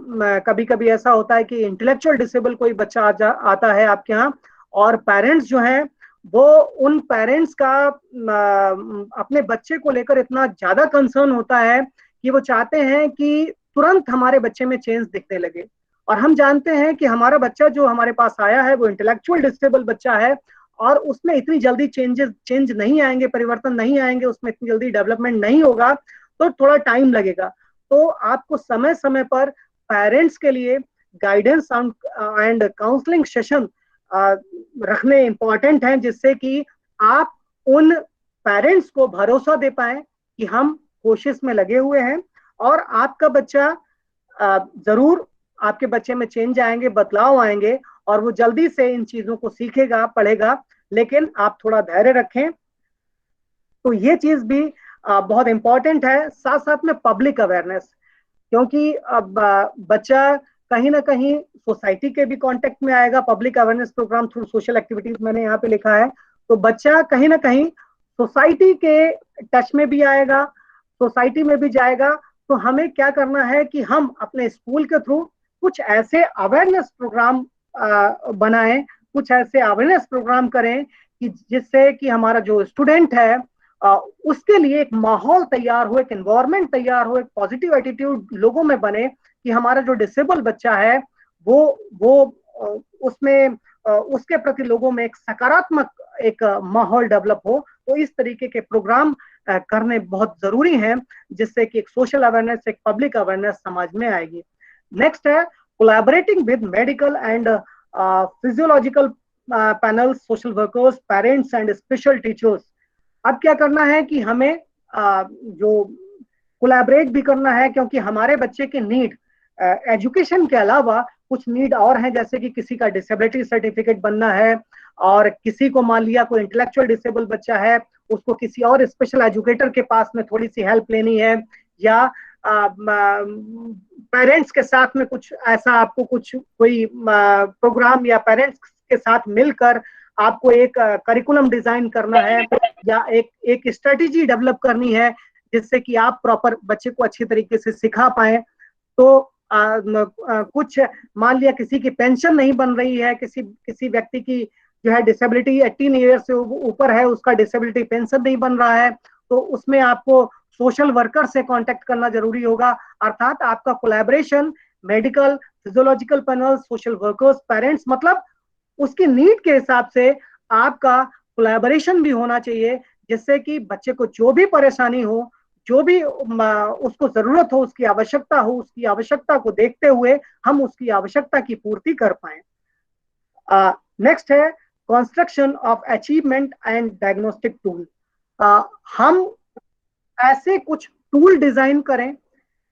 कभी कभी ऐसा होता है कि इंटेलेक्चुअल डिसेबल कोई बच्चा आता है आपके यहाँ, और पेरेंट्स जो हैं वो उन पेरेंट्स का अपने बच्चे को लेकर इतना ज्यादा कंसर्न होता है कि वो चाहते हैं कि तुरंत हमारे बच्चे में चेंज दिखने लगे। और हम जानते हैं कि हमारा बच्चा जो हमारे पास आया है वो इंटेलेक्चुअल डिसेबल बच्चा है, और उसमें इतनी जल्दी चेंज नहीं आएंगे, परिवर्तन नहीं आएंगे, उसमें इतनी जल्दी डेवलपमेंट नहीं होगा, तो थोड़ा टाइम लगेगा। तो आपको समय समय पर पेरेंट्स के लिए गाइडेंस एंड काउंसलिंग सेशन रखने इंपॉर्टेंट हैं, जिससे कि आप उन पेरेंट्स को भरोसा दे पाए कि हम कोशिश में लगे हुए हैं और आपका बच्चा जरूर, आपके बच्चे में चेंज आएंगे, बदलाव आएंगे और वो जल्दी से इन चीजों को सीखेगा, पढ़ेगा। लेकिन आप थोड़ा धैर्य रखें। तो ये चीज भी बहुत इंपॉर्टेंट है। साथ साथ में पब्लिक अवेयरनेस, क्योंकि अब बच्चा कहीं ना कहीं सोसाइटी के भी कांटेक्ट में आएगा, public awareness programme through social activities मैंने यहाँ पे लिखा है। तो बच्चा कहीं ना कहीं सोसाइटी के टच में भी आएगा, सोसाइटी में भी जाएगा। तो हमें क्या करना है कि हम अपने स्कूल के थ्रू कुछ ऐसे अवेयरनेस प्रोग्राम बनाएं, कुछ ऐसे अवेयरनेस प्रोग्राम करें कि जिससे कि हमारा जो स्टूडेंट है उसके लिए एक माहौल तैयार हो, एक एनवायरनमेंट तैयार हो, एक पॉजिटिव एटीट्यूड लोगों में बने कि हमारा जो डिसेबल बच्चा है वो उसमें उसके प्रति लोगों में एक सकारात्मक एक माहौल डेवलप हो। तो इस तरीके के प्रोग्राम करने बहुत जरूरी हैं, जिससे कि एक सोशल अवेयरनेस, एक पब्लिक अवेयरनेस समाज में आएगी। नेक्स्ट है collaborating with medical and physiological panels, social workers, parents and special teachers. अब क्या करना है कि हमें जो कोलैबोरेट भी करना है, क्योंकि हमारे बच्चे की नीड एजुकेशन के अलावा कुछ नीड और हैं, जैसे कि किसी का डिसेबिलिटी सर्टिफिकेट बनना है, और किसी को मान लिया कोई इंटेलेक्चुअल डिसेबल बच्चा है, उसको किसी और स्पेशल एजुकेटर के पास में थोड़ी सी हेल्प लेनी है, या पेरेंट्स के साथ में कुछ ऐसा आपको कुछ कोई प्रोग्राम या पेरेंट्स के साथ मिलकर आपको एक करिकुलम डिजाइन करना है, या एक स्ट्रेटेजी डेवलप करनी है जिससे कि आप प्रॉपर बच्चे को अच्छी तरीके से सिखा पाए। तो कुछ मान लिया किसी की पेंशन नहीं बन रही है, किसी व्यक्ति की जो है डिसेबिलिटी 18 ईयर से ऊपर है, उसका डिसेबिलिटी पेंशन नहीं बन रहा है, तो उसमें आपको सोशल वर्कर से कांटेक्ट करना जरूरी होगा। अर्थात आपका collaboration medical, physiological panel, social workers, parents, मतलब उसकी नीड के हिसाब से आपका कोलैबोरेशन भी होना चाहिए, जिससे कि बच्चे को जो भी परेशानी हो, जो भी उसको जरूरत हो, उसकी आवश्यकता हो, उसकी आवश्यकता को देखते हुए हम उसकी आवश्यकता की पूर्ति कर पाए। नेक्स्ट है construction of achievement and diagnostic tool. हम ऐसे कुछ टूल डिजाइन करें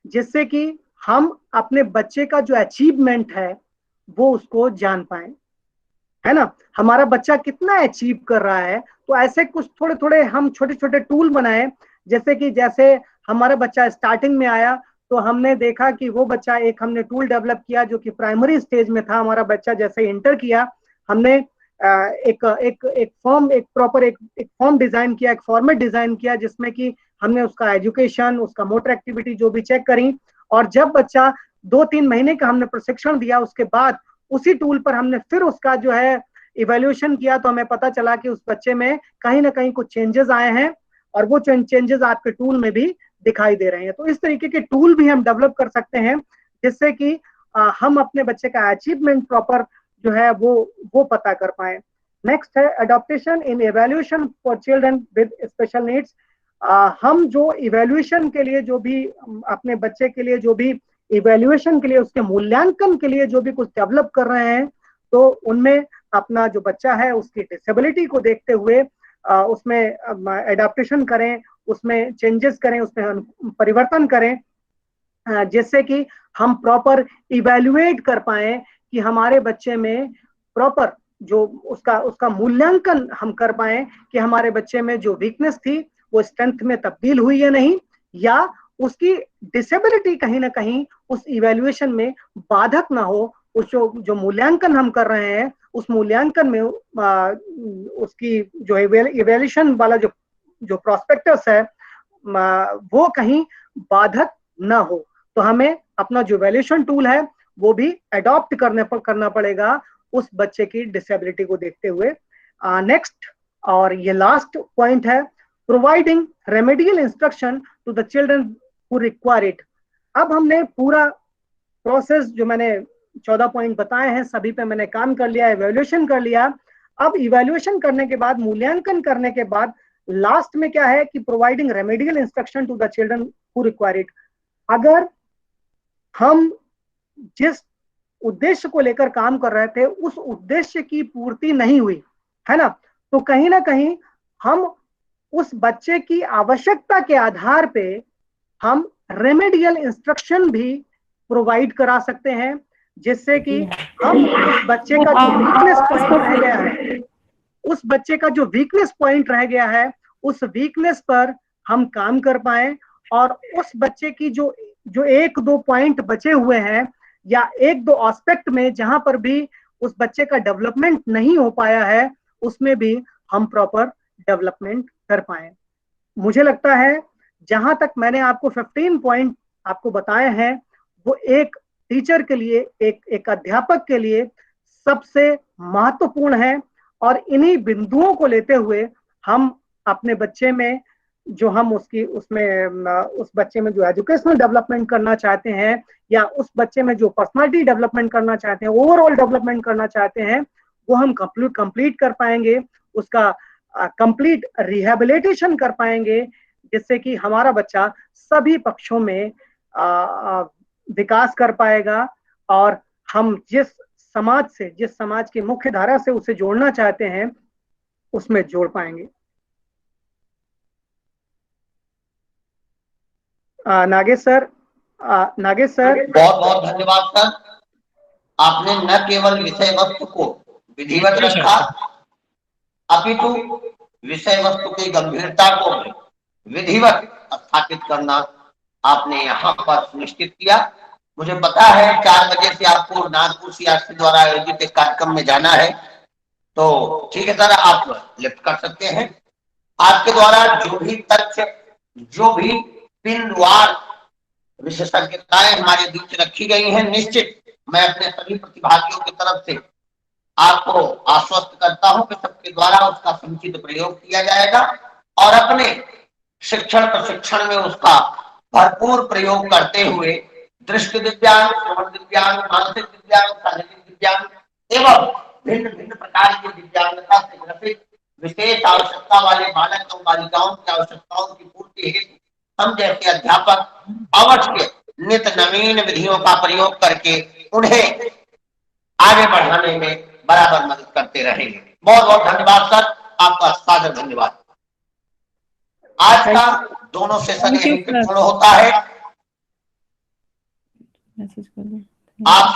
जिससे कि हम अपने बच्चे का जो अचीवमेंट है वो उसको जान पाए, है ना, हमारा बच्चा कितना अचीव कर रहा है। तो ऐसे कुछ थोड़े थोड़े हम छोटे छोटे टूल बनाए, जैसे हमारा बच्चा स्टार्टिंग में आया तो हमने देखा कि वो बच्चा, एक हमने टूल डेवलप किया जो कि प्राइमरी स्टेज में था। हमारा बच्चा जैसे इंटर किया, हमने एक फॉर्म डिजाइन किया, एक फॉर्मेट डिजाइन किया, जिसमें कि हमने उसका एजुकेशन, उसका मोटर एक्टिविटी जो भी चेक करी। और जब बच्चा 2-3 महीने का हमने प्रशिक्षण दिया, उसके बाद उसी टूल पर हमने फिर उसका जो है इवैल्यूएशन किया, तो हमें पता चला कि उस बच्चे में कहीं ना कहीं कुछ चेंजेस आए हैं, और वो चेंजेस आपके टूल में भी दिखाई दे रहे हैं। तो इस तरीके के टूल भी हम डेवलप कर सकते हैं, जिससे कि हम अपने बच्चे का अचीवमेंट प्रॉपर जो है वो पता कर पाए। नेक्स्ट है adaptation in evaluation for children with special needs. हम जो इवैल्यूएशन के लिए, जो भी अपने बच्चे के लिए, जो भी इवैल्यूएशन के लिए, उसके मूल्यांकन के लिए जो भी कुछ डेवलप कर रहे हैं, तो उनमें अपना जो बच्चा है उसकी डिसेबिलिटी को देखते हुए उसमें एडाप्टेशन करें, उसमें चेंजेस करें, उसमें परिवर्तन करें, जिससे कि हम प्रॉपर इवैल्यूएट कर पाए कि हमारे बच्चे में प्रॉपर जो उसका मूल्यांकन हम कर पाए कि हमारे बच्चे में जो वीकनेस थी वो स्ट्रेंथ में तब्दील हुई या नहीं, या उसकी डिसेबिलिटी कहीं ना कहीं उस इवैल्यूएशन में बाधक ना हो। उस जो मूल्यांकन हम कर रहे हैं, उस मूल्यांकन में उसकी जो इवैल्यूएशन वाला जो प्रोस्पेक्टस है वो कहीं बाधक ना हो। तो हमें अपना जो इवैल्यूएशन टूल है वो भी अडॉप्ट करना पड़ेगा उस बच्चे की डिसेबिलिटी को देखते हुए। नेक्स्ट और ये लास्ट पॉइंट है providing remedial instruction to the children who require it. अब हमने पूरा प्रोसेस जो मैंने 14 पॉइंट बताए हैं, सभी पे मैंने काम कर लिया, इवैल्यूएशन कर लिया। अब इवैल्यूएशन करने के बाद, मूल्यांकन करने के बाद लास्ट में क्या है कि providing remedial instruction to the children who require it. अगर हम जिस उद्देश्य को लेकर काम कर रहे थे उस उद्देश्य की पूर्ति नहीं हुई, है ना, तो कहीं ना कहीं हम उस बच्चे की आवश्यकता के आधार पे हम रेमेडियल इंस्ट्रक्शन भी प्रोवाइड करा सकते हैं, जिससे कि हम उस बच्चे का जो वीकनेस पॉइंट रह गया है, उस बच्चे का जो वीकनेस पॉइंट रह गया है, उस वीकनेस पर हम काम कर पाए, और उस बच्चे की जो 1-2 पॉइंट बचे हुए हैं या एक दो एस्पेक्ट में जहां पर भी उस बच्चे का डेवलपमेंट नहीं हो पाया है, उसमें भी हम प्रॉपर डेवलपमेंट कर पाए। मुझे लगता है जहां तक मैंने आपको 15 पॉइंट आपको बताए हैं, वो एक टीचर के लिए, एक अध्यापक के लिए सबसे महत्वपूर्ण है। और इन्हीं बिंदुओं को लेते हुए हम अपने बच्चे में जो हम उस बच्चे में जो एजुकेशनल डेवलपमेंट करना चाहते हैं, या उस बच्चे में जो पर्सनालिटी डेवलपमेंट करना चाहते हैं, ओवरऑल डेवलपमेंट करना चाहते हैं, वो हम कंप्लीट कर पाएंगे, उसका कंप्लीट रिहेबिलिटेशन कर पाएंगे, जिससे कि हमारा बच्चा सभी पक्षों में विकास कर पाएगा और हम जिस समाज की मुख्य धारा से उसे जोड़ना चाहते हैं, उसमें जोड़ पाएंगे। नागेश सर बहुत बहुत धन्यवाद सर। आपने न केवल विषय वस्तु को विधिवत रखा, अपितु विषय वस्तु की गंभीरता को विधिवत स्थापित करना आपने यहाँ पर सुनिश्चित किया। मुझे पता है 4 बजे से आपको नागपुर सीआरसी द्वारा आयोजित एक कार्यक्रम में जाना है, तो ठीक है सर, आप लिफ्ट कर सकते हैं। आपके द्वारा जो भी तथ्य, जो भी बिंदुवार विशेषज्ञताएं हमारे बीच रखी गई हैं, निश्चित मैं अपने सभी प्रतिभागियों की तरफ से आपको आश्वस्त करता हूं कि सबके द्वारा उसका समुचित प्रयोग किया जाएगा और अपने शिक्षण प्रशिक्षण में उसका भरपूर प्रयोग करते हुए दृष्टि दिव्यांग, श्रवण दिव्यांग, मानसिक दिव्यांग, शारीरिक दिव्यांग एवं भिन्न भिन्न प्रकार की दिव्यांगता से ग्रसित विशेष आवश्यकता वाले बालक और बालिकाओं की आवश्यकताओं की पूर्ति हेतु हम जैसे अध्यापक अवश्य नित नवीन विधियों का प्रयोग करके उन्हें आगे बढ़ाने में बराबर मदद करते रहेंगे। बहुत बहुत धन्यवाद सर, आपका सादर धन्यवाद। आज का दोनों सेशन यहीं पे पूर्ण होता है। आप